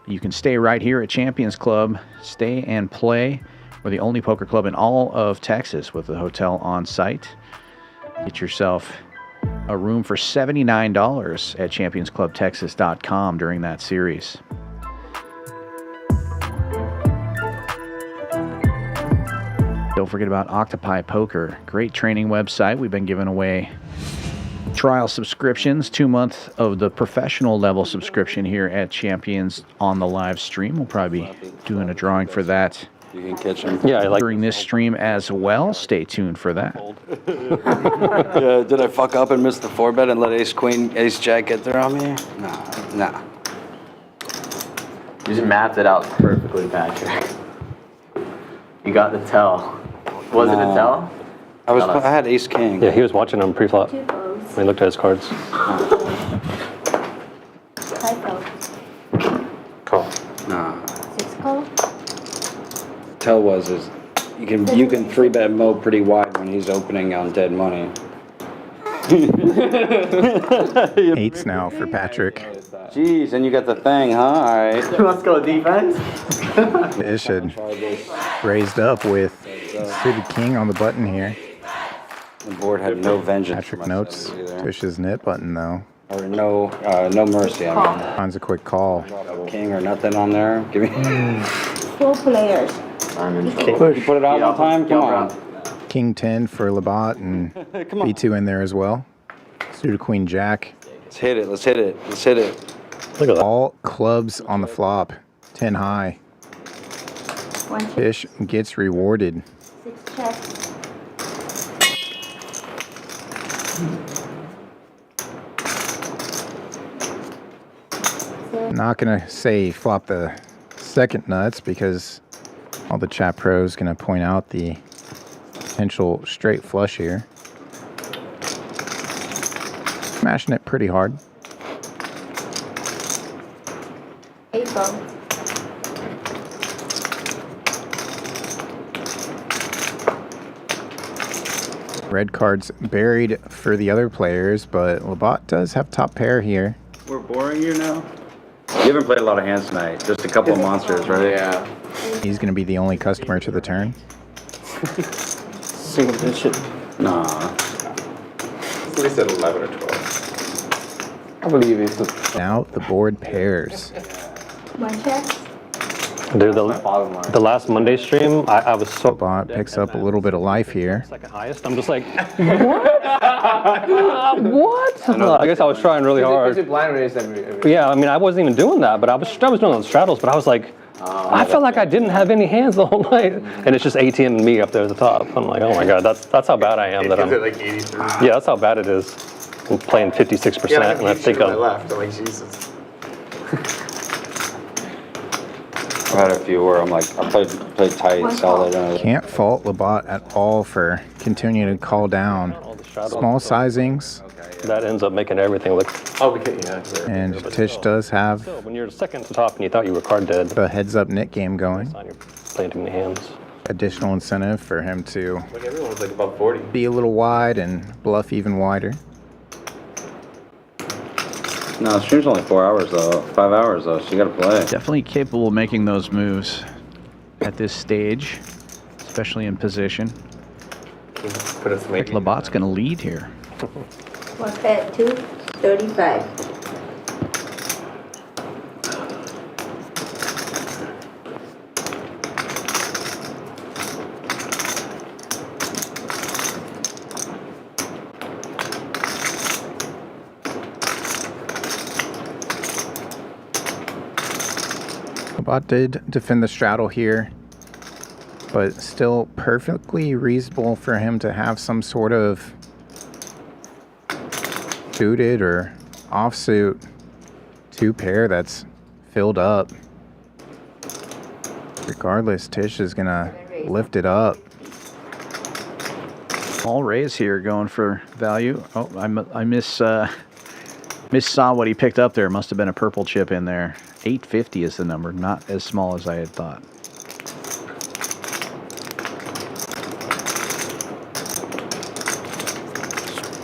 You can stay right here at Champions Club. Stay and play. We're the only poker club in all of Texas with a hotel on site. Get yourself a room for $79 at championsclubtexas.com during that series. Don't forget about Octopi Poker. Great training website. We've been giving away trial subscriptions, 2 months of the professional level subscription here at Champions on the live stream. We'll probably be doing a drawing for that. You can catch him. Yeah, I like during this stream as well. Stay tuned for that. Yeah, did I fuck up and miss the 4-bet and let Ace Queen, Ace Jack get there on me? Nah. you just mapped it out perfectly, Patrick. You got the tell. Was it a tell? I had Ace King. Yeah, he was watching him pre-flop 2 foes. when he looked at his cards. 5 foes. Call. Nah. 6 call. Tell was is you can 3-bet Mo pretty wide when he's opening on dead money. 8s now for Patrick. Jeez, and you got the thing, huh? All right. Let's go defense. Tisch had raised up with suited king on the button here. The board had no vengeance. Patrick notes Tisch's knit button though. Or no mercy. I mean, Finds a quick call. king or nothing on there. Give me. 4 players. You put it out one time. Come on. King 10 for Labat and B2 in there as well. Suited queen jack. Let's hit it. Let's hit it. Let's hit it. Look at that. All clubs on the flop. 10 high. 1 check. Tisch gets rewarded. 6 checks. Not gonna say flop the second nuts because all the chat pros gonna point out the potential straight flush here. Smashing it pretty hard. 8 foes. Red cards buried for the other players, but Labat does have top pair here. We're boring you now. You haven't played a lot of hands tonight. Just a couple of monsters, right? Yeah. He's gonna be the only customer to the turn. Single digit. Nah. At least at 11 or 12. I believe it's Now the board pairs. 1 check. Dude, the last Monday stream, I was so Labat picks up a little bit of life here. second highest. I'm just like, what? What? I guess I was trying really hard. blind raise every Yeah, I mean, I wasn't even doing that, but I was doing those straddles, but I was like, I felt like I didn't have any hands the whole night. And it's just ATM and me up there at the top. I'm like, oh my God, that's how bad I am. That I'm, like 83. yeah, that's how bad it is. I'm playing 56%, and I think I I'm, left. I'm like, Jesus. I've had a few where I'm like, I played tight, solid. Can't fault Labat at all for continuing to call down. Small sizings, that ends up making everything look. Oh, we could, yeah. and Tisch does have So when you're second to top and you thought you were card dead, the heads-up knit game going. you're playing too many hands. Additional incentive for him to Like everyone's like above 40. be a little wide and bluff even wider. No, the stream's only 4 hours though, 5 hours though, so you gotta play. Definitely capable of making those moves at this stage, especially in position. Put us maybe. Labat's going to lead here. 1 bet 2, 35. Labat did defend the straddle here, but still perfectly reasonable for him to have some sort of suited or offsuit 2 pair that's filled up. Regardless, Tisch is gonna lift it up. All raise here, going for value. Oh, I missaw what he picked up there. Must have been a purple chip in there. 850 is the number, not as small as I had thought.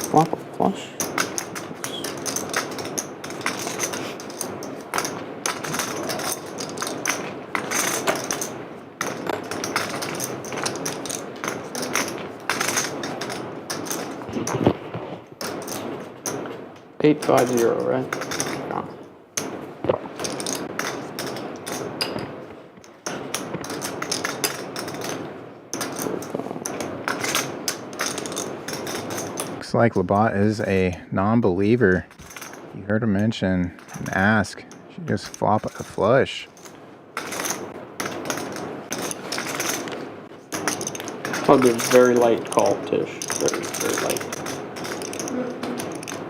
Flop a flush. $850, right? Looks like Labat is a non-believer. You heard him mention and ask. She just flop a flush. Probably a very light call, Tisch. Very, very light.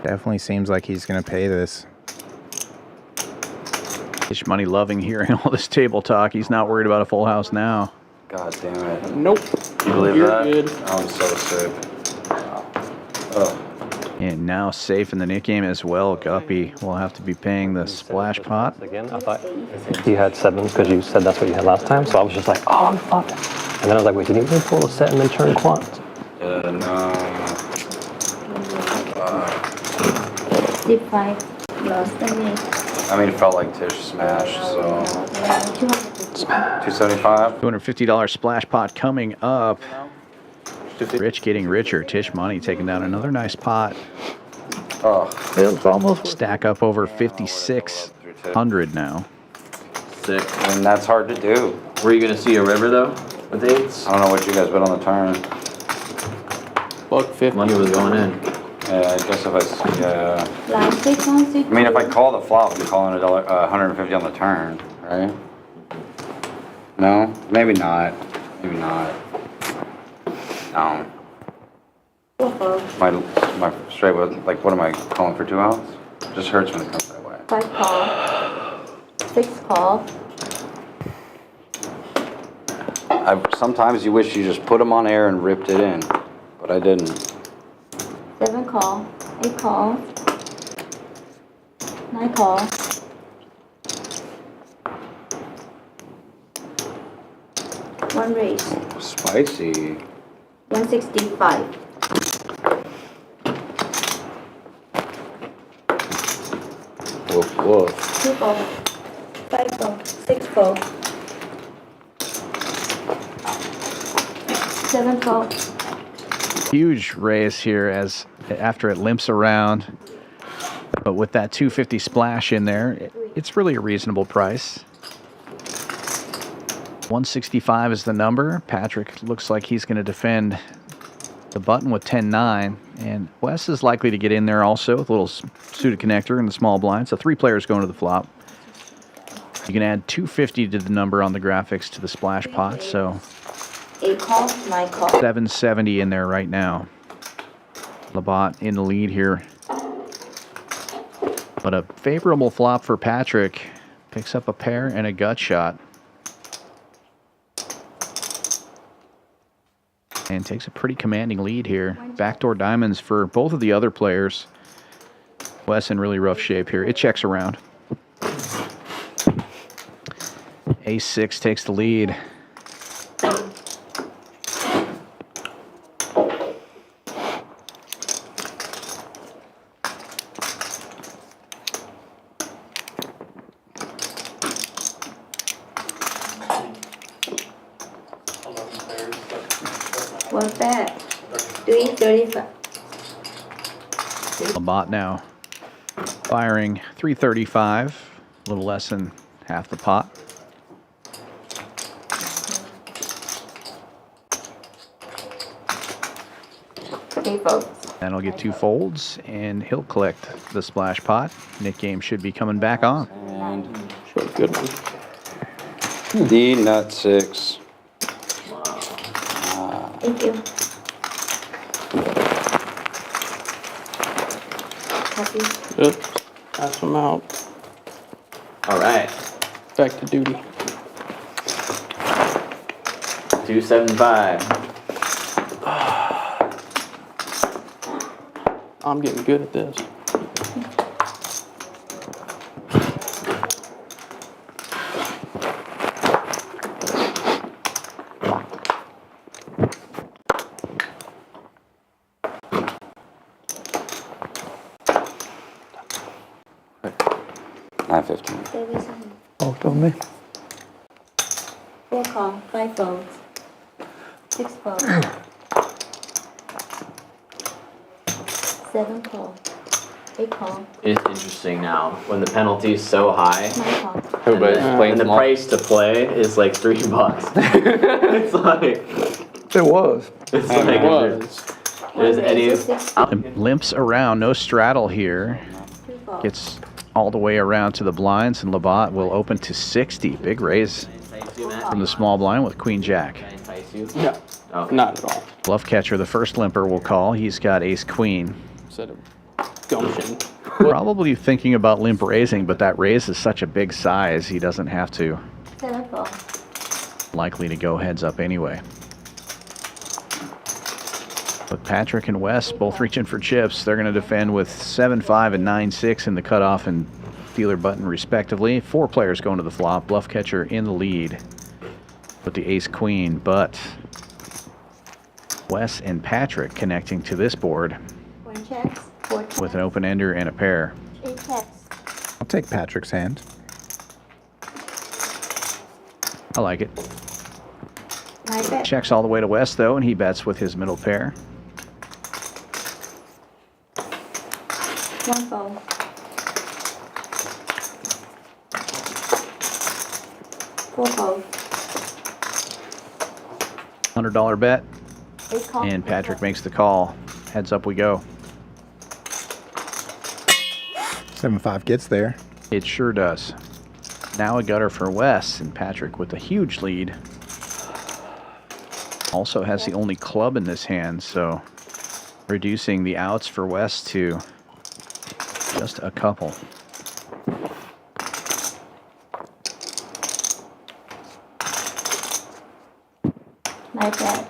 Definitely seems like he's gonna pay this. Tisch money loving hearing all this table talk. He's not worried about a full house now. God damn it. Nope. You believe You're that? good. I'm so sick. Oh. And now safe in the nick game as well. Guppy will have to be paying the splash pot. Again, I thought he had 7 because you said that's what you had last time. So I was just like, oh, fuck. And then I was like, wait, did he even pull a set and then turn quant? No. Deep 5 lost the me. I mean, it felt like Tisch smashed, so. 275? $250 splash pot coming up. Rich getting richer. Tisch money taking down another nice pot. Oh. It's almost stack up over 5,600 now. Sick. And that's hard to do. Were you gonna see a river though with 8s? I don't know what you guys bet on the turn. $150. Money was going in. Yeah, I guess if I, yeah. Line 6 on 6. I mean, if I call the flop, I'm calling it $150 on the turn, right? No? Maybe not. Maybe not. No. My straight was, like, what am I calling for 2 outs? It just hurts when it comes that way. 5 call. 6 call. Sometimes you wish you just put them on air and ripped it in, but I didn't. 7 call. 8 call. 9 call. One raise. Spicy. 165. Woof, woof. 2 call. 5 call. 6 call. 7 call. Huge raise here as after it limps around. But with that 250 splash in there, it's really a reasonable price. 165 is the number. Patrick looks like he's going to defend the button with 10-9. And Wes is likely to get in there also with a little suited connector and the small blind. So 3 players going to the flop. You can add 250 to the number on the graphics to the splash pot. So 8 call. 9 call. 770 in there right now. Labat in the lead here. But a favorable flop for Patrick. Picks up a pair and a gut shot. And takes a pretty commanding lead here. Backdoor diamonds for both of the other players. Wes in really rough shape here. It checks around. A6 takes the lead. One bet. 335. Labat now firing 335, a little less than half the pot. Okay, folks. And he'll get 2 folds, and he'll collect the splash pot. Nick game should be coming back on. And Good one. The nut 6. Thank you. Happy. Oops, pass them out. All right. Back to duty. 275. I'm getting good at this. Both of me. 4 call, 5 folds, 6 folds, 7 call, 8 call, It's interesting now when the penalty's so high. 9 call. Everybody's playing And the small. price to play is like $3. It's like It was. it's like It was. there's any. Limps around, no straddle here. 2 folds. Gets all the way around to the blinds, and Labat will open to 60. Big raise from the small blind with Queen Jack. Entice you? No, Okay. not at all. Bluff Catcher, the first limper, will call. He's got Ace Queen. Instead of gumption. Probably thinking about limp raising, but that raise is such a big size, he doesn't have to. 7 call. Likely to go heads up anyway. But Patrick and Wes both reaching for chips. They're going to defend with 7-5 and 9-6 in the cutoff and dealer button respectively. 4 players going to the flop. Bluff Catcher in the lead with the ace queen, but Wes and Patrick connecting to this board 1 checks, 4 checks, with an open ender and a pair. 8 checks. I'll take Patrick's hand. I like it. My bet. Checks all the way to Wes though, and he bets with his middle pair. 1 fold. 4 fold. $100 bet, 8 call. and Patrick makes the call. Heads up we go. 7-5 gets there. It sure does. Now a gutter for Wes, and Patrick with a huge lead. Also has the only club in this hand, so reducing the outs for Wes to just a couple. My bet.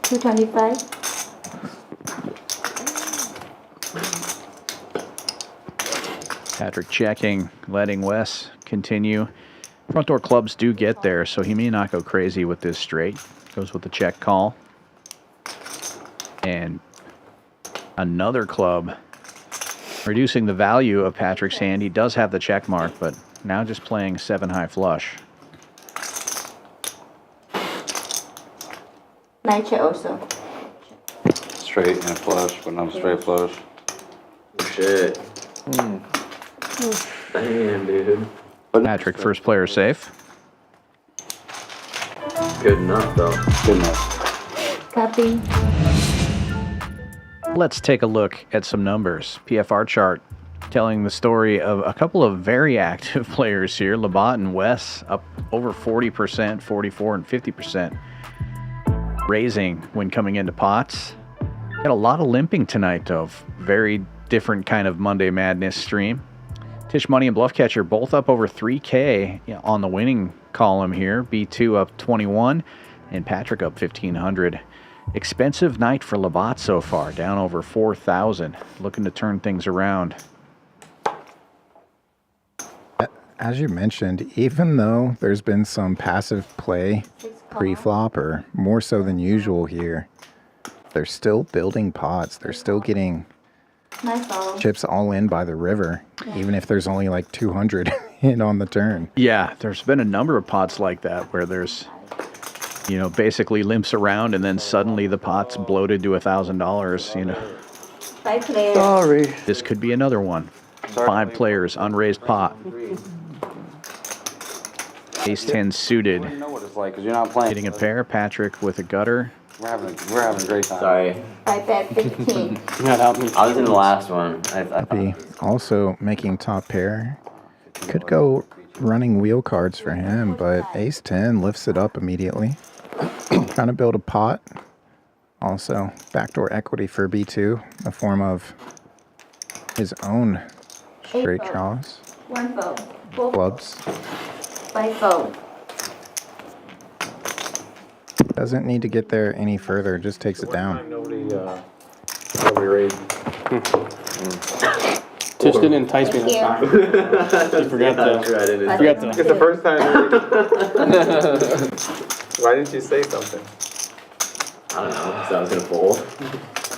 225. Patrick checking, letting Wes continue. Front door clubs do get there, so he may not go crazy with this straight. Goes with the check call. And another club, reducing the value of Patrick's hand. He does have the check mark, but now just playing 7 high flush. 9 check also. Straight and a flush, but not a straight flush. Oh, shit. Damn, dude. Patrick, first player safe. Good enough, though. Good enough. Copy. Let's take a look at some numbers. PFR chart telling the story of a couple of very active players here. Labat and Wes up over 40%, 44 and 50%. Raising when coming into pots. Got a lot of limping tonight, though. Very different kind of Monday Madness stream. Tisch Money and Bluff Catcher both up over 3K on the winning column here. B2 up 21 and Patrick up 1,500. Expensive night for Labat so far, down over 4,000. Looking to turn things around. As you mentioned, even though there's been some passive play pre-flop, or more so than usual here, they're still building pots. They're still getting My fold. chips all in by the river, even if there's only like 200 in on the turn. Yeah, there's been a number of pots like that where there's, you know, basically limps around and then suddenly the pot's bloated to $1,000, you know. 5 players. Sorry. This could be another one. 5 players, unraised pot. Ace 10 suited. You know what it's like, because you're not playing. Hitting a pair, Patrick with a gutter. We're having a great time. Sorry. I bet 15. You're not helping me. I was in the last one. I Be thought. also making top pair. Could go running wheel cards for him, but ace 10 lifts it up immediately. Trying to build a pot. Also, backdoor equity for B2 in the form of his own straight draws. 1 fold. 4 Clubs. 5 fold. Doesn't need to get there any further, just takes it down. Nobody raised. Tisch didn't entice me this time. You forgot to. It's the first time. Why didn't you say something? I don't know, because I was going to fold.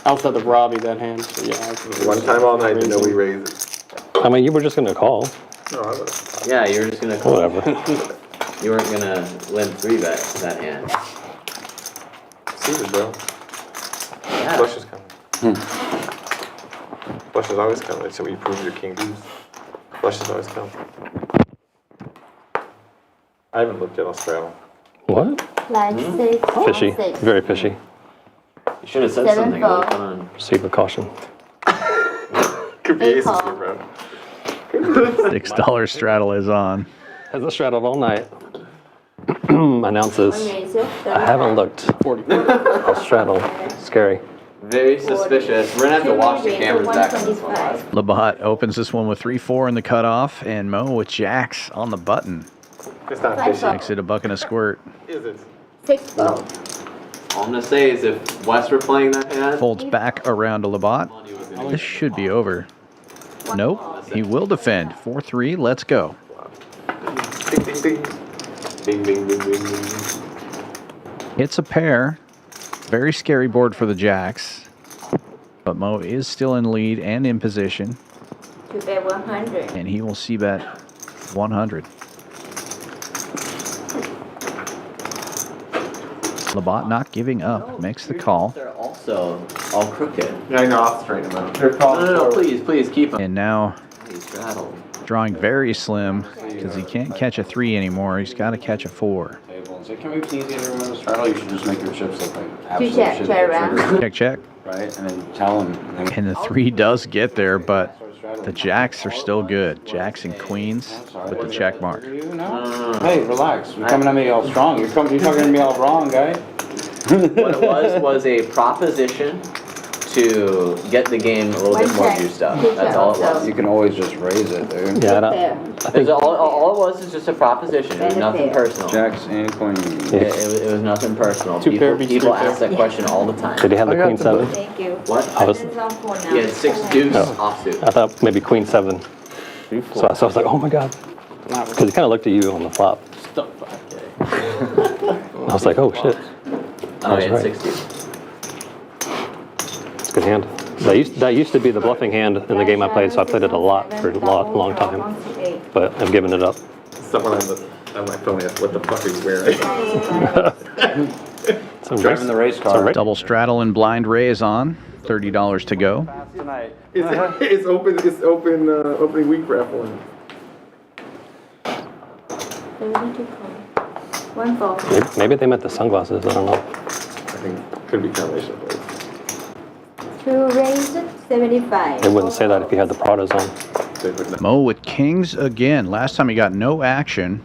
I also had the Robbie that hand, so yeah. One time all night and nobody raised it. I mean, you were just going to call. No, I would. Yeah, you were just going to call. Whatever. You weren't going to limp 3-bet that hand. Suited, bro. Yeah. Flush is coming. Flush is always coming, so you prove your king deuce. Flush is always coming. I haven't looked at Australia. What? Like 6. Fishy. 6. Very fishy. You should have said 7 something. fold. Proceed with caution. Could be Eight aces call. here, bro. $6 straddle is on. Has straddled all night. Announces. I haven't looked. I'll straddle. Scary. Very suspicious. We're going to have to watch the cameras back on this one. Labat opens this one with 3-4 in the cutoff, and Mo with jacks on the button. It's not Five fishy. fold. Makes it a buck and a squirt. Is it? 6 fold. All I'm going to say is if Wes were playing that hand, Folds back around to Labat. This should be over. Nope. He will defend. 4-3. Let's go. Ding, ding, ding. Bing, bing, bing, bing, bing. It's a pair. Very scary board for the jacks. But Mo is still in lead and in position. To bet 100. And he will see bet 100. Labat not giving up. Makes the call. they're also all crooked. Yeah, I know, I'll straighten them out. They're No, please keep them. And now He's straddled. drawing very slim because he can't catch a 3 anymore. He's got to catch a 4. Table and say, can we please get everyone to straddle? You should just make your chips look like absolute check, shit. try around. Check, check. Right? And then tell them. And the 3 does get there, but the jacks are still good. Jacks and queens with the check mark. No. Hey, relax. You're coming at me all strong. You're talking to me all wrong, guy. What it was a proposition to get the game a little bit more juiced up. That's all it was. You can always just raise it, dude. Yeah, I think all it was is just a proposition. It was nothing personal. Jacks and queens. It was nothing personal. People ask that question all the time. Did he have the queen 7? Thank you. What? I was, It's on 4 now. He had 6 deuce No. offsuit. I thought maybe queen 7. So I was like, oh my god. Because he kind of looked at you on the flop. I was like, oh shit. Oh, he had right. 6 deuce. It's a good hand. That used to be the bluffing hand in the game I played, so I played it a lot for a long time. But I've given it up. Someone on my phone asked, what the fuck are you wearing? Driving the race car. Double straddle and blind raise on. $30 to go. It's opening week raffle. 32 call. 1 fold. Maybe they meant the sunglasses. I don't know. I think could be combination of both. 2 raised 75. They wouldn't say that if you had the Pradas on. Mo with kings again. Last time he got no action.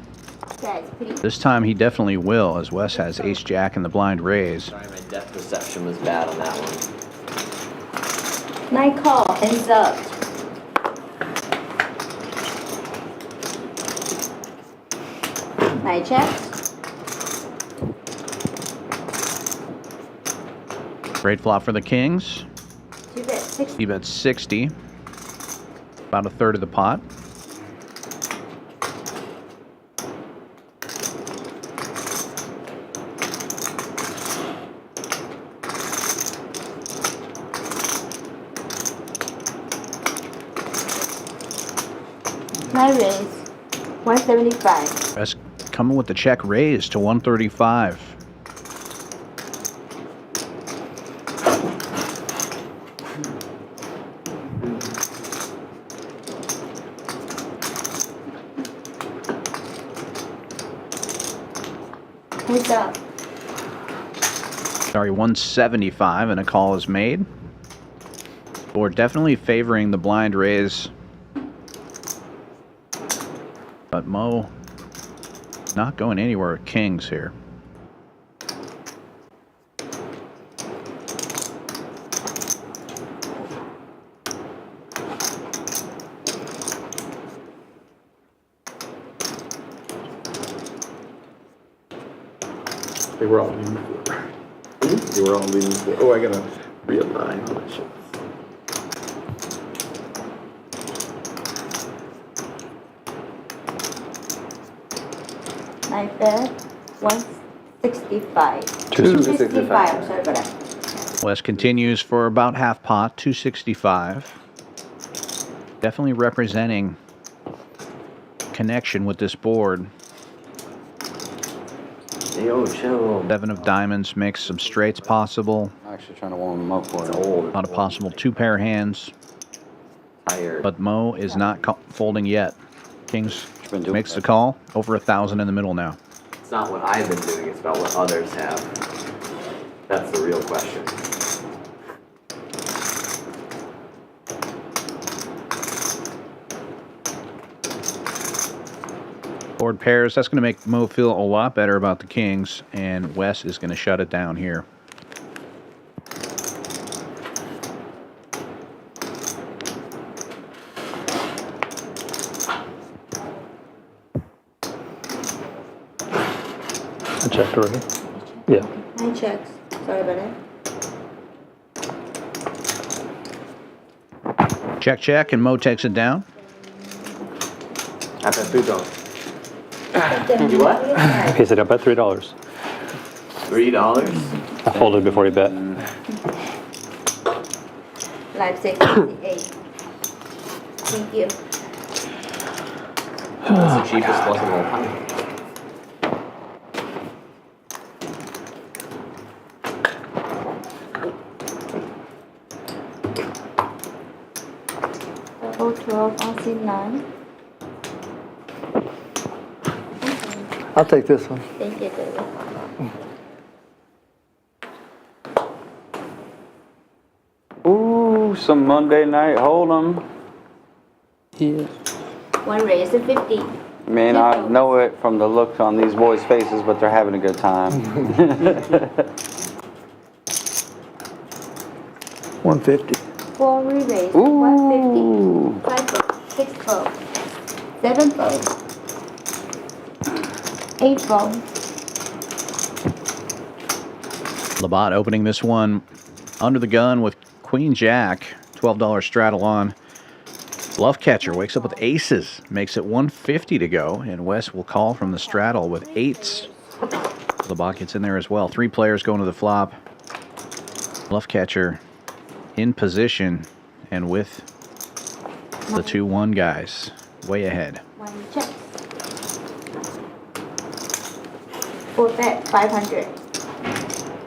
Guys, please. This time he definitely will, as Wes has ace jack in the blind raise. Sorry, my depth perception was bad on that one. 9 call. Hands up. Nine check. Great flop for the kings. 2 bet 60. He bet 60. About a third of the pot. Nine raise. 175. Wes coming with the check raise to 135. Hands up. Sorry, 175, and a call is made. Board definitely favoring the blind raise. But Mo not going anywhere with kings here. They were all leaning for. They were all leaning for. Oh, I gotta realign all that shit. My bet 165. 265. Sorry about that. Wes continues for about half pot, 265. Definitely representing connection with this board. Yo, chill. 7 of diamonds makes some straights possible. I'm actually trying to warm him up for it. Old. Not a possible 2-pair hands. Tired. But Mo is not folding yet. Kings Been doing makes the call. Over 1,000 in the middle now. It's not what I've been doing, it's about what others have. That's the real question. Board pairs. That's going to make Mo feel a lot better about the kings. And Wes is going to shut it down here. I checked already. Yeah. I checked. Sorry about that. Check, check, and Mo takes it down. I bet $3. You what? He said, I bet $3. $3? I folded before he bet. Live 668. Thank you. That's the cheapest plus of all time. Double 12 on C9. I'll take this one. Thank you, David. Ooh, some Monday night hold'em. Yeah. One raise of 50. Man, I know it from the looks on these boys' faces, but they're having a good time. 150. 4 re-raise. Ooh. 150. 5 fold. 6 fold. 7 fold. 8 fold. Labat opening this one under the gun with Queen Jack. $12 straddle on. Bluff Catcher wakes up with aces. Makes it 150 to go. And Wes will call from the straddle with 8s. Labat gets in there as well. 3 players going to the flop. Bluff Catcher in position and with the 2-1 guys way ahead. 1 check. 4 bet. 500.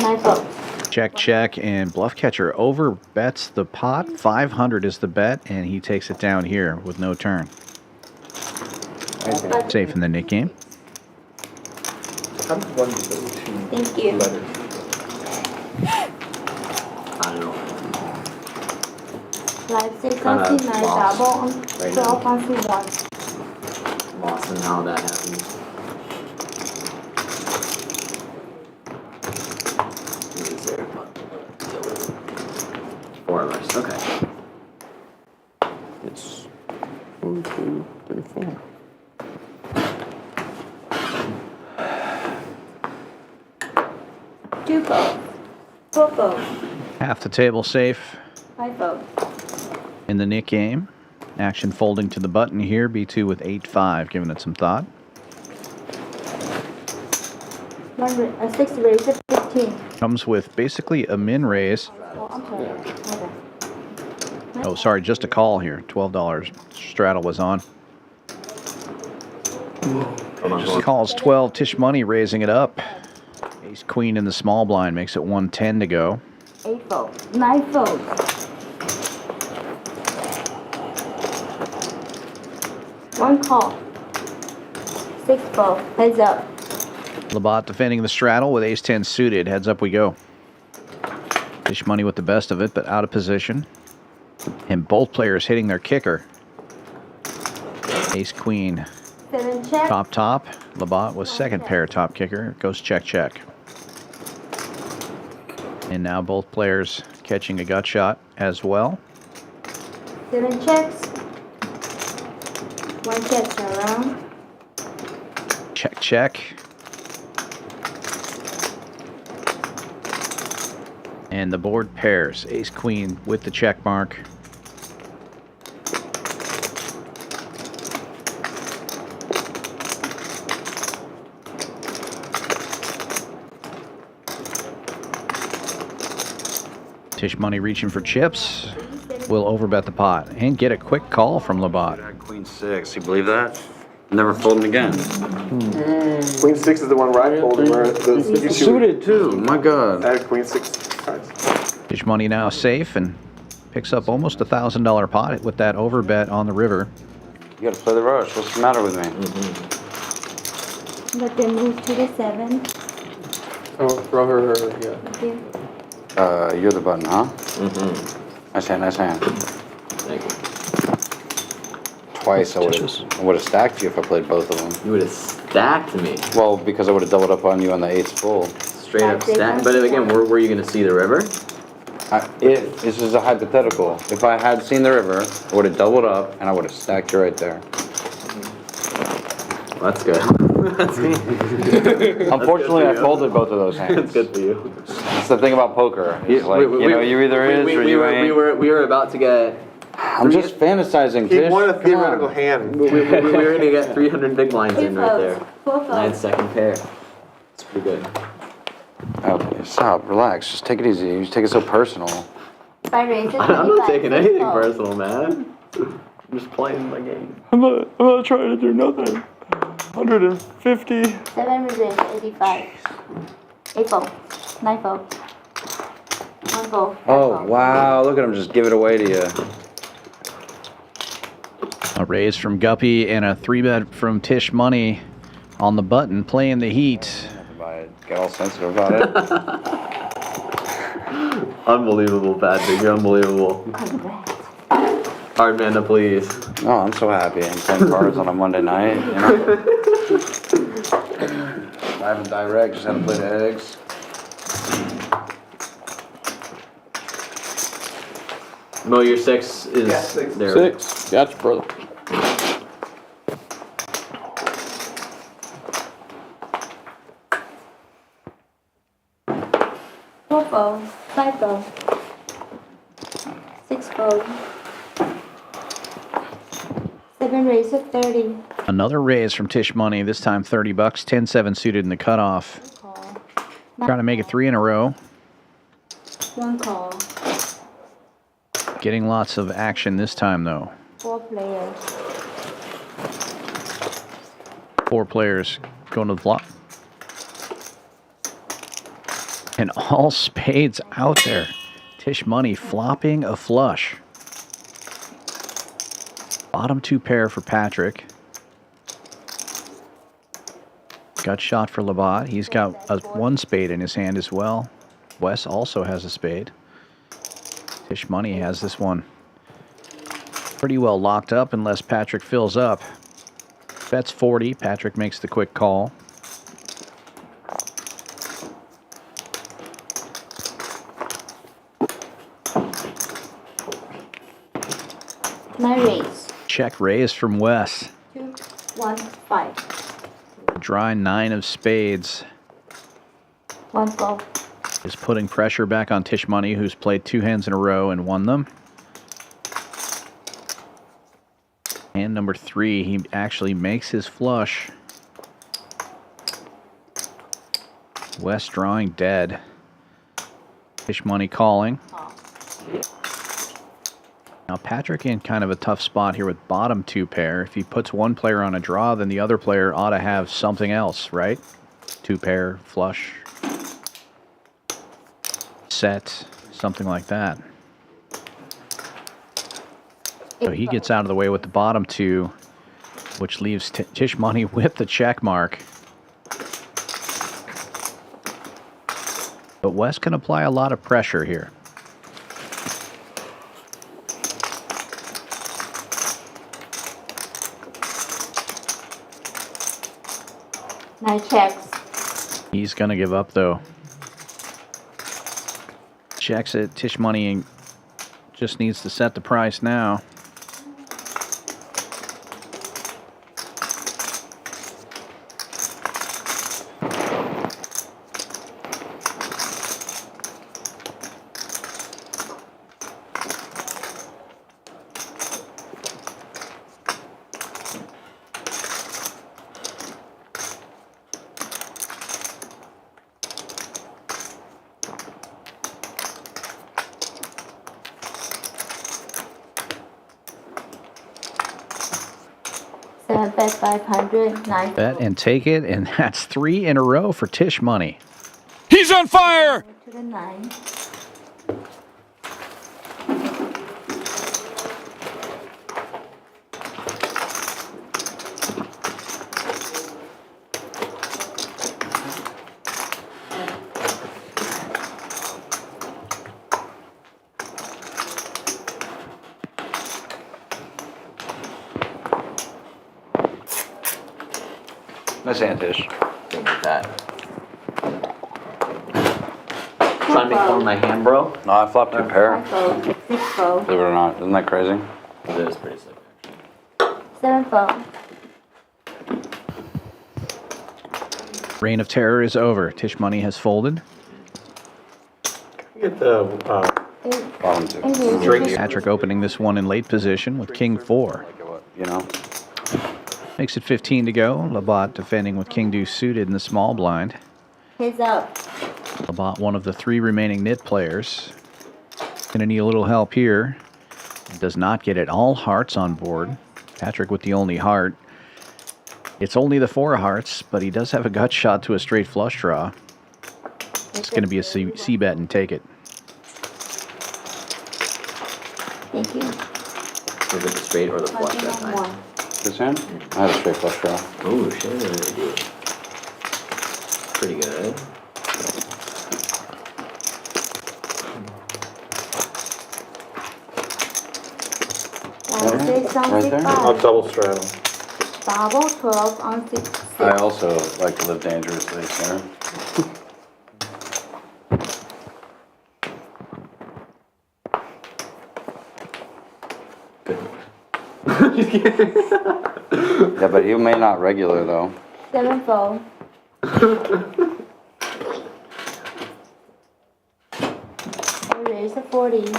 9 fold. Check, check, and Bluff Catcher over bets the pot. 500 is the bet, and he takes it down here with no turn. Safe in the Nick game. How does one go to Thank you. letters? I don't know. Live 6 Kinda on C9. lost Double on right 12 on C1. Lost in how that happened. It was there, but still. 4 of us, okay. It's 1, 2, 3, 4. Two fold. 4 fold. Half the table safe 5 fold. in the Nick game. Action folding to the button here. B2 with 8-5, giving it some thought. 6 raise of 15. Comes with basically a min raise. Oh, I'm sorry. Okay. Oh, sorry, just a call here. $12 straddle was on. Just calls 12. Tisch money raising it up. Ace queen in the small blind makes it 110 to go. 8 fold. 9 fold. One call. 6 fold. Heads up. Labat defending the straddle with ace-10 suited. Heads up we go. Tisch money with the best of it, but out of position. And both players hitting their kicker. Ace-queen 7 check. Top. Labat with second pair top kicker. Goes check. And now both players catching a gut shot as well. 7 checks. 1 catch around. Check. And the board pairs. Ace queen with the check mark. Tisch money reaching for chips. Will overbet the pot and get a quick call from Labat. Queen 6, you believe that? Never folding again. Queen 6 is the one where I folded, where the Suited too, my God. I had Queen 6 cards. Tisch money now safe and picks up almost $1,000 pot with that overbet on the river. You gotta play the rush. What's the matter with me? But then move to the 7. Oh, throw her, yeah. Thank you. You're the button, huh? Mm-hmm. Nice hand. Thank you. Twice I would have stacked you if I played both of them. You would have stacked me. Well, because I would have doubled up on you on the 8's full. Straight up stacked. But again, where were you going to see the river? This is a hypothetical. If I had seen the river, I would have doubled up and I would have stacked you right there. Well, that's good. That's good. Unfortunately, I folded both of those hands. That's good for you. That's the thing about poker. It's like, you either is or you ain't. We were about to get... I'm just fantasizing, He Tisch. won a theoretical hand. We were going to get 300 big blinds in right there. 4 And I had folds. second pair. It's pretty good. Okay, stop, relax, just take it easy. You take it so personal. 5 raises. I'm not taking 25. anything Fold. personal, man. I'm just playing my game. I'm not trying to do nothing. 150. 7 reserves, 85. 8 fold. 9 fold. 1 fold. Oh, wow, look at him just give it away to you. A raise from Guppy and a 3-bet from Tisch money on the button, playing the heat. Get all sensitive about it. Unbelievable, Patrick. You're unbelievable. Hard man to please. Oh, I'm so happy. I'm playing cards on a Monday night, you know? I haven't direct, just had to play the eggs. Mo, your 6 is there. 6. Gotcha, brother. Four fold. 5 fold. 6 fold. 7 raises, 30. Another raise from Tisch money, this time 30 bucks, 10-7 suited in the cutoff. Call. Trying to make it 3 in a row. 1 call. Getting lots of action this time though. 4 players. 4 players going to the flop. And all spades out there. Tisch money flopping a flush. Bottom 2 pair for Patrick. Gut shot for Labat. He's got a 1 spade in his hand as well. Wes also has a spade. Tisch money has this one pretty well locked up unless Patrick fills up. Bets 40. Patrick makes the quick call. My raise. Check raise from Wes. 2, 1, 5. Drawing 9 of spades. 1 fold. Is putting pressure back on Tisch money, who's played 2 hands in a row and won them. And number 3, he actually makes his flush. Wes drawing dead. Tisch money calling. Now Patrick in kind of a tough spot here with bottom 2 pair. If he puts one player on a draw, then the other player ought to have something else, right? 2 pair, flush, set, something like that. So he gets out of the way with the bottom 2, which leaves Tisch money with the check mark. But Wes can apply a lot of pressure here. 9 checks. He's going to give up, though. Checks it. Tisch money just needs to set the price now. Bet 500, 9. Bet and take it, and that's 3 in a row for Tisch money. He's on fire! To the 9. Nice hand, Tisch. Think of that. Trying to make fun of my hand, bro? No, I flopped 2 pair. 5 fold, 6 fold, Believe it or not. Isn't that crazy? It is pretty sick, actually. 7 fold. Reign of terror is over. Tisch money has folded. Get the Bottom 2. Patrick opening this one in late position with King 4. You know? Makes it 15 to go. Labat defending with King Deuce suited in the small blind. Heads up. Labat, one of the 3 remaining nit players. Gonna need a little help here. Does not get it. All hearts on board. Patrick with the only heart. It's only the 4 hearts, but he does have a gut shot to a straight flush draw. It's gonna be a C bet and take it. Thank you. Was it the straight or the flush that time? This hand? I had a straight flush draw. Oh, shit. Pretty good. Right there? I'll double straddle. Double 12 on 6. I also like to live dangerously, sir. Yeah, but you may not regular though. 7 fold. I raise a 40.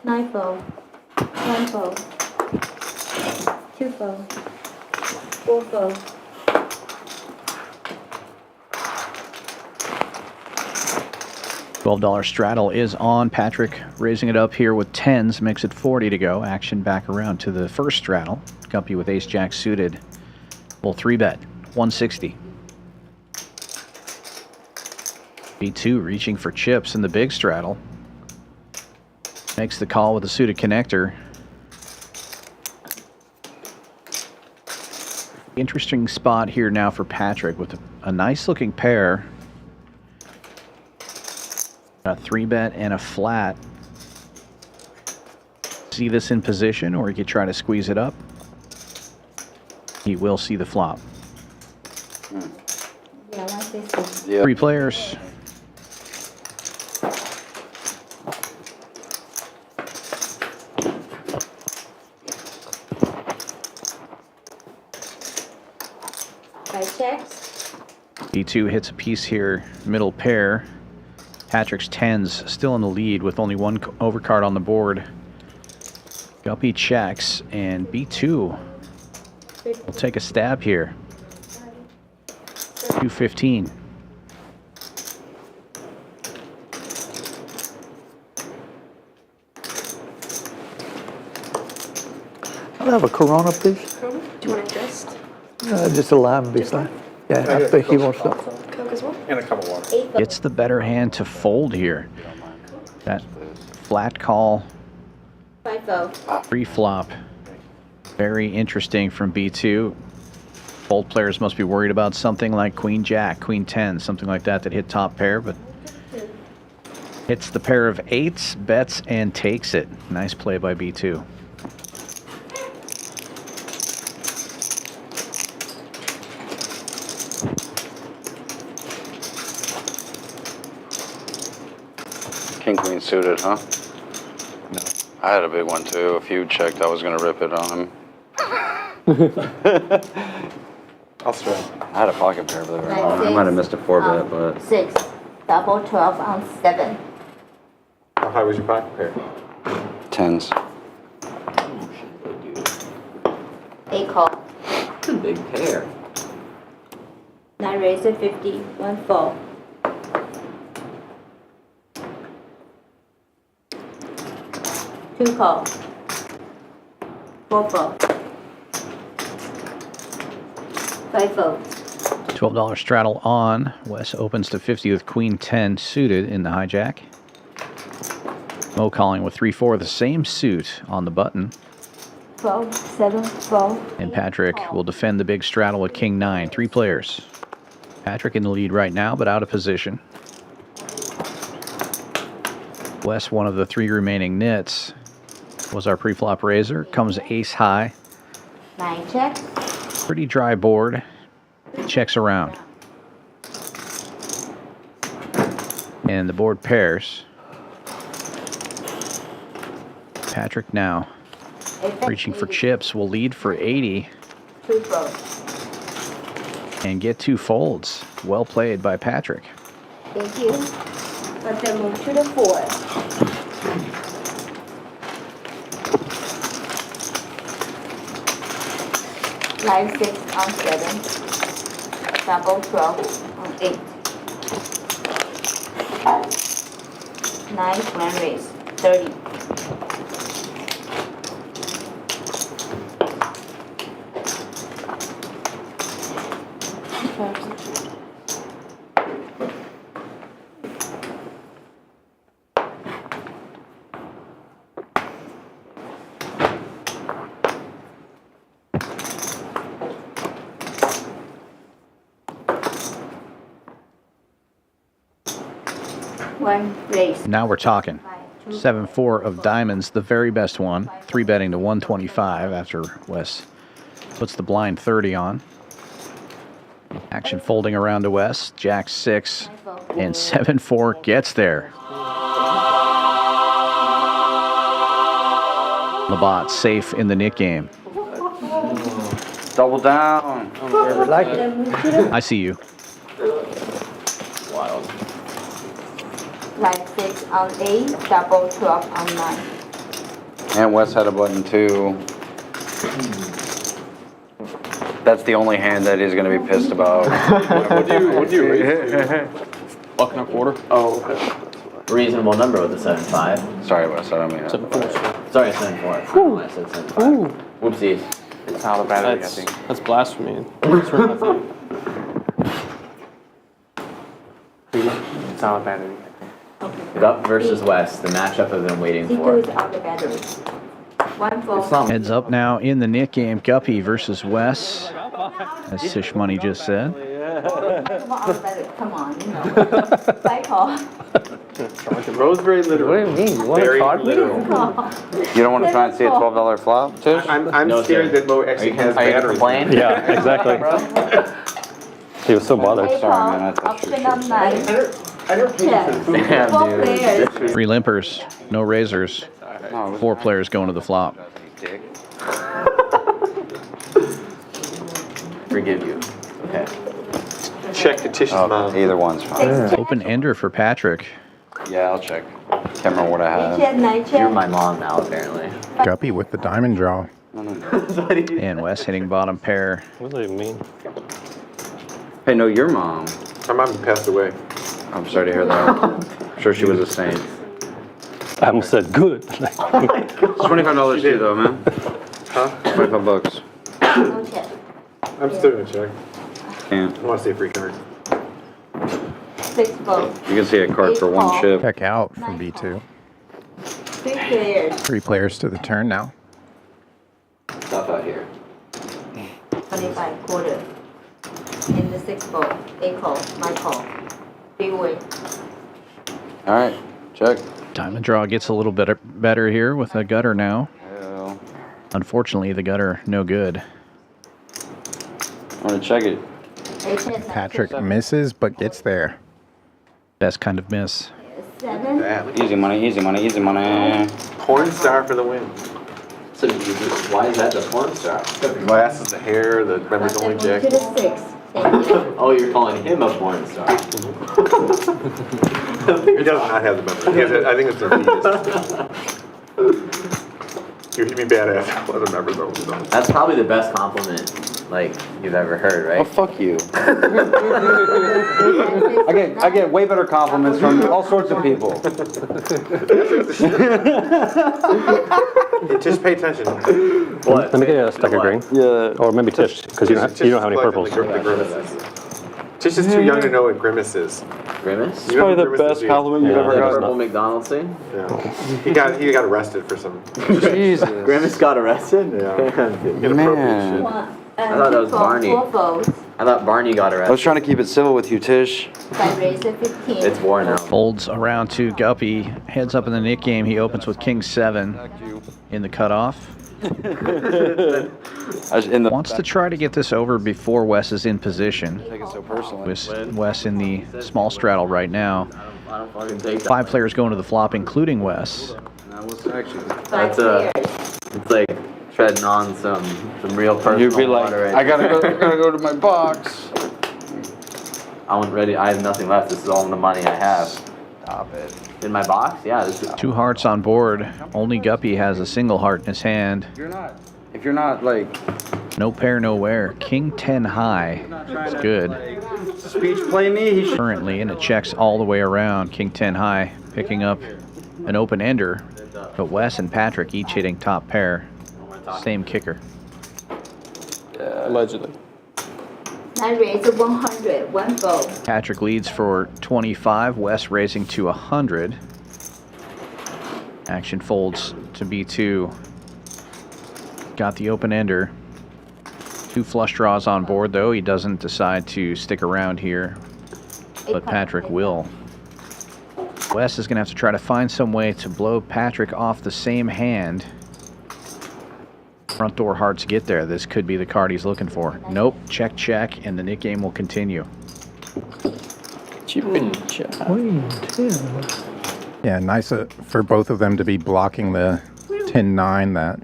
9 fold. 1 fold. 2 fold. 4 fold. $12 straddle is on. Patrick raising it up here with 10s, makes it 40 to go. Action back around to the first straddle. Guppy with ace jack suited. Full 3-bet, 160. B2 reaching for chips in the big straddle. Makes the call with a suited connector. Interesting spot here now for Patrick with a nice looking pair. A 3-bet and a flat. See this in position, or he could try to squeeze it up. He will see the flop. Yeah, like this. 3 players. Checks. B2 hits a piece here, middle pair. Patrick's 10s still in the lead with only 1 overcard on the board. Guppy checks, and B2 will take a stab here. 215. I'll have a Corona, please. Do you want to just? Just a lime beside. Yeah, I think he wants to. Coke as well? And a cup of water. It's the better hand to fold here. That flat call, 5 fold. pre-flop. Very interesting from B2. Fold players must be worried about something like Queen Jack, Queen 10, something like that hit top pair, but hits the pair of 8s, bets, and takes it. Nice play by B2. King Queen suited, huh? No. I had a big one too. If you checked, I was gonna rip it on him. I'll straight. I had a pocket pair, believe it or not. I might have missed a 4-bet, but 6, double 12 on 7. How high was your pocket pair? 10s. A call. It's a big pair. 9 raiser 50, 1 fall. 2 call. 4 fall. 5 fall. $12 straddle on. Wes opens to 50 with Queen 10 suited in the hijack. Mo calling with 3-4, the same suit on the button. 12, 7, 12. And Patrick will defend the big straddle with King 9. 3 players. Patrick in the lead right now, but out of position. Wes, one of the 3 remaining nits, was our pre-flop raiser. Comes ace high. 9 check. Pretty dry board. Checks around. And the board pairs. Patrick now reaching for chips, will lead for 80 2 folds. and get 2 folds. Well played by Patrick. Thank you. Let them move to the 4. Line 6 on 7. Double 12 on 8. 9 grand raise 30. Now we're talking. 7-4 of diamonds, the very best one. 3 betting to 125 after Wes puts the blind 30 on. Action folding around to Wes. Jack 6 and 7-4 gets there. Labat safe in the nit game. Double down. I see you. Wild. Line 6 on 8, double 12 on 9. And Wes had a button too. That's the only hand that he's going to be pissed about. What do you raise? Buck and a quarter? Oh, okay. Reasonable number with the 7-5. Sorry, Wes, I don't mean that. 7-4. Sorry, 7-4. I said 7-5. Whoopsies. It's out of battery, I think. That's blasphemy. It's out of battery. Gup versus Wes, the matchup I've been waiting for. C2 is out of battery. 1 fall. Heads up now in the nit game. Guppy versus Wes, as Tisch Money just said. Come on, you know. 5 call. Rose very literal. What do you mean? You want to talk me? You don't want to try and see a $12 flop, Tish? I'm No, scared sir. that Mo actually has Are you battery. playing? Yeah, exactly. He was so bothered. A Sorry, man, I call. thought you Option on 9. I never paid Check. attention. 4 players. 3 limpers, no razors. No, it was 4 players going to the flop. dick. Forgive you. Okay. Check the Tisch's mom. Either one's fine. Open ender for Patrick. Yeah, I'll check. Can't remember what I had. Check, 9 check. You're my mom now, apparently. Guppy with the diamond draw. And Wes hitting bottom pair. What does that even mean? Hey, no, your mom. My mom passed away. I'm sorry to hear that. I'm sure she was a saint. I almost said good. It's $25 to you though, man. Huh? $25. No check. I'm still gonna check. Can't. I want to see a free card. 6 fall. You can see a card for 1 chip. Check out from B2. 3 players. 3 players to the turn now. Stuff out here. 25 quarter. In the 6 ball. A call. My call. Big win. All right, check. Diamond draw gets a little bit better here with a gutter now. Hell. Unfortunately, the gutter no good. I'm gonna check it. A check. Patrick misses but gets there. Best kind of miss. 7. Easy money, easy money, easy money. Porn star for the win. So why is that the porn star? The glasses, the hair, the members only To jacket. the 6. Thank you. Oh, you're calling him a porn star. He does not have the members. He has, I think it's Adidas. You'd be badass. Let the members over. That's probably the best compliment like you've ever heard, right? Oh, fuck you. I get way better compliments from all sorts of people. Just pay attention. Let me get a stack of green. Yeah. Or maybe Tisch, because you don't have any purples. Tisch is too young to know what grimace is. Grimace? It's probably the best compliment you've ever Purple gotten. McDonald's thing? Yeah. He got arrested for some. Jesus. Grimace got arrested? Yeah. Man. I thought that was Barney. 4 votes. I thought Barney got I was arrested. trying to keep it civil with you, Tish. By razor 15. It's war now. Folds around to Guppy. Heads up in the Nick game. He opens with King 7 in the cutoff. Wants to try to get this over before Wes is in position. Take it so personally. Wes in the small straddle right now. I don't fucking take that. 5 players going to the flop, including Wes. That's it's like treading on some real personal You'd be like, water right I gotta go to my box. I'm ready. I have nothing left. This is all the money I have. Stop it. In my box? Yeah. This is 2 hearts on board. Only Guppy has a single heart in his hand. If you're not like No pair, nowhere. King 10 high. It's good. speech play me, he should. Currently, and it checks all the way around. King 10 high, picking up an open ender. But Wes and Patrick each hitting top pair. Same kicker. Allegedly. I raise 100. 1 vote. Patrick leads for 25. Wes raising to 100. Action folds to B2. Got the open ender. 2 flush draws on board, though. He doesn't decide to stick around here, but Patrick will. Wes is going to have to try to find some way to blow Patrick off the same hand. Front door hearts get there. This could be the card he's looking for. Nope. Check, check, and the Nick game will continue. Queen 10. Yeah, nice for both of them to be blocking the 10-9 that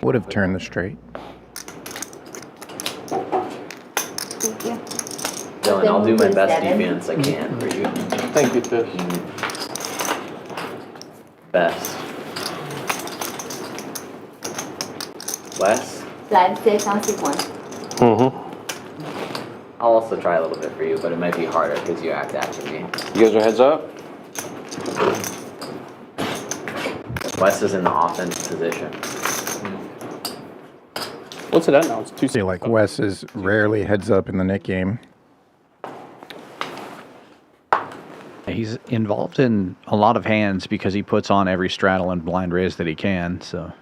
would have turned the straight. Thank you. Dylan, I'll do my best defense I can for you. Thank you, Tisch. Best. Wes? Live 6 on 6 1. I'll also try a little bit for you, but it might be harder because you act after me. You guys are heads up? Wes is in the offense position. What's it at now? It's 2 See, like Wes is rarely heads up in the Nick game. He's involved in a lot of hands because he puts on every straddle and blind raise that he can, so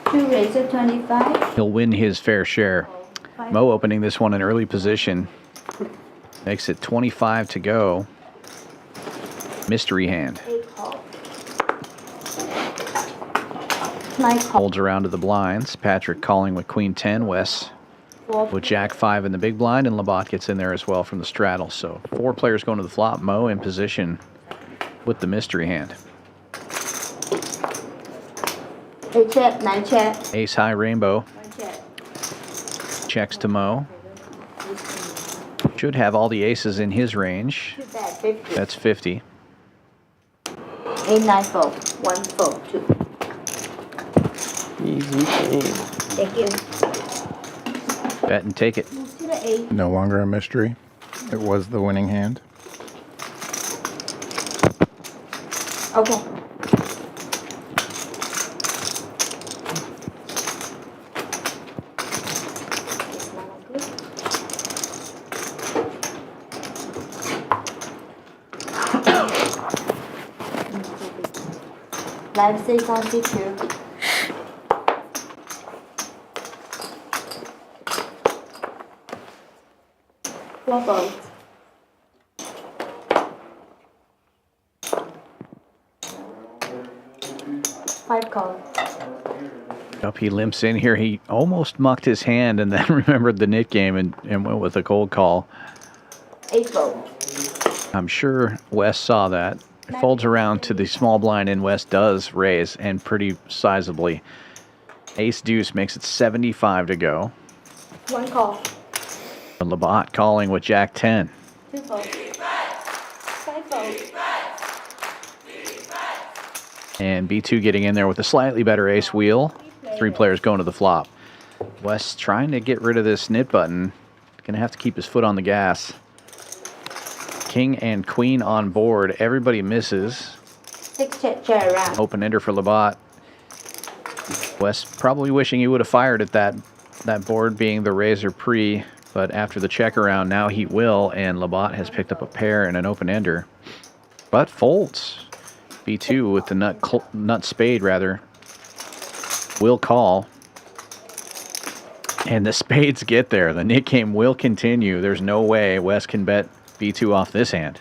2 razor 25. he'll win his fair share. Mo opening this one in early position. Makes it 25 to go. Mystery hand. 8 call. My call. Holds around to the blinds. Patrick calling with Queen 10. Wes 4. with Jack 5 in the big blind, and Labat gets in there as well from the straddle. So 4 players going to the flop. Mo in position with the mystery hand. 8 check. 9 check. Ace high rainbow. 1 check. Checks to Mo. Should have all the aces in his range. 2 bet. 50. That's 50. 8 9 4. 1 4 2. Easy game. Thank you. Bet and take it. Move to the 8. No longer a mystery. It was the winning hand. Okay. Live 6 on 6 2. Four votes. Five calls. Up, he limps in here. He almost mucked his hand and then remembered the Nick game and went with a cold call. 8 votes. I'm sure Wes saw that. It folds around to the small blind, and Wes does raise, and pretty sizably. Ace deuce makes it 75 to go. One call. Labat calling with Jack 10. 2 fold. 5 fold. And B2 getting in there with a slightly better ace wheel. 3 players going to the flop. Wes trying to get rid of this knit button. Going to have to keep his foot on the gas. King and queen on board. Everybody misses. 6 chair around. Open ender for Labat. Wes probably wishing he would have fired at that board being the razor pre, but after the check around, now he will, and Labat has picked up a pair and an open ender. But folds. B2 with the nut spade, rather. Will call. And the spades get there. The Nick game will continue. There's no way Wes can bet B2 off this hand.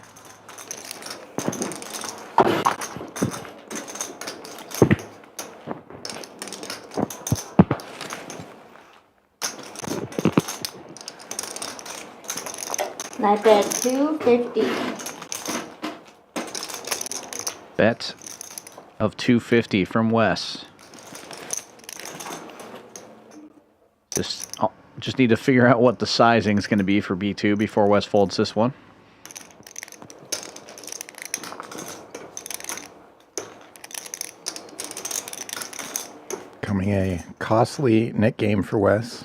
I bet 250. Bet of 250 from Wes. Just need to figure out what the sizing is going to be for B2 before Wes folds this one. Coming a costly net game for Wes.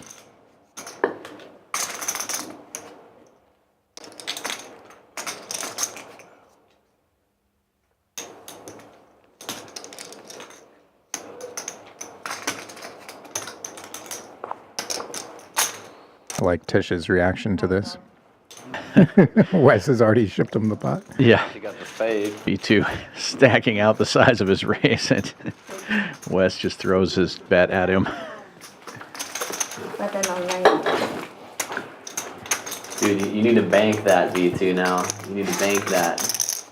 I like Tisch's reaction to this. Wes has already shipped him the pot. Yeah. He got the fade. B2 stacking out the size of his raise, and Wes just throws his bet at him. But then online. Dude, you need to bank that B2 now. You need to bank that.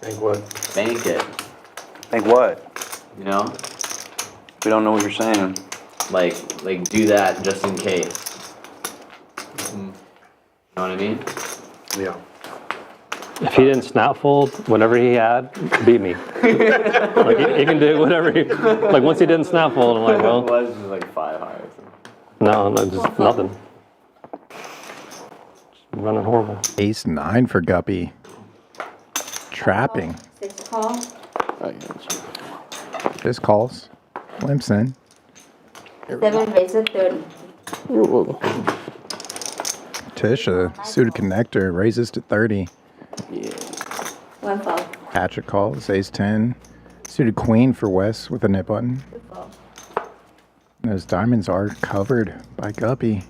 Bank what? Bank it. Think what? You know? We don't know what you're saying. Like do that just in case. You know what I mean? Yeah. If he didn't snap fold, whatever he had, beat me. Like he can do whatever he, like once he didn't snap fold, I'm like, well. It was just like 5 high or No, something. just nothing. Just running horrible. Ace 9 for Guppy. Trapping. 6 call. This calls. Limps in. 7 razor 30. Tisch, a suited connector, raises to 30. Yeah. 1 fold. Patrick calls, ace 10. Suited queen for Wes with a nip button. 2 fold. Those diamonds are covered by Guppy.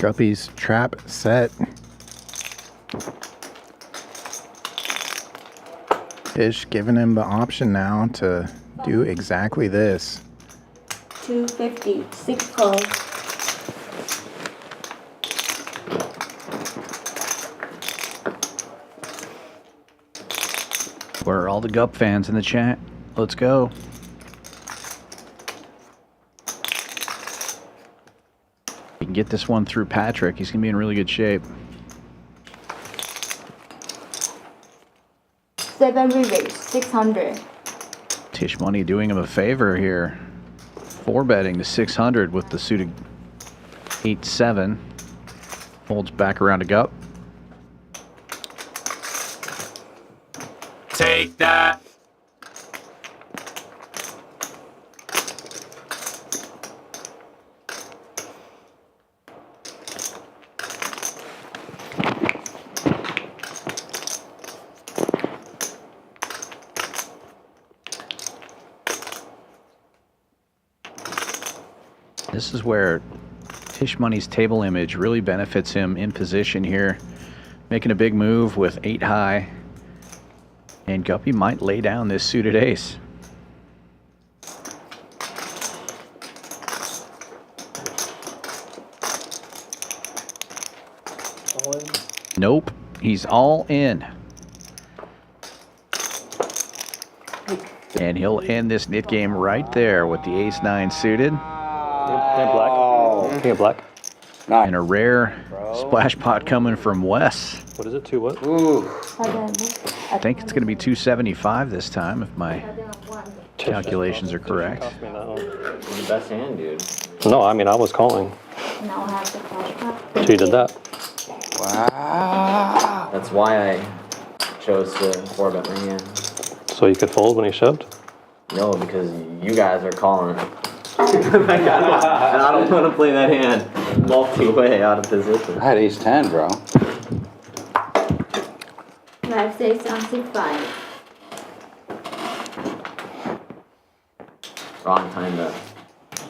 Guppy's trap set. Tisch giving him the option now to do exactly this. 250. 6 call. Where are all the Gup fans in the chat? Let's go. You can get this one through Patrick. He's going to be in really good shape. 7 re-raise. 600. Tisch Money doing him a favor here. 4-betting to 600 with the suited 8-7. Folds back around to Gup. Take that. This is where Tisch Money's table image really benefits him in position here. Making a big move with 8 high. And Guppy might lay down this suited ace. All in? Nope, he's all in. And he'll end this knit game right there with the ace 9 suited. King of black. King of black. Nice. And a rare splash pot coming from Wes. What is it? 2 what? Ooh. I think it's going to be 275 this time, if my calculations are correct. Cost me that one. The best hand, dude. No, I mean, I was calling. Now I have the flash pot. So you did that. Wow. That's why I chose to 4-bet my hand. So you could fold when he shoved? No, because you guys are calling it. And I don't want to play that hand multi-way out of position. I had ace-10, bro. 5, 6, and 6, 5. Wrong time to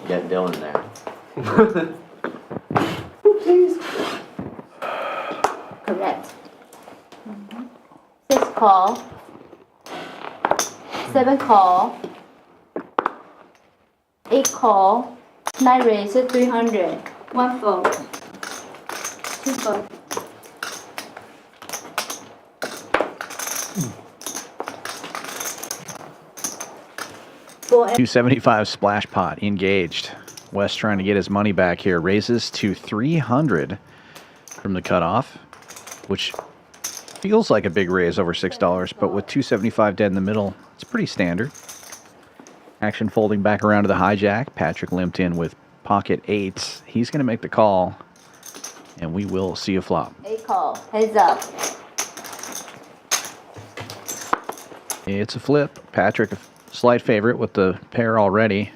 get Dylan there. Correct. 6 call. 7 call. 8 call. 9 raise, 300. 1 fold. 2 fold. $275 splash pot engaged. Wes trying to get his money back here. Raises to 300 from the cutoff, which feels like a big raise over $6, but with 275 dead in the middle, it's pretty standard. Action folding back around to the hijack. Patrick limped in with pocket 8s. He's going to make the call, and we will see a flop. 8 call. Heads up. It's a flip. Patrick, a slight favorite with the pair already,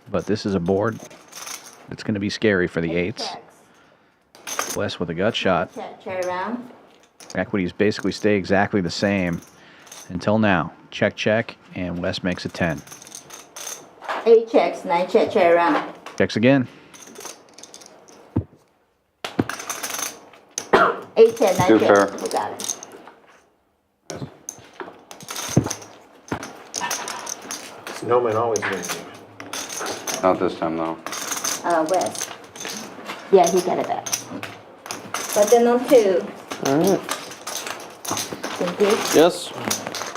but this is a board that's going to be scary for the 8s. Wes with a gut shot. Check, cherry round. Equities basically stay exactly the same until now. Check, check, and Wes makes a 10. 8 checks, 9 check, cherry round. Checks again. 8 check, 9 Two check. fair. We got it. Snowman always wins. Not this time, though. West. Yeah, he got it back. But then on 2. Alright. Thank you. Yes.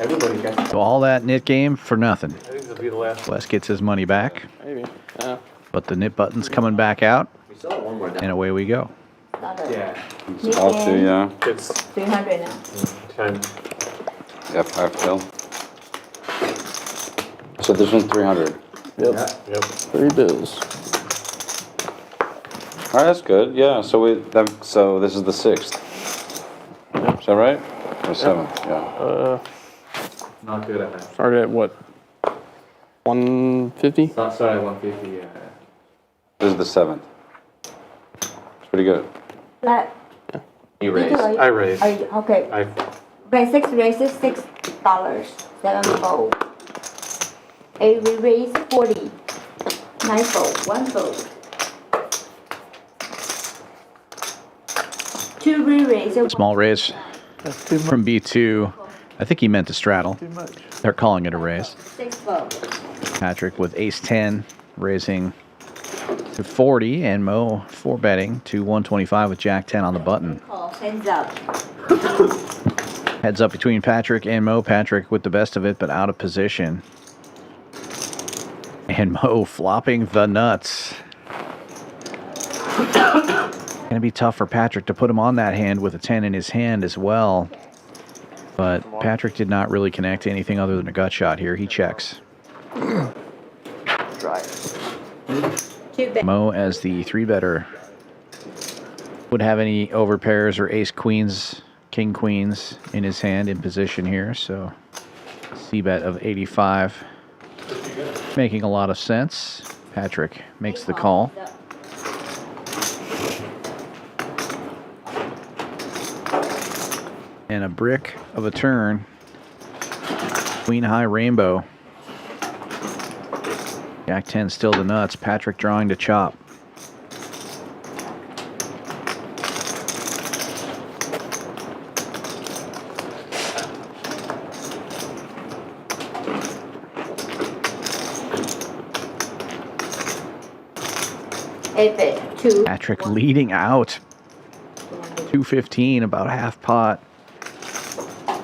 Everybody gets. So all that nit game for nothing. I think this will be the last. Wes gets his money back, Maybe. Yeah. but the nit button's coming back out, We still have one more down. and away we go. Yeah. It's all two, yeah. It's 300 now. time. Yeah, 5 still. So this one's 300. Yep. Yep. 3 bills. All right, that's good. Yeah. So so this is the 6th. Is that right? Or 7th? Yeah. Not good at that. Started at what? 150? Not started at 150, yeah. This is the 7th. It's pretty good. Flat. You raised. I raised. Are you, okay. Okay, 6 raises, $6. 7 fold. 8 we raise, 40. 9 fold, 1 fold. 2 re-raise. Small raise That's too much. from B2. I think he meant to straddle. Too much. They're calling it a raise. 6 fold. Patrick with ace-10 raising to 40, and Mo 4-betting to 125 with jack-10 on the button. Call, hands up. Heads up between Patrick and Mo. Patrick with the best of it, but out of position. And Mo flopping the nuts. Gonna be tough for Patrick to put him on that hand with a 10 in his hand as well. But Patrick did not really connect to anything other than a gut shot here. He checks. Try. 2 bet. Mo, as the 3-better, would have any overpairs or ace queens, king queens in his hand in position here. So C-bet of 85, making a lot of sense. Patrick makes the call. And a brick of a turn. Queen high rainbow. Jack 10 still the nuts. Patrick drawing to chop. Patrick leading out. 215, about half pot.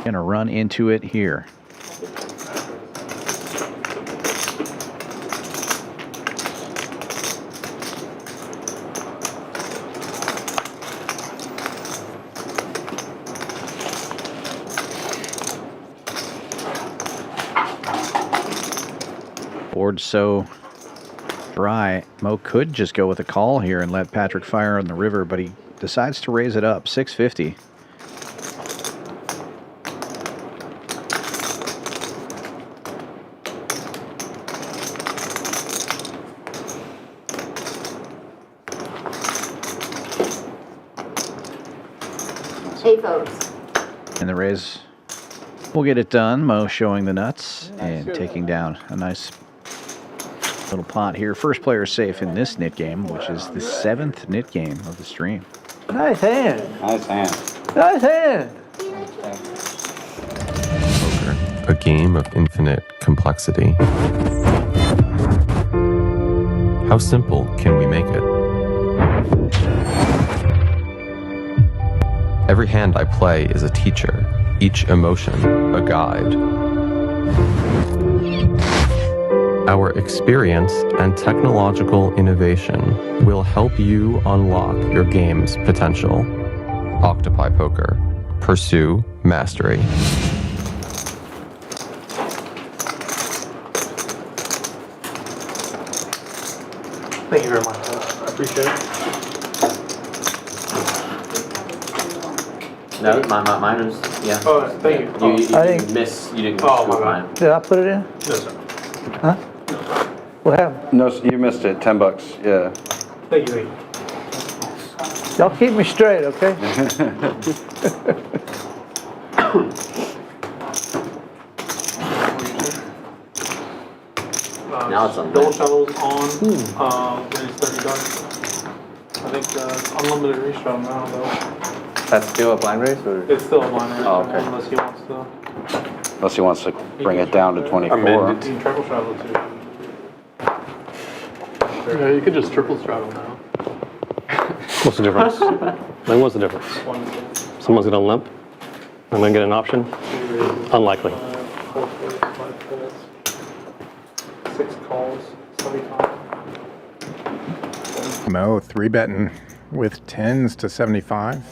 Gonna run into it here. board's so dry, Mo could just go with a call here and let Patrick fire on the river, but he decides to raise it up, 650. And the raise will get it done. Mo showing the nuts and taking down a nice little pot here. First player safe in this knit game, which is the 7th knit game of the stream. Nice hand. Nice hand. Nice hand. Poker, a game of infinite complexity. How simple can we make it? Every hand I play is a teacher, each emotion a guide. Our experience and technological innovation will help you unlock your game's potential. Octopi Poker. Pursue mastery. Thank you very much. I appreciate it. No, mine was, yeah. Oh, thank you. You I didn't think- miss, you didn't Oh, miss my mine. bad. Did I put it in? No, sir. Huh? What happened? No, you missed it. $10. Yeah. Thank you. Y'all keep me straight, okay? Now it's on Double that. shuttles on. Raise 30 darts. I think unlimited restart now though. That's still a blind race, or? It's still a blind race Oh, okay. unless he wants to. Unless he wants to bring it down to 24. You can triple straddle too. Yeah, you could just triple straddle now. What's the difference? Like, what's the difference? Someone's gonna limp. I'm gonna get an option. Unlikely. 6 calls, 75. Mo 3-betting with 10s to 75.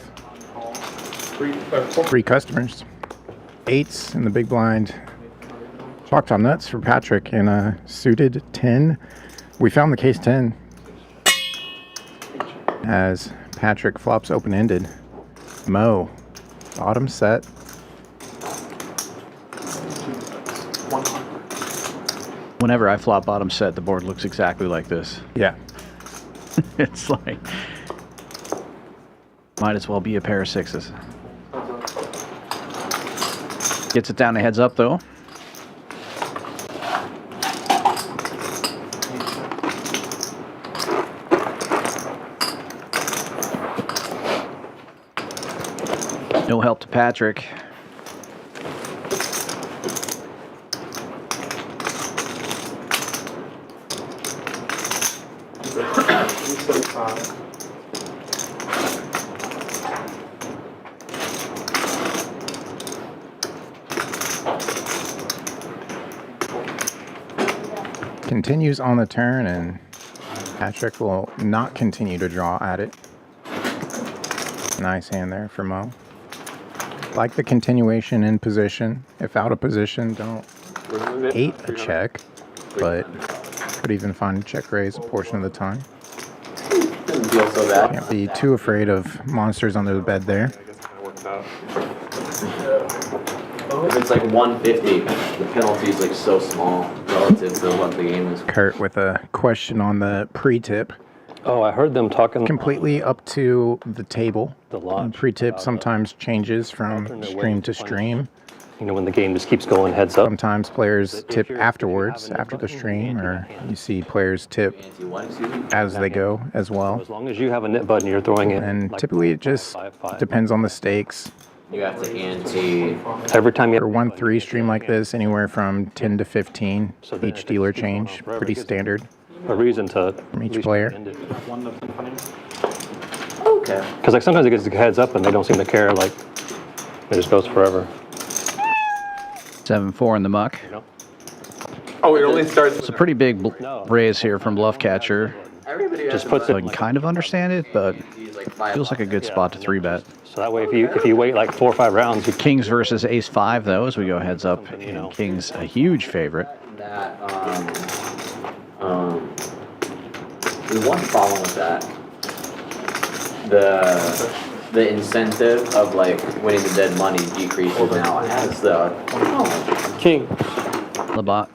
3 customers. 8s in the big blind. Chalk top nuts for Patrick in a suited 10. We found the case 10 as Patrick flops open-ended. Mo, bottom set. Whenever I flop bottom set, the board looks exactly like this. Yeah. It's like, might as well be a pair of 6s. Gets it down to heads up though. No help to Patrick. Continues on the turn, and Patrick will not continue to draw at it. Nice hand there for Mo. Like the continuation in position. If out of position, don't hate a check, but could even find a check raise a portion of the time. Doesn't feel so bad. Can't be too afraid of monsters under the bed there. If it's like 150, the penalty is like so small relative to what the game is. Kurt with a question on the pre-tip. Oh, I heard them talking. Completely up to the table. The lodge. Pre-tip sometimes changes from stream to stream. You know, when the game just keeps going heads up. Sometimes players tip afterwards, after the stream, or you see players tip as they go as well. As long as you have a knit button, you're throwing it. And typically it just depends on the stakes. You have to ante. Every time you For 1-3 stream like this, anywhere from 10 to 15, each dealer change, pretty standard a reason to from each player. Okay. Because like sometimes it gets heads up and they don't seem to care. Like it just goes forever. 7-4 in the muck. You know? Oh, it only starts. It's a pretty big raise here from Bluff Catcher. Just puts So it. I can kind of understand it, but feels like a good spot to 3-bet. So that way, if you wait like 4 or 5 rounds, you Kings versus Ace-5 though, as we go heads up. You know. Kings a huge favorite. That There's one problem with that. The incentive of like winning the dead money decreases now as the King. Labat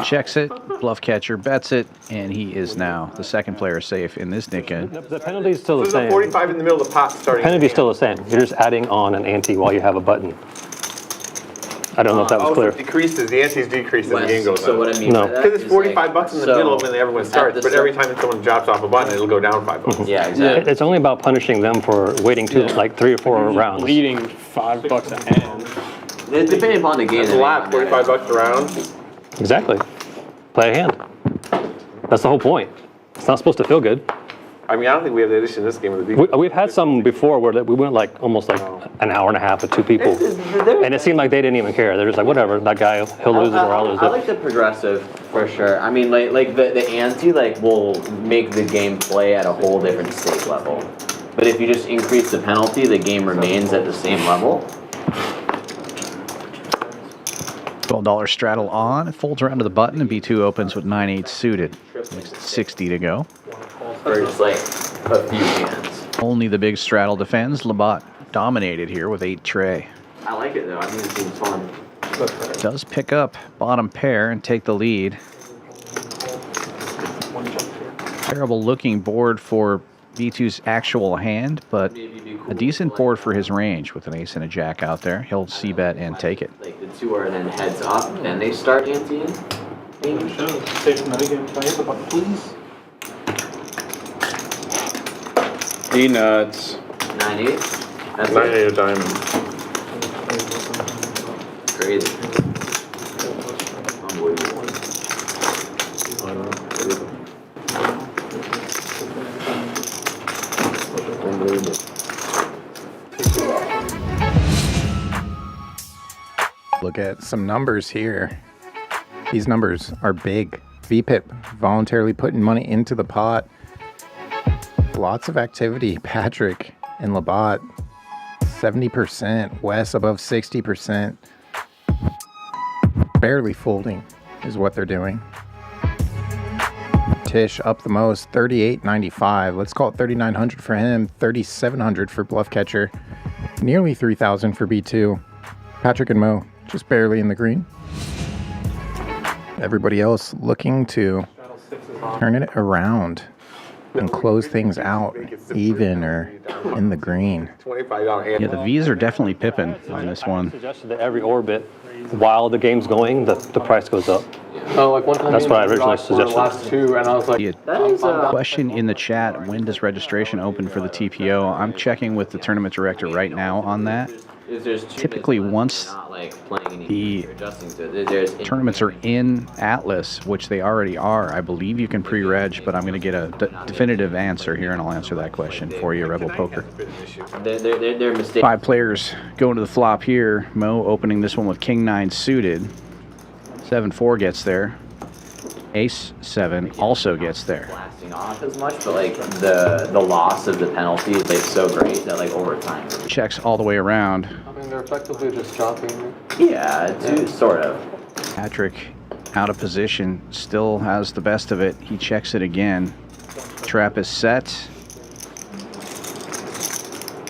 checks it, Bluff Catcher bets it, and he is now the second player safe in this Nika. The penalty's still the So there's same. a 45 in the middle of the pot starting. Penalty's still the same. You're just adding on an ante while you have a button. I don't know if that was Oh, so clear. it decreases, the antes decrease as the game goes on. So what I mean No. by that Because it's is, 45 like, bucks in the so middle when everyone starts, but every time that someone drops off a button, it'll go down 5 bucks. Yeah, exactly. It's only about punishing them for waiting too, like 3 or 4 rounds. Bleeding $5 a hand. Depending upon the game. That's a lot, 45 bucks a round. Exactly. Play a hand. That's the whole point. It's not supposed to feel good. I mean, I don't think we have that issue in this game with the We've had some before where we went like almost like an hour and a half with 2 people, and it seemed like they didn't even care. They're just like, whatever, that guy, he'll lose it or I'll lose I it. like the progressive for sure. I mean, like the ante like will make the game play at a whole different stake level. But if you just increase the penalty, the game remains at the same level. $12 straddle on, folds around to the button, and B2 opens with 9-8 suited. Makes it 60 to go. Or just like a few hands. Only the big straddle defends. Labat dominated here with 8 tray. I like it though. I think it seems fun. Does pick up bottom pair and take the lead. Terrible looking board for B2's actual hand, but a decent board for his range with an ace and a jack out there. He'll c-bet and take it. Like the two are then heads up, and they start anteing. Safe metagame play, the button, please. Peanuts. 9-8. That's 9-8 of diamond. Crazy. Unbelievable. Look at some numbers here. These numbers are big. VPIP voluntarily putting money into the pot. Lots of activity. Patrick and Labat, 70%. Wes above 60%. Barely folding is what they're doing. Tisch up the most, 38.95. Let's call it 3,900 for him, 3,700 for Bluff Catcher, nearly 3,000 for B2. Patrick and Mo just barely in the green. Everybody else looking to turn it around and close things out even or in the green. $25 Yeah, the V's are definitely pipping on this one. Suggested that every orbit, while the game's going, the price goes up. Oh, like one time. That's what I originally for the suggested. last 2, and I was like, That is Question in the chat, when does registration open for the TPO? I'm checking with the tournament director right now on that. Typically once the tournaments are in Atlas, which they already are, I believe you can pre-reg, but I'm going to get a definitive answer here and I'll answer that question for you, Rebel Poker. They're mistaken. 5 players going to the flop here. Mo opening this one with King 9 suited. 7-4 gets there. Ace 7 also gets there. Blasting off as much, but like the loss of the penalty is like so great that like over time. Checks all the way around. I mean, they're effectively just chopping. Yeah, sort of. Patrick out of position, still has the best of it. He checks it again. Trap is set.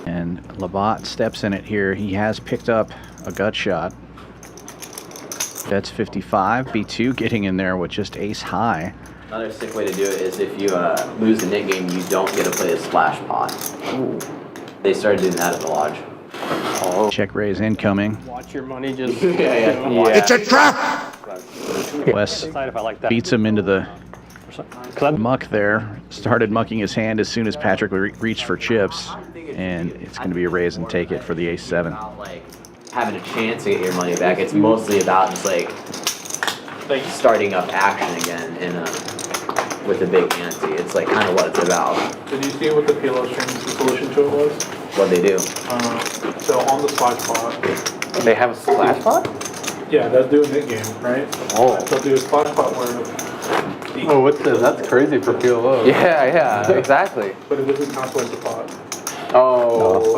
And Labat steps in it here. He has picked up a gut shot. That's 55. B2 getting in there with just ace high. Another sick way to do it is if you lose the knit game, you don't get to play a splash pot. Ooh. They started doing that at the lodge. Oh. Check raise incoming. Watch your money just. It's a trap! Wes beats him into the muck there. Started mucking his hand as soon as Patrick reached for chips. And it's going to be a raise and take it for the ace 7. Having a chance to get your money back. It's mostly about just like starting up action again in with a big ante. It's like kind of what it's about. Did you see what the PLO stream's solution to it was? What they do. So on the splash pot. They have a splash pot? Yeah, they'll do a mid game, right? Oh. They'll do a splash pot where. Oh, what's this? That's crazy for PLO. Yeah, exactly. But it doesn't count towards the pot. Oh.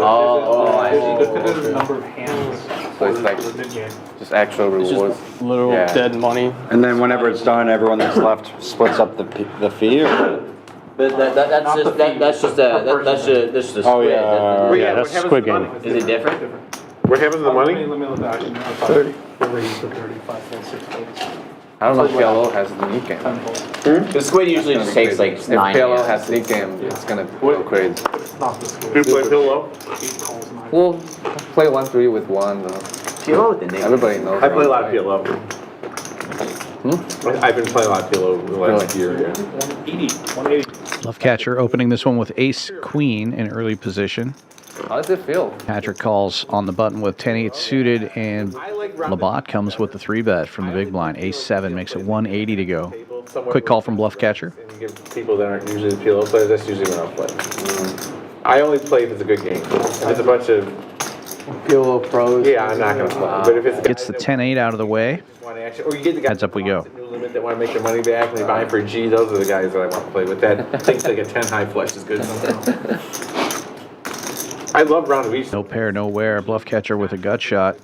There's a definitive number of hands. So it's like the mid game. just actual rewards. Literal dead money. And then whenever it's done, everyone that's left splits up the fee. Or But that's just a squid. Oh, yeah. Yeah, that's Squid Game. Is it different? We're having the money? Let me look at actually. 30. We'll raise to 35, 4, 6, 8. I don't know if PLO has the neat game. The squid usually just takes like If 9 PLO hands. has neat game, it's gonna go crazy. It's not the squid. Do you play pillow? 8 calls, 9. We'll play 1-3 with 1 though. PLO with the name. Everybody knows. I play a lot of PLO. Hmm? I've been playing a lot of PLO the last year. Yeah. 180. Bluff Catcher opening this one with Ace Queen in early position. How does it feel? Patrick calls on the button with 10-8 suited, and Labat comes with the 3-bet from the big blind. Ace 7 makes it 180 to go. Quick call from Bluff Catcher. And you get people that aren't usually the PLO players, that's usually when I'll play. I only play if it's a good game. If it's a bunch of PLO pros. yeah, I'm not gonna play. But if it's a guy Gets the 10-8 out of the way. want action, or you get the guys Heads up we go. at No Limit that want to make their money back and they buy it for a G. Those are the guys that I want to play with. That thinks like a 10 high flush is good. I love round of each. No pair, nowhere. Bluff Catcher with a gut shot.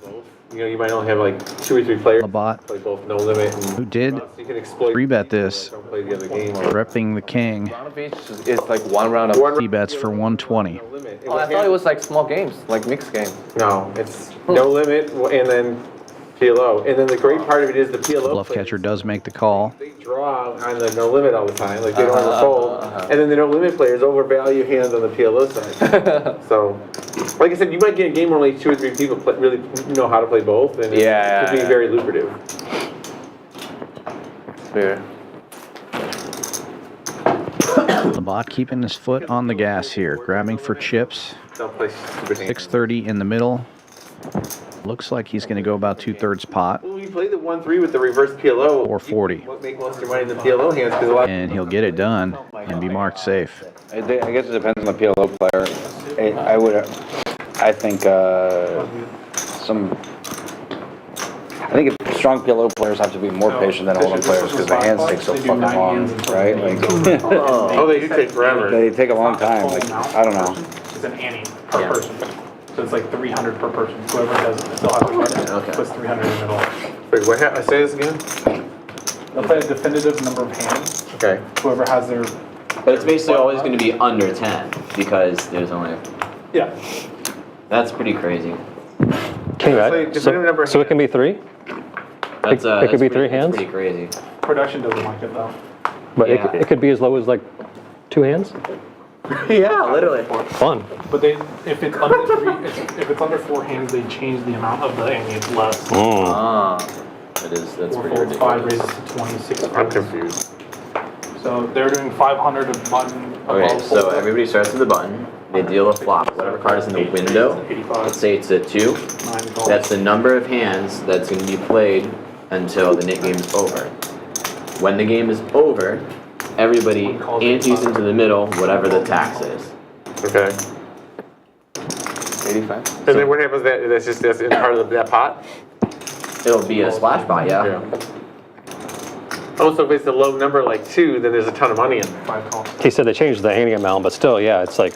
You know, you might only have like 2 or 3 players. Labat, Play both No Limit and who did you can exploit 3-bet this, Don't play the other game. repping the king. Round of each is like 1 round of. He bets for 120. No Limit. Oh, I thought it was like small games, like mixed games. No, it's No Limit and then PLO. And then the great part of it is the PLO. Bluff players, Catcher does make the call. They draw on the No Limit all the time, like they don't overfold. And then the No Limit players overvalue hands on the PLO side. So, like I said, you might get a game where only 2 or 3 people really know how to play both, and it could be very lucrative. Fair. Labat keeping his foot on the gas here, grabbing for chips. Don't play stupid hands. 630 in the middle. Looks like he's going to go about 2/3 pot. Well, you play the 1-3 with the reverse PLO. 440. You make most of your money in the PLO hands because a lot. And he'll get it done and be marked safe. I guess it depends on the PLO player. I think I think strong PLO players have to be more patient than Hold'em players because the hands take so fucking long, right? Like, Oh, they do take forever. they take a long time. Like, I don't know. It's an ante per person. So it's like 300 per person. Whoever does it, they'll have to puts 300 in the middle. Wait, what happened? Say this again? They'll play a definitive number of hands. Okay. Whoever has their. But it's basically always going to be under 10 because there's only. Yeah. That's pretty crazy. King, Play right? definitive number of So it can be 3, That's it could be 3 that's hands, pretty crazy. Production doesn't like it though. but Yeah. it could be as low as like 2 hands. Yeah, literally. Fun. But they, if it's under 3, if it's under 4 hands, they change the amount of the ante. It's less. Ah, that's 4 pretty folds, 5 ridiculous. raises to 26. I'm confused. So they're doing 500 a button. Okay, above so fold. everybody starts with the button. They deal a flop. Whatever card is in the window, 85. let's say it's a 2. 9 calls. That's the number of hands that's going to be played until the knit game is over. When the game is over, everybody antes into the middle, whatever the tax is. Okay. 85. And then what happens that's in part of that pot? It'll be a splash pot, yeah. Oh, so if it's a low number like 2, then there's a ton of money in there. 5 calls. He said they changed the ante amount, but still, yeah, it's like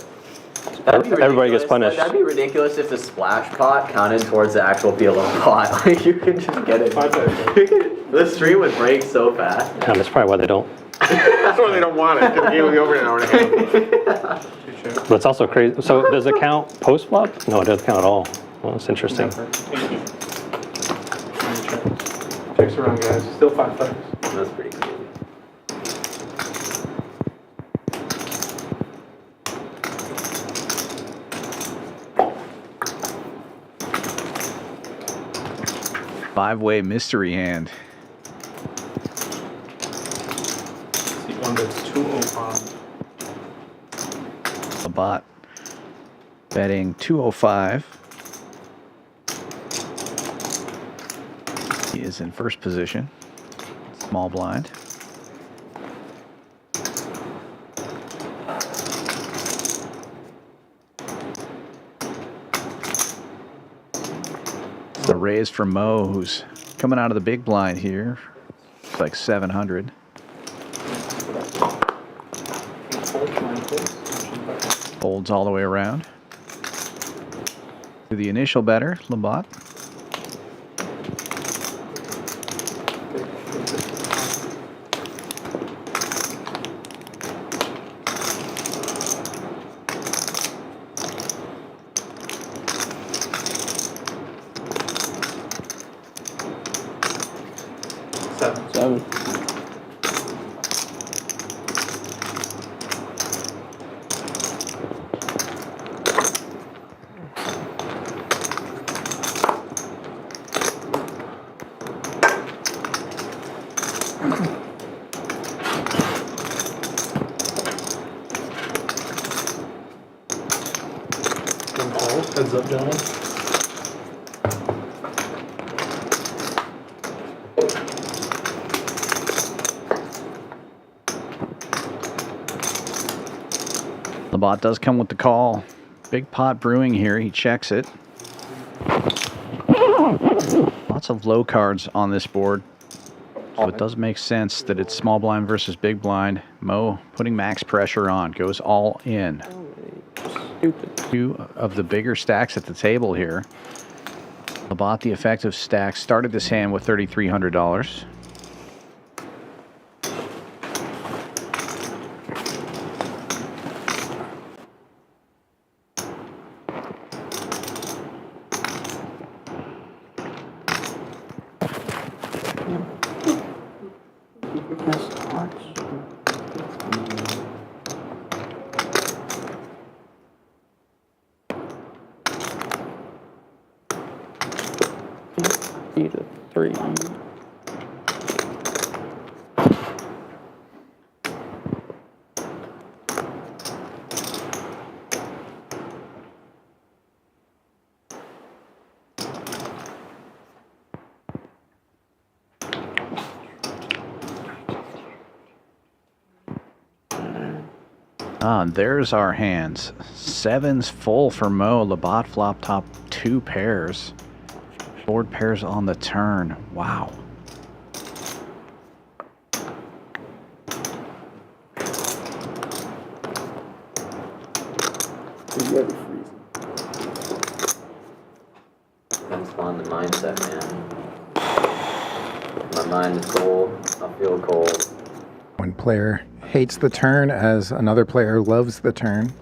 That'd be everybody gets ridiculous. punished. That'd be ridiculous if the splash pot counted towards the actual PLO pot. Like you can just get it. The stream would break so fast. Yeah, that's probably why they don't. That's why they don't want it, because the game will be over in an hour and a half. But it's also crazy. So does it count post flop? No, it doesn't count at all. Well, that's interesting. Checks around, guys. Still 5 players. That's pretty cool. Five-way mystery hand. The one that's 205. Labat betting 205. He is in first position. Small blind. The raise from Mo, who's coming out of the big blind here. It's like 700. Folds all the way around. To the initial better, Labat. Heads up, gentlemen. Labat does come with the call. Big pot brewing here. He checks it. Lots of low cards on this board. So it does make sense that it's small blind versus big blind. Mo putting max pressure on. Goes all in. Two of the bigger stacks at the table here. Labat, the effective stack, started this hand with $3,300. To 3. And there's our hands. Sevens full for Mo. Labat flop top 2 pairs. Board pairs on the turn. Wow. Depends on the mindset, man. My mind is cold. I feel cold. One player hates the turn as another player loves the turn.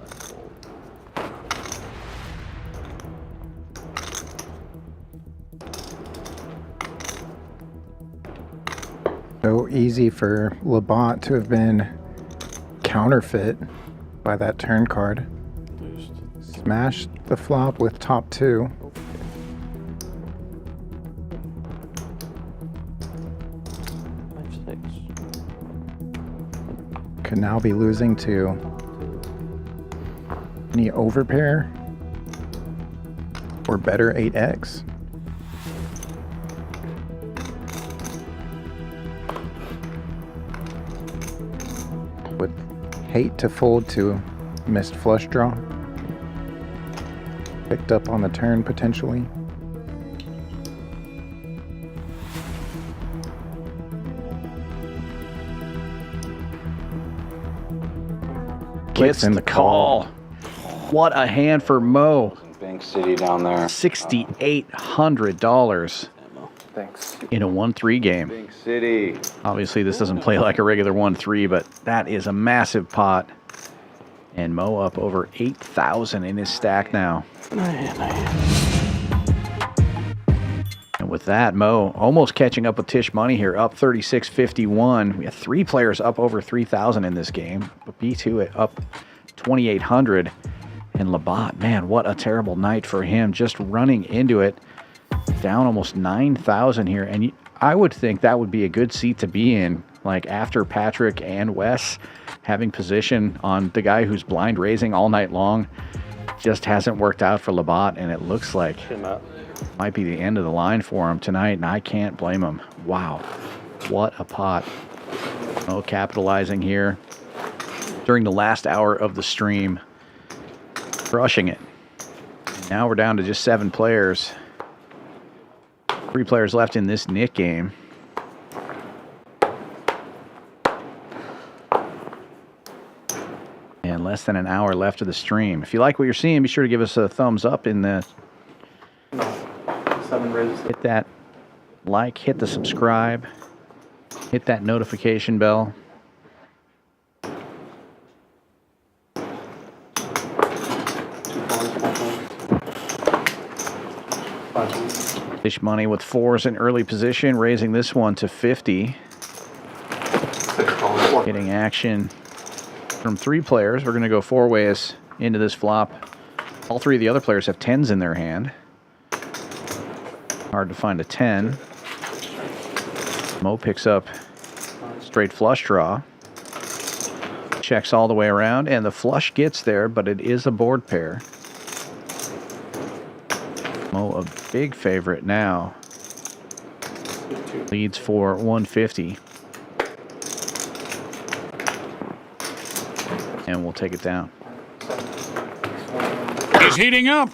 So easy for Labat to have been counterfeit by that turn card. Smashed the flop with top 2. Could now be losing to any overpair or better 8x. Would hate to fold to missed flush draw. Picked up on the turn potentially. Gets the call. What a hand for Mo. Bank City down there. $6,800 Thanks. in a 1-3 game. Bank City. Obviously, this doesn't play like a regular 1-3, but that is a massive pot. And Mo up over 8,000 in his stack now. And with that, Mo almost catching up with Tisch money here, up 36.51. We have 3 players up over 3,000 in this game. But B2 up 2,800. And Labat, man, what a terrible night for him. Just running into it, down almost 9,000 here. And I would think that would be a good seat to be in, like after Patrick and Wes having position on the guy who's blind raising all night long. Just hasn't worked out for Labat, and it looks like might be the end of the line for him tonight, and I can't blame him. Wow, what a pot. Oh, capitalizing here during the last hour of the stream, crushing it. And now we're down to just 7 players. 3 players left in this Nick game. And less than an hour left of the stream. If you like what you're seeing, be sure to give us a thumbs up in the... 7 raises. Hit that like, hit the subscribe, hit that notification bell. Tisch money with 4s in early position, raising this one to 50. Getting action from 3 players. We're going to go 4 ways into this flop. All 3 of the other players have 10s in their hand. Hard to find a 10. Mo picks up straight flush draw. Checks all the way around, and the flush gets there, but it is a board pair. Mo, a big favorite now. Leads for 150. And we'll take it down. He's heating up.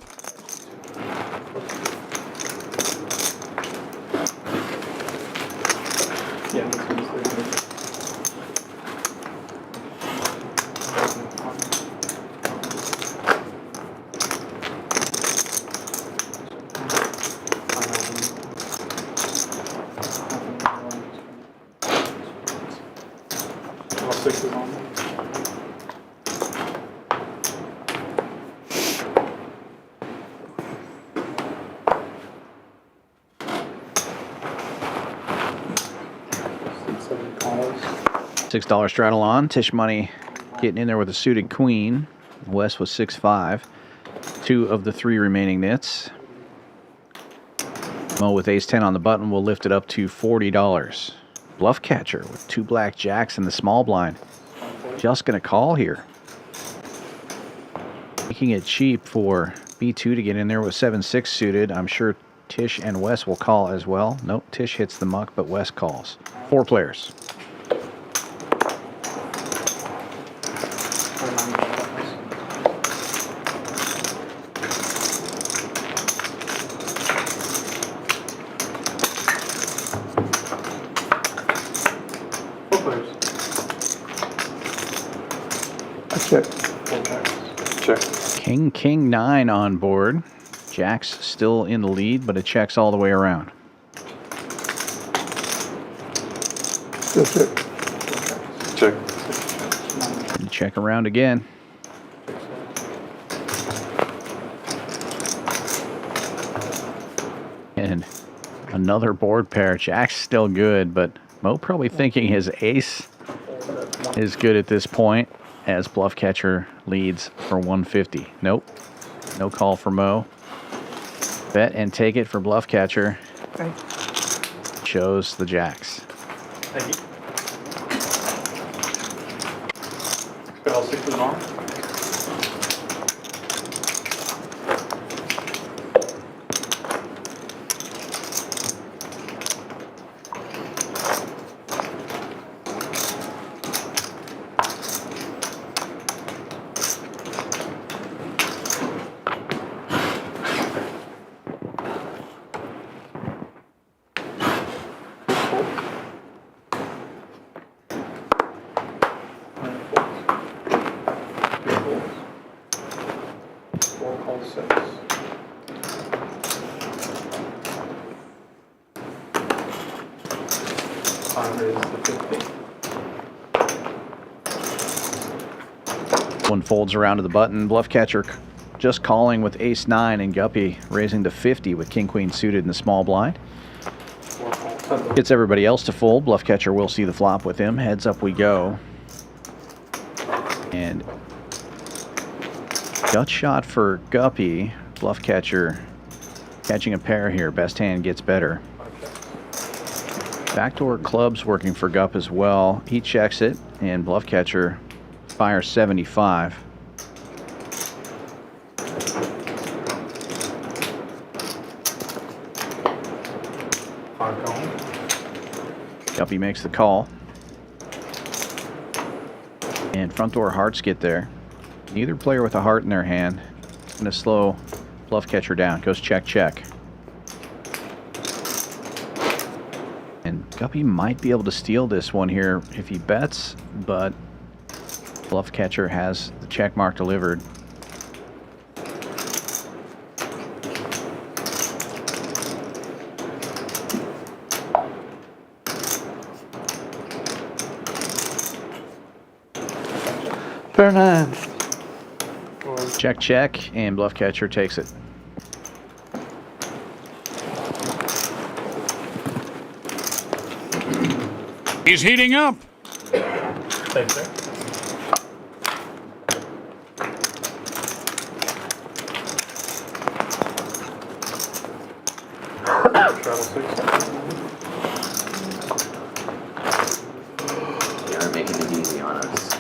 $6 straddle on. Tisch money getting in there with a suited queen. Wes was 6-5. 2 of the 3 remaining nits. Mo with ace-10 on the button will lift it up to $40. Bluff Catcher with 2 black jacks in the small blind. Just going to call here. Making it cheap for B2 to get in there with 7-6 suited. I'm sure Tisch and Wes will call as well. Nope, Tisch hits the muck, but Wes calls. 4 players. Check. King 9 on board. Jack's still in the lead, but it checks all the way around. Still check. Check. And check around again. And another board pair. Jack's still good, but Mo probably thinking his ace is good at this point as Bluff Catcher leads for 150. Nope. No call for Mo. Bet and take it for Bluff Catcher. Okay. Shows the jacks. Thank you. Got all 6 on. One folds around to the button. Bluff Catcher just calling with ace-9 and Guppy raising to 50 with king-queen suited in the small blind. Gets everybody else to fold. Bluff Catcher will see the flop with him. Heads up we go. And gut shot for Guppy. Bluff Catcher catching a pair here. Best hand gets better. Backdoor clubs working for Gupp as well. He checks it, and Bluff Catcher fires 75. Guppy makes the call. And front door hearts get there. Neither player with a heart in their hand. Going to slow Bluff Catcher down. Goes check, check. And Guppy might be able to steal this one here if he bets, but Bluff Catcher has the check mark delivered. Pair 9. Check, check, and Bluff Catcher takes it. He's heating up. Thanks, sir. They are making it easy on us.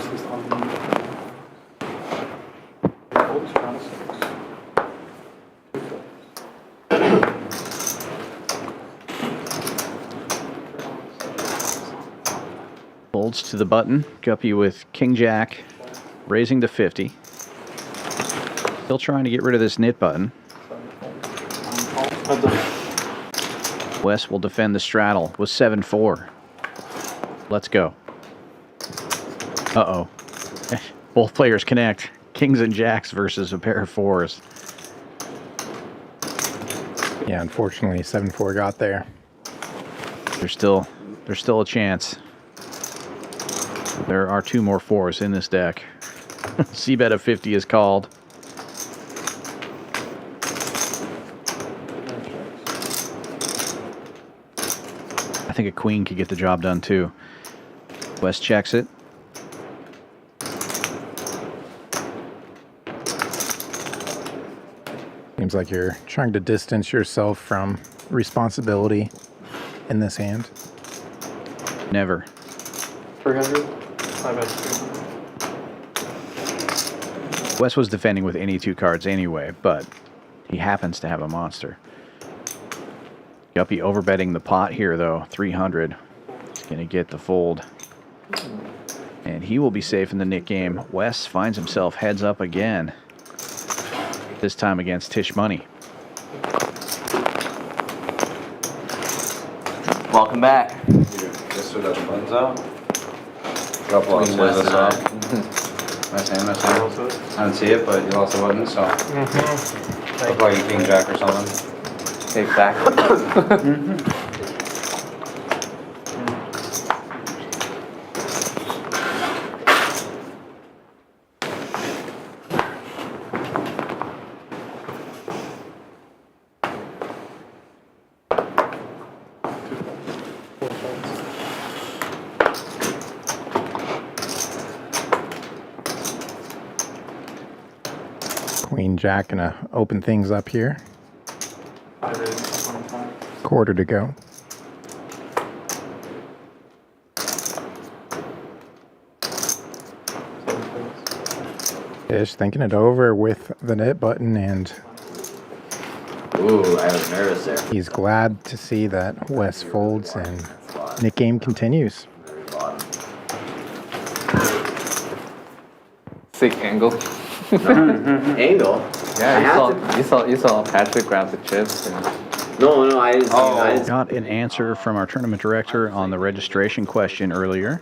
Wes is unlimited. Folds, round 6. Two folds. Folds to the button. Guppy with King Jack, raising to 50. Still trying to get rid of this knit button. Wes will defend the straddle with 7-4. Let's go. Uh-oh. Both players connect. Kings and jacks versus a pair of 4s. Yeah, unfortunately, 7-4 got there. There's still a chance. There are 2 more 4s in this deck. C-bet of 50 is called. I think a queen could get the job done too. Wes checks it. Seems like you're trying to distance yourself from responsibility in this hand. Never. 300? I bet 300. Wes was defending with any 2 cards anyway, but he happens to have a monster. Guppy overbetting the pot here, though. 300. He's going to get the fold. And he will be safe in the knit game. Wes finds himself heads up again. This time against Tisch money. Welcome back. Just so that the buttons out. Couple of Wes this A. up. Nice hand. I didn't see it, but you lost the button, so. Look like a king jack or something. Exactly. Queen Jack gonna open things up here. I raised 25. Quarter to go. Tisch thinking it over with the knit button, and Ooh, I was nervous there. he's glad to see that Wes folds and knit game continues. Sick angle. Angle? Yeah, you saw Patrick grab the chips. And No, I didn't see that. Got an answer from our tournament director on the registration question earlier.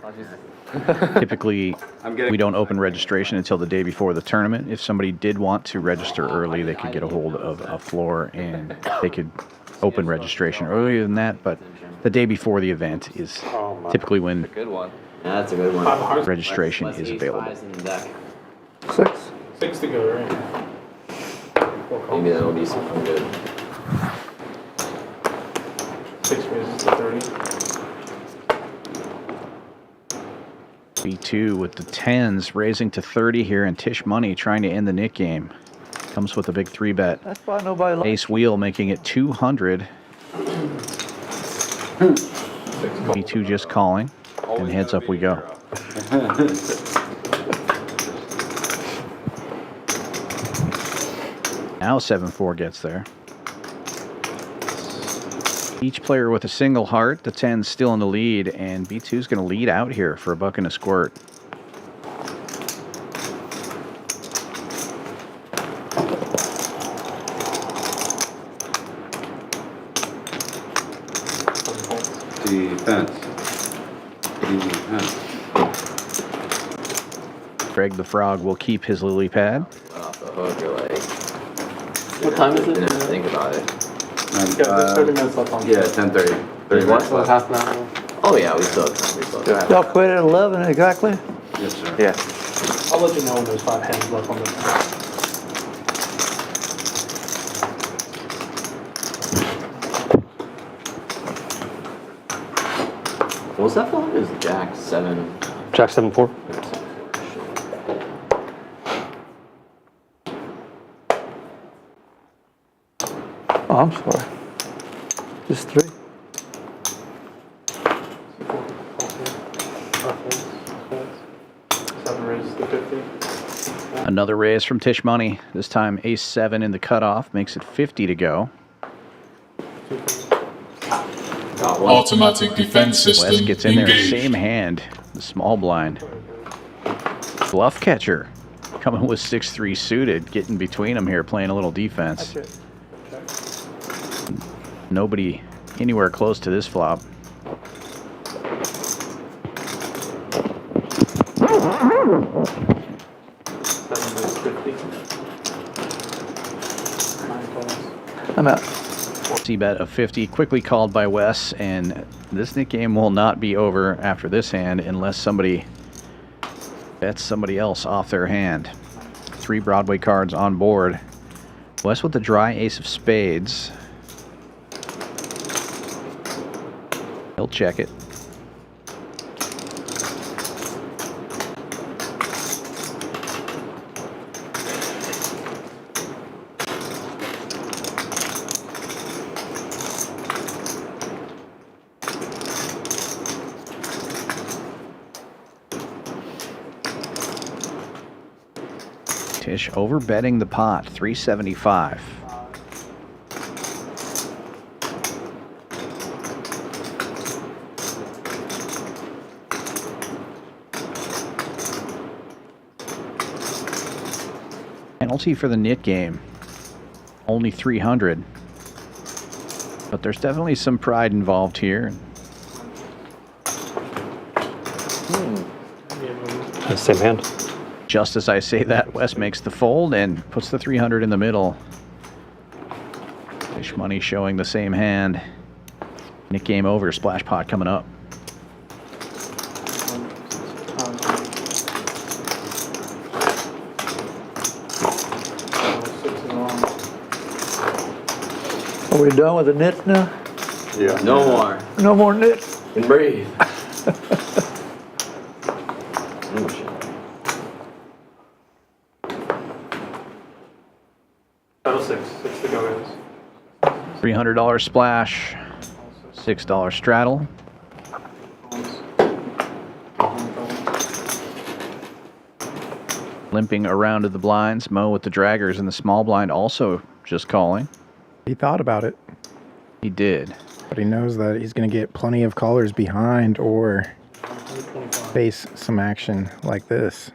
Typically, we don't open registration until the day before the tournament. If somebody did want to register early, they could get a hold of a floor and they could open registration earlier than that. But the day before the event is typically when good one. Yeah, that's a good one. registration is available. 6. 6 to go, right? Maybe that'll be something good. 6 raises to 30. B2 with the 10s raising to 30 here, and Tisch money trying to end the knit game. Comes with a big 3-bet. That's why nobody likes Ace wheel making it 200. B2 just calling, and heads up we go. Now 7-4 gets there. Each player with a single heart. The 10's still in the lead, and B2's going to lead out here for a buck and a squirt. Defense. Greg the Frog will keep his lily pad. Off the hook, you're like. What time is it? Didn't have to think about it. Yeah, there's 30 minutes left on. Yeah, 10:30. 30 minutes left. Half an hour. Oh yeah, we still have time. We still have time. Y'all quit at 11 exactly? Yes, sir. Yeah. I'll let you know when there's 5 hands left on the. What was that flop? It was Jack 7. Jack 7-4. Oh, I'm sorry. Just 3. raise the 50. Another raise from Tisch money. This time ace 7 in the cutoff makes it 50 to go. Automatic defense system Wes gets in there, engaged. same hand, the small blind. Bluff Catcher coming with 6-3 suited, getting between them here, playing a little defense. Nobody anywhere close to this flop. I'm out. C-bet of 50, quickly called by Wes, and this Nick game will not be over after this hand unless somebody bets somebody else off their hand. 3 Broadway cards on board. Wes with the dry ace of spades. He'll check it. Tisch over betting the pot, 375. Penalty for the nit game, only 300. But there's definitely some pride involved here. The same hand. Just as I say that, Wes makes the fold and puts the 300 in the middle. Tisch money showing the same hand. Nick game over, splash pot coming up. Are we done with the nits now? Yeah. No more. No more nits? And breathe. Six to go, guys. $300 splash, $6 straddle. Limping around to the blinds. Mo with the draggers in the small blind also just calling. He thought about it. He did. But he knows that he's going to get plenty of callers behind or face some action like this.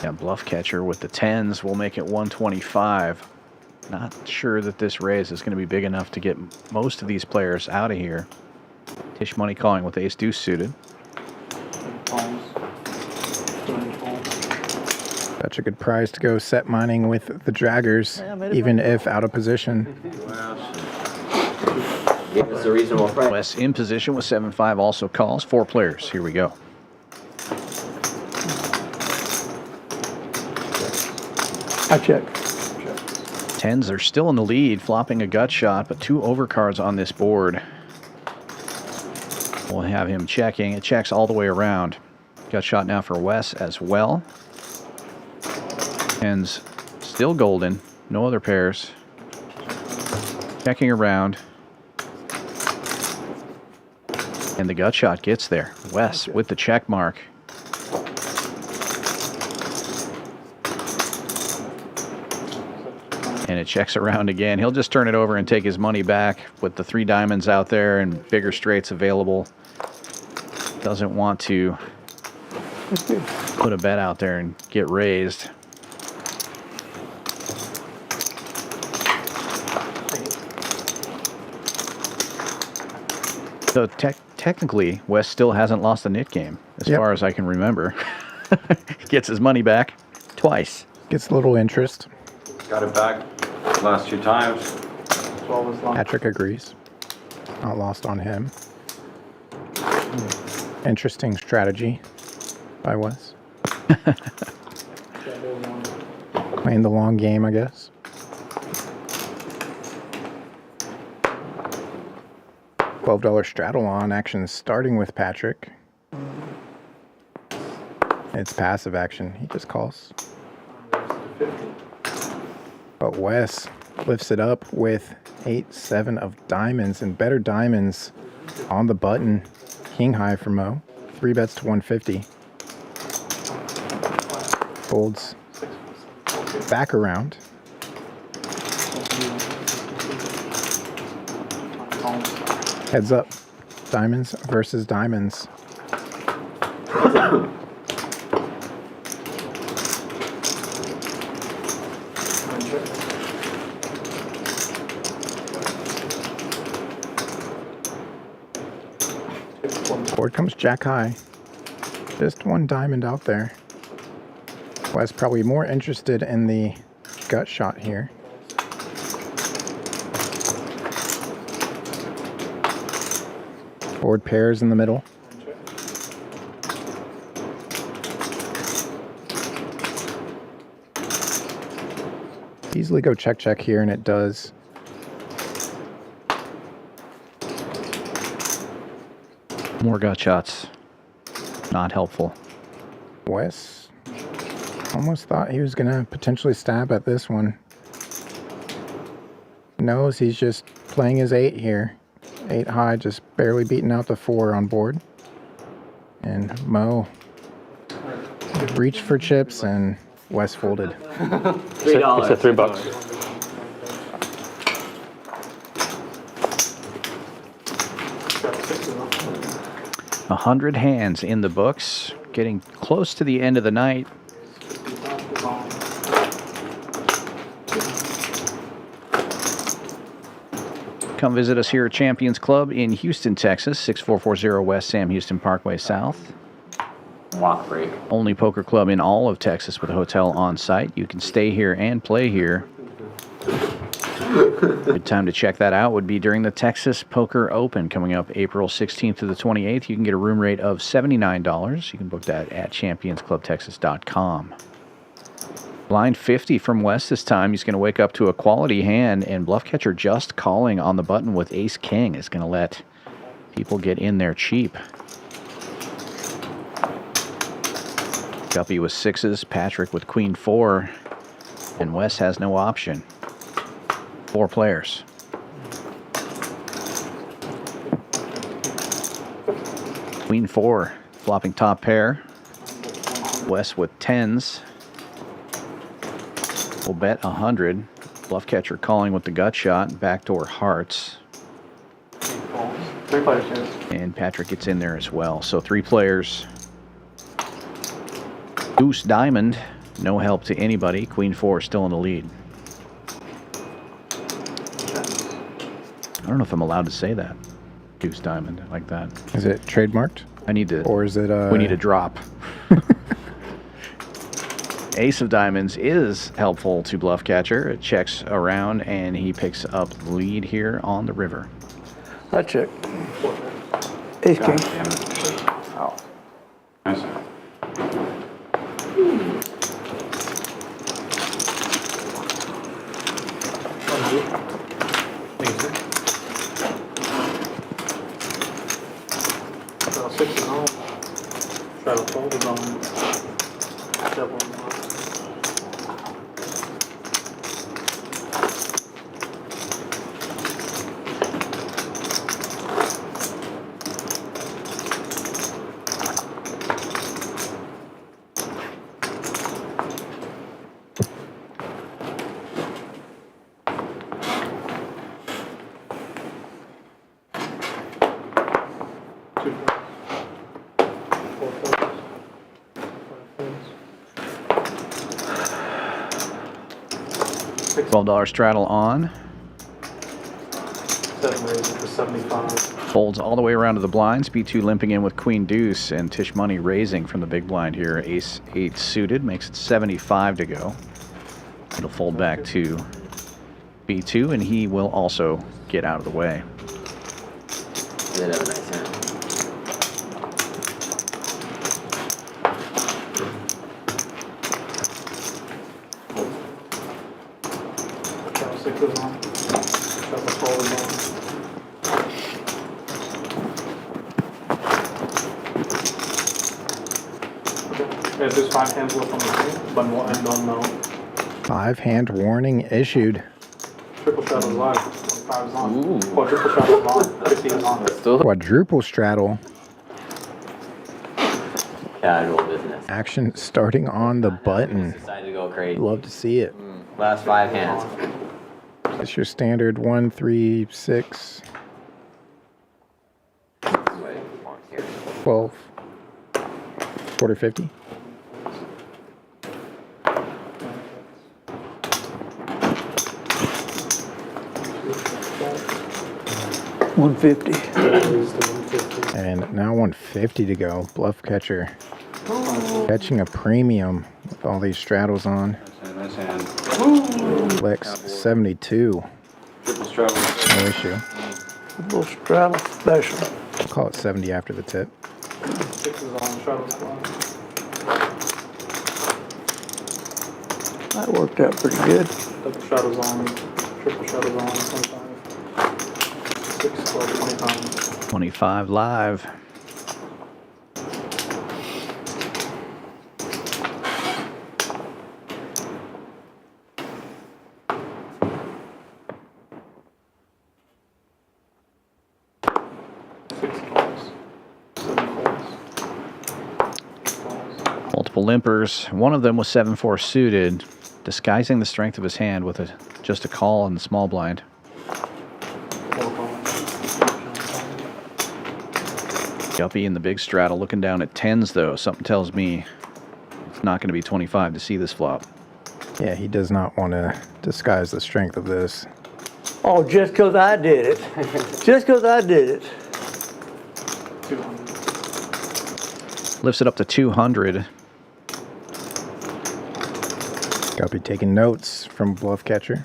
Yeah, Bluff Catcher with the 10s will make it 125. Not sure that this raise is going to be big enough to get most of these players out of here. Tisch money calling with ace deuce suited. Such a good prize to go set mining with the draggers, even if out of position. Give us a reasonable price. Wes in position with 7-5 also calls. 4 players. Here we go. I check. 10s are still in the lead, flopping a gut shot, but 2 overcards on this board. We'll have him checking. It checks all the way around. Gut shot now for Wes as well. 10s still golden. No other pairs. Checking around. And the gut shot gets there. Wes with the check mark. And it checks around again. He'll just turn it over and take his money back with the 3 diamonds out there and bigger straights available. Doesn't want to put a bet out there and get raised. So technically, Wes still hasn't lost a nit game, as far as I can remember. Gets his money back twice. Gets a little interest. Got it back last 2 times. Patrick agrees. Not lost on him. Interesting strategy by Wes. Playing the long game, I guess. $12 straddle on action starting with Patrick. It's passive action. He just calls. But Wes lifts it up with 8-7 of diamonds and better diamonds on the button. King high for Mo. 3 bets to 150. Folds back around. Heads up. Diamonds versus diamonds. Board comes jack high. Just one diamond out there. Wes probably more interested in the gut shot here. Board pairs in the middle. Easily go check check here, and it does. More gut shots. Not helpful. Wes almost thought he was gonna potentially stab at this one. Knows he's just playing his 8 here. 8 high, just barely beating out the 4 on board. And Mo reached for chips, and Wes folded. $3. It's $3. 100 hands in the books. Getting close to the end of the night. Come visit us here at Champions Club in Houston, Texas, 6440 West Sam Houston Parkway South. Walk break. Only poker club in all of Texas with a hotel on site. You can stay here and play here. Good time to check that out would be during the Texas Poker Open coming up April 16th to the 28th. You can get a room rate of $79. You can book that at championsclubtexas.com. Blind 50 from Wes this time. He's going to wake up to a quality hand, and Bluff Catcher just calling on the button with Ace King is going to let people get in there cheap. Guppy with 6s, Patrick with Queen 4, and Wes has no option. 4 players. Queen 4, flopping top pair. Wes with 10s. We'll bet 100. Bluff Catcher calling with the gut shot. Backdoor hearts. 3 players, yes. And Patrick gets in there as well. So 3 players. Deuce diamond. No help to anybody. Queen 4 still in the lead. I don't know if I'm allowed to say that. Deuce diamond like that. Is it trademarked? I need to. Or is it We need a drop. Ace of diamonds is helpful to Bluff Catcher. It checks around and he picks up the lead here on the river. I check. Ace king. Oh. Nice. Try to fold it on. $12 straddle on. 7 raises to 75. Folds all the way around to the blinds. B2 limping in with Queen Deuce, and Tisch money raising from the big blind here. Ace 8 suited makes it 75 to go. It'll fold back to B2, and he will also get out of the way. They have a nice hand. Sixes on. Shuffle forward on. Okay. There's 5 hands left on the screen, but we'll end on no. 5-hand warning issued. Triple shot is live. 25 is on. Quadruple shot is on. 15 is on. Quadruple straddle. Casual business. Action starting on the button. Decided to go crazy. Love to see it. Last 5 hands. It's your standard 1, 3, 6, 12, quarter 50. $150. And now 150 to go. Bluff Catcher catching a premium with all these straddles on. Nice hand. Lex 72. Triple straddle. No issue. Little straddle special. I'll call it 70 after the tip. 6 is on straddle squad. That worked out pretty good. Double straddles on, triple straddles on, 25. 6, 12, 25. 25 live. Multiple limpers. One of them was 7-4 suited, disguising the strength of his hand with just a call in the small blind. Guppy in the big straddle looking down at 10s though. Something tells me it's not going to be 25 to see this flop. Yeah, he does not want to disguise the strength of this. Oh, just because I did it. Just because I did it. 200. Lifts it up to 200. Guppy taking notes from Bluff Catcher.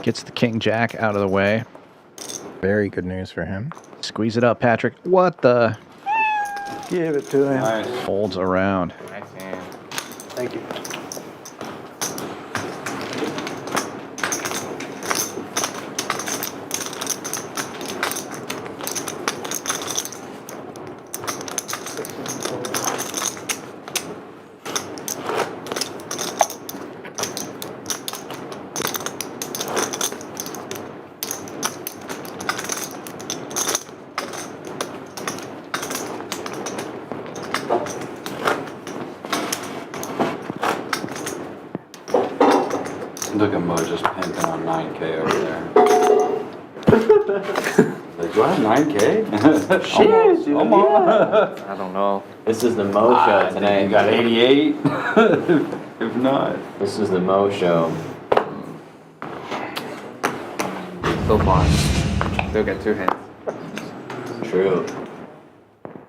Gets the king jack out of the way. Very good news for him. Squeeze it up, Patrick. What the? Give it to him. Nice. Holds around. Nice hand. Thank you. Look at Mo just pimping on 9K over there. Like, do I have 9K? Shit, dude, Almost. I don't know. This is the Mo show tonight. You got 88? If not. This is the Mo show. So far. Still got 2 hands. True.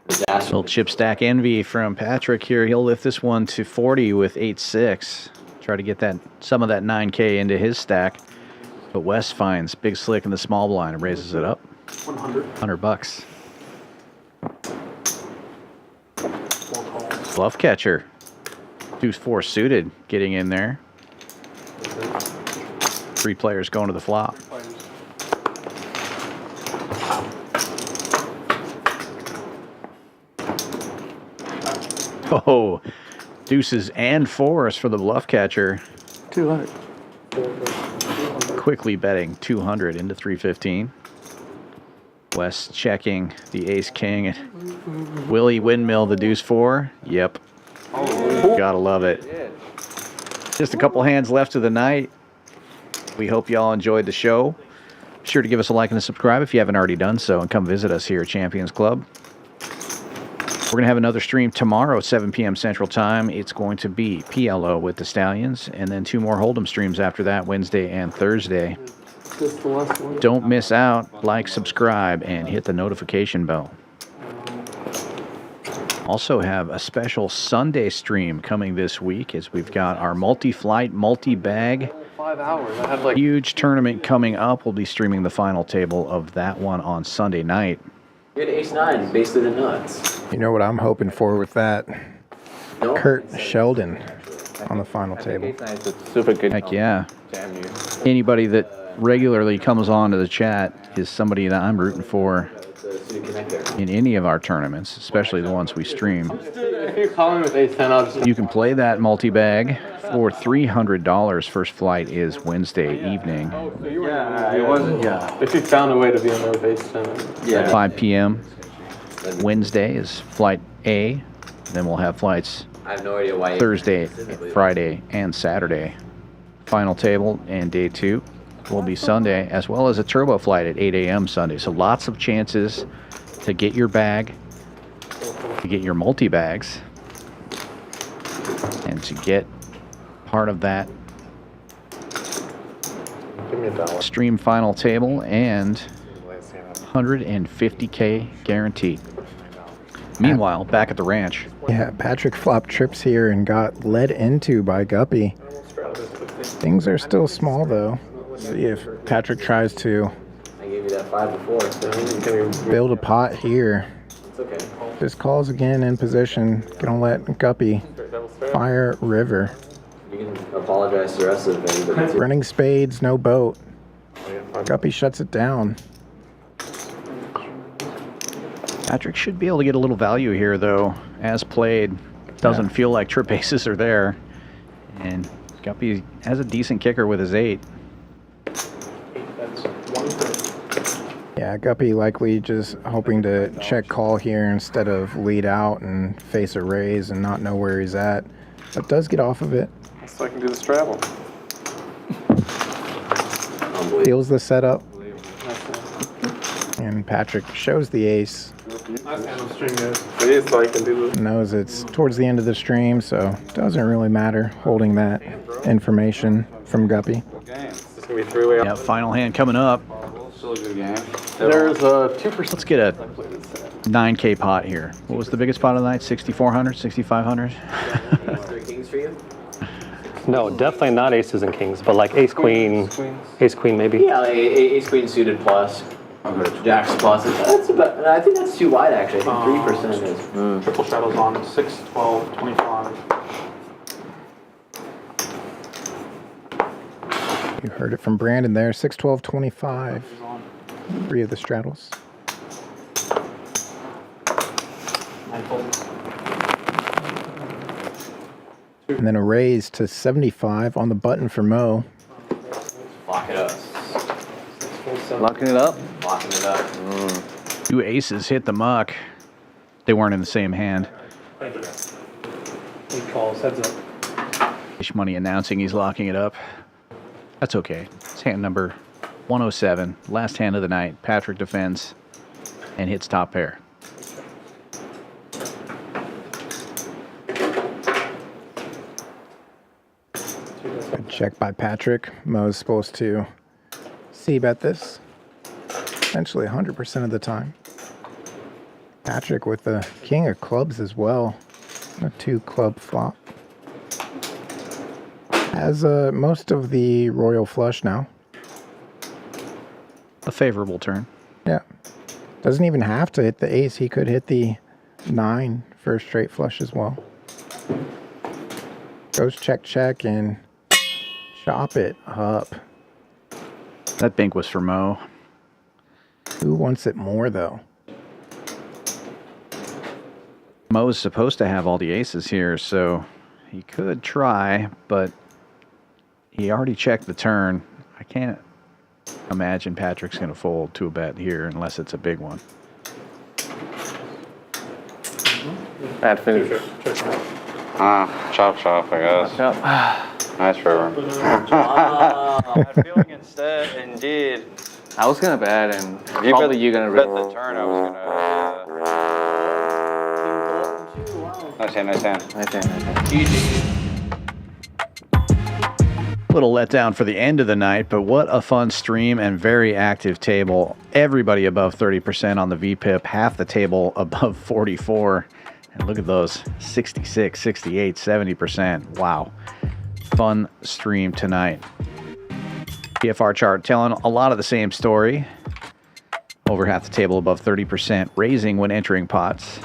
Disaster. Little chip stack envy from Patrick here. He'll lift this one to 40 with 8-6. Try to get some of that 9K into his stack. But Wes finds big slick in the small blind and raises it up. 100. $100. 4 calls. Bluff Catcher. 2-4 suited getting in there. 3 players going to the flop. Oh, deuces and 4s for the Bluff Catcher. 200. Quickly betting 200 into 315. Wes checking the ace king. Will he windmill the deuce 4? Yep. Gotta love it. Just a couple hands left of the night. We hope y'all enjoyed the show. Be sure to give us a like and a subscribe if you haven't already done so, and come visit us here at Champions Club. We're going to have another stream tomorrow at 7 p.m. Central Time. It's going to be PLO with the Stallions, and then 2 more Hold'em streams after that, Wednesday and Thursday. Just the last one. Don't miss out. Like, subscribe, and hit the notification bell. Also have a special Sunday stream coming this week as we've got our multi-flight, multi-bag 5 hours. I had like huge tournament coming up. We'll be streaming the final table of that one on Sunday night. You had ace-9, basically the nuts. You know what I'm hoping for with that? Kurt Sheldon on the final table. super good. Heck yeah. Anybody that regularly comes on to the chat is somebody that I'm rooting for in any of our tournaments, especially the ones we stream. If you're calling with ace 10, I'll just... You can play that multi-bag for $300. First flight is Wednesday evening. Yeah, it wasn't, yeah. If you found a way to be in there with ace 10. At 5 p.m. Wednesday is flight A. Then we'll have flights I have no idea why. Thursday, Friday, and Saturday. Final table and day 2 will be Sunday, as well as a turbo flight at 8 a.m. Sunday. So lots of chances to get your bag, to get your multi-bags, and to get part of that stream final table and 150K guaranteed. Meanwhile, back at the ranch. Yeah, Patrick flopped trips here and got led into by Guppy. Things are still small though. See if Patrick tries to I gave you that 5 before. build a pot here. It's okay. Just calls again in position. Gonna let Guppy fire river. You can apologize to the rest of the thing, but Running spades, no boat. Guppy shuts it down. Patrick should be able to get a little value here, though. As played, doesn't feel like trip aces are there. And Guppy has a decent kicker with his 8. Yeah, Guppy likely just hoping to check call here instead of lead out and face a raise and not know where he's at. But does get off of it. So I can do the straddle. Feels the setup. And Patrick shows the ace. It is so I can do this. Knows it's towards the end of the stream, so doesn't really matter holding that information from Guppy. It's gonna be 3-way. Yeah, final hand coming up. Still a good game. There's a 2%. Let's get a 9K pot here. What was the biggest pot of the night? 6,400, 6,500? kings for you? No, definitely not aces and kings, but like ace queen maybe. Yeah, like ace queen suited plus. Jacks plus. That's about, I think that's too wide actually. I think 3% is. Triple shadows on 6, 12, 25. You heard it from Brandon there. 6, 12, 25. 3 of the straddles. And then a raise to 75 on the button for Mo. Lock it up. Locking it up? Locking it up. 2 aces hit the muck. They weren't in the same hand. He calls, heads up. Tisch money announcing he's locking it up. That's okay. It's hand number 107. Last hand of the night. Patrick defends and hits top pair. Good check by Patrick. Mo's supposed to c-bet this. Essentially 100% of the time. Patrick with the king of clubs as well. A 2 club flop. Has most of the royal flush now. A favorable turn. Yeah. Doesn't even have to hit the ace. He could hit the 9 for a straight flush as well. Goes check, check, and chop it up. That bank was for Mo. Who wants it more, though? Mo's supposed to have all the aces here, so he could try, but he already checked the turn. I can't imagine Patrick's going to fold to a bet here unless it's a big one. Bad finish. Chop, I guess. Nice river. Bad feeling indeed. I was gonna bet, and probably you gonna bet the turn. I was gonna. Nice hand. Little letdown for the end of the night, but what a fun stream and very active table. Everybody above 30% on the VPIP, half the table above 44. And look at those, 66, 68, 70%. Wow. Fun stream tonight. PFR chart telling a lot of the same story. Over half the table above 30%, raising when entering pots.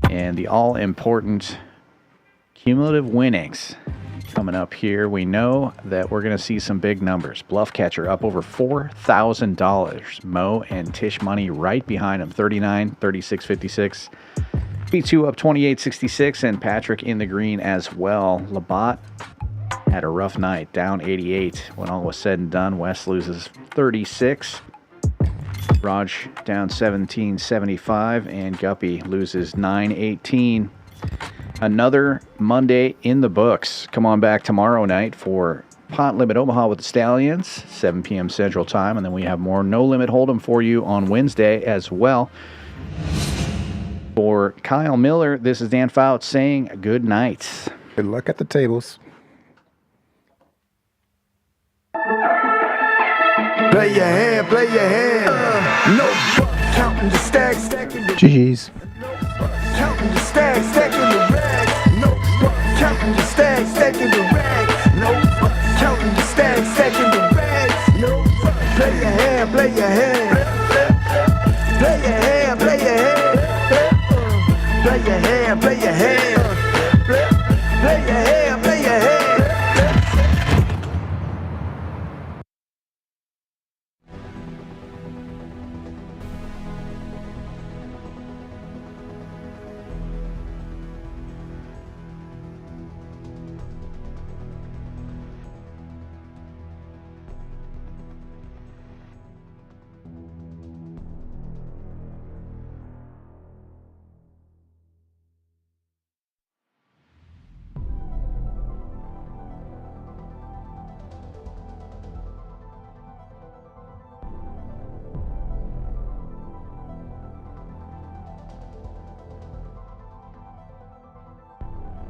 And the all-important Cumulative winnings coming up here. We know that we're going to see some big numbers. Bluff Catcher up over $4,000. Mo and Tisch money right behind him, 39, 36, 56. B2 up 28.66, and Patrick in the green as well. Labat had a rough night, down 88. When all was said and done, Wes loses 36. Raj down 17.75, and Guppy loses 9.18. Another Monday in the books. Come on back tomorrow night for Pot Limit Omaha with the Stallions, 7 p.m. Central Time, and then we have more No Limit Hold'em for you on Wednesday as well. For Kyle Miller, this is Dan Fouts saying good night. Good luck at the tables. Play your hand, play your hand. No fuck, counting the stacks, stacking the GG's. counting the stacks, stacking the rags. No fuck, counting the stacks.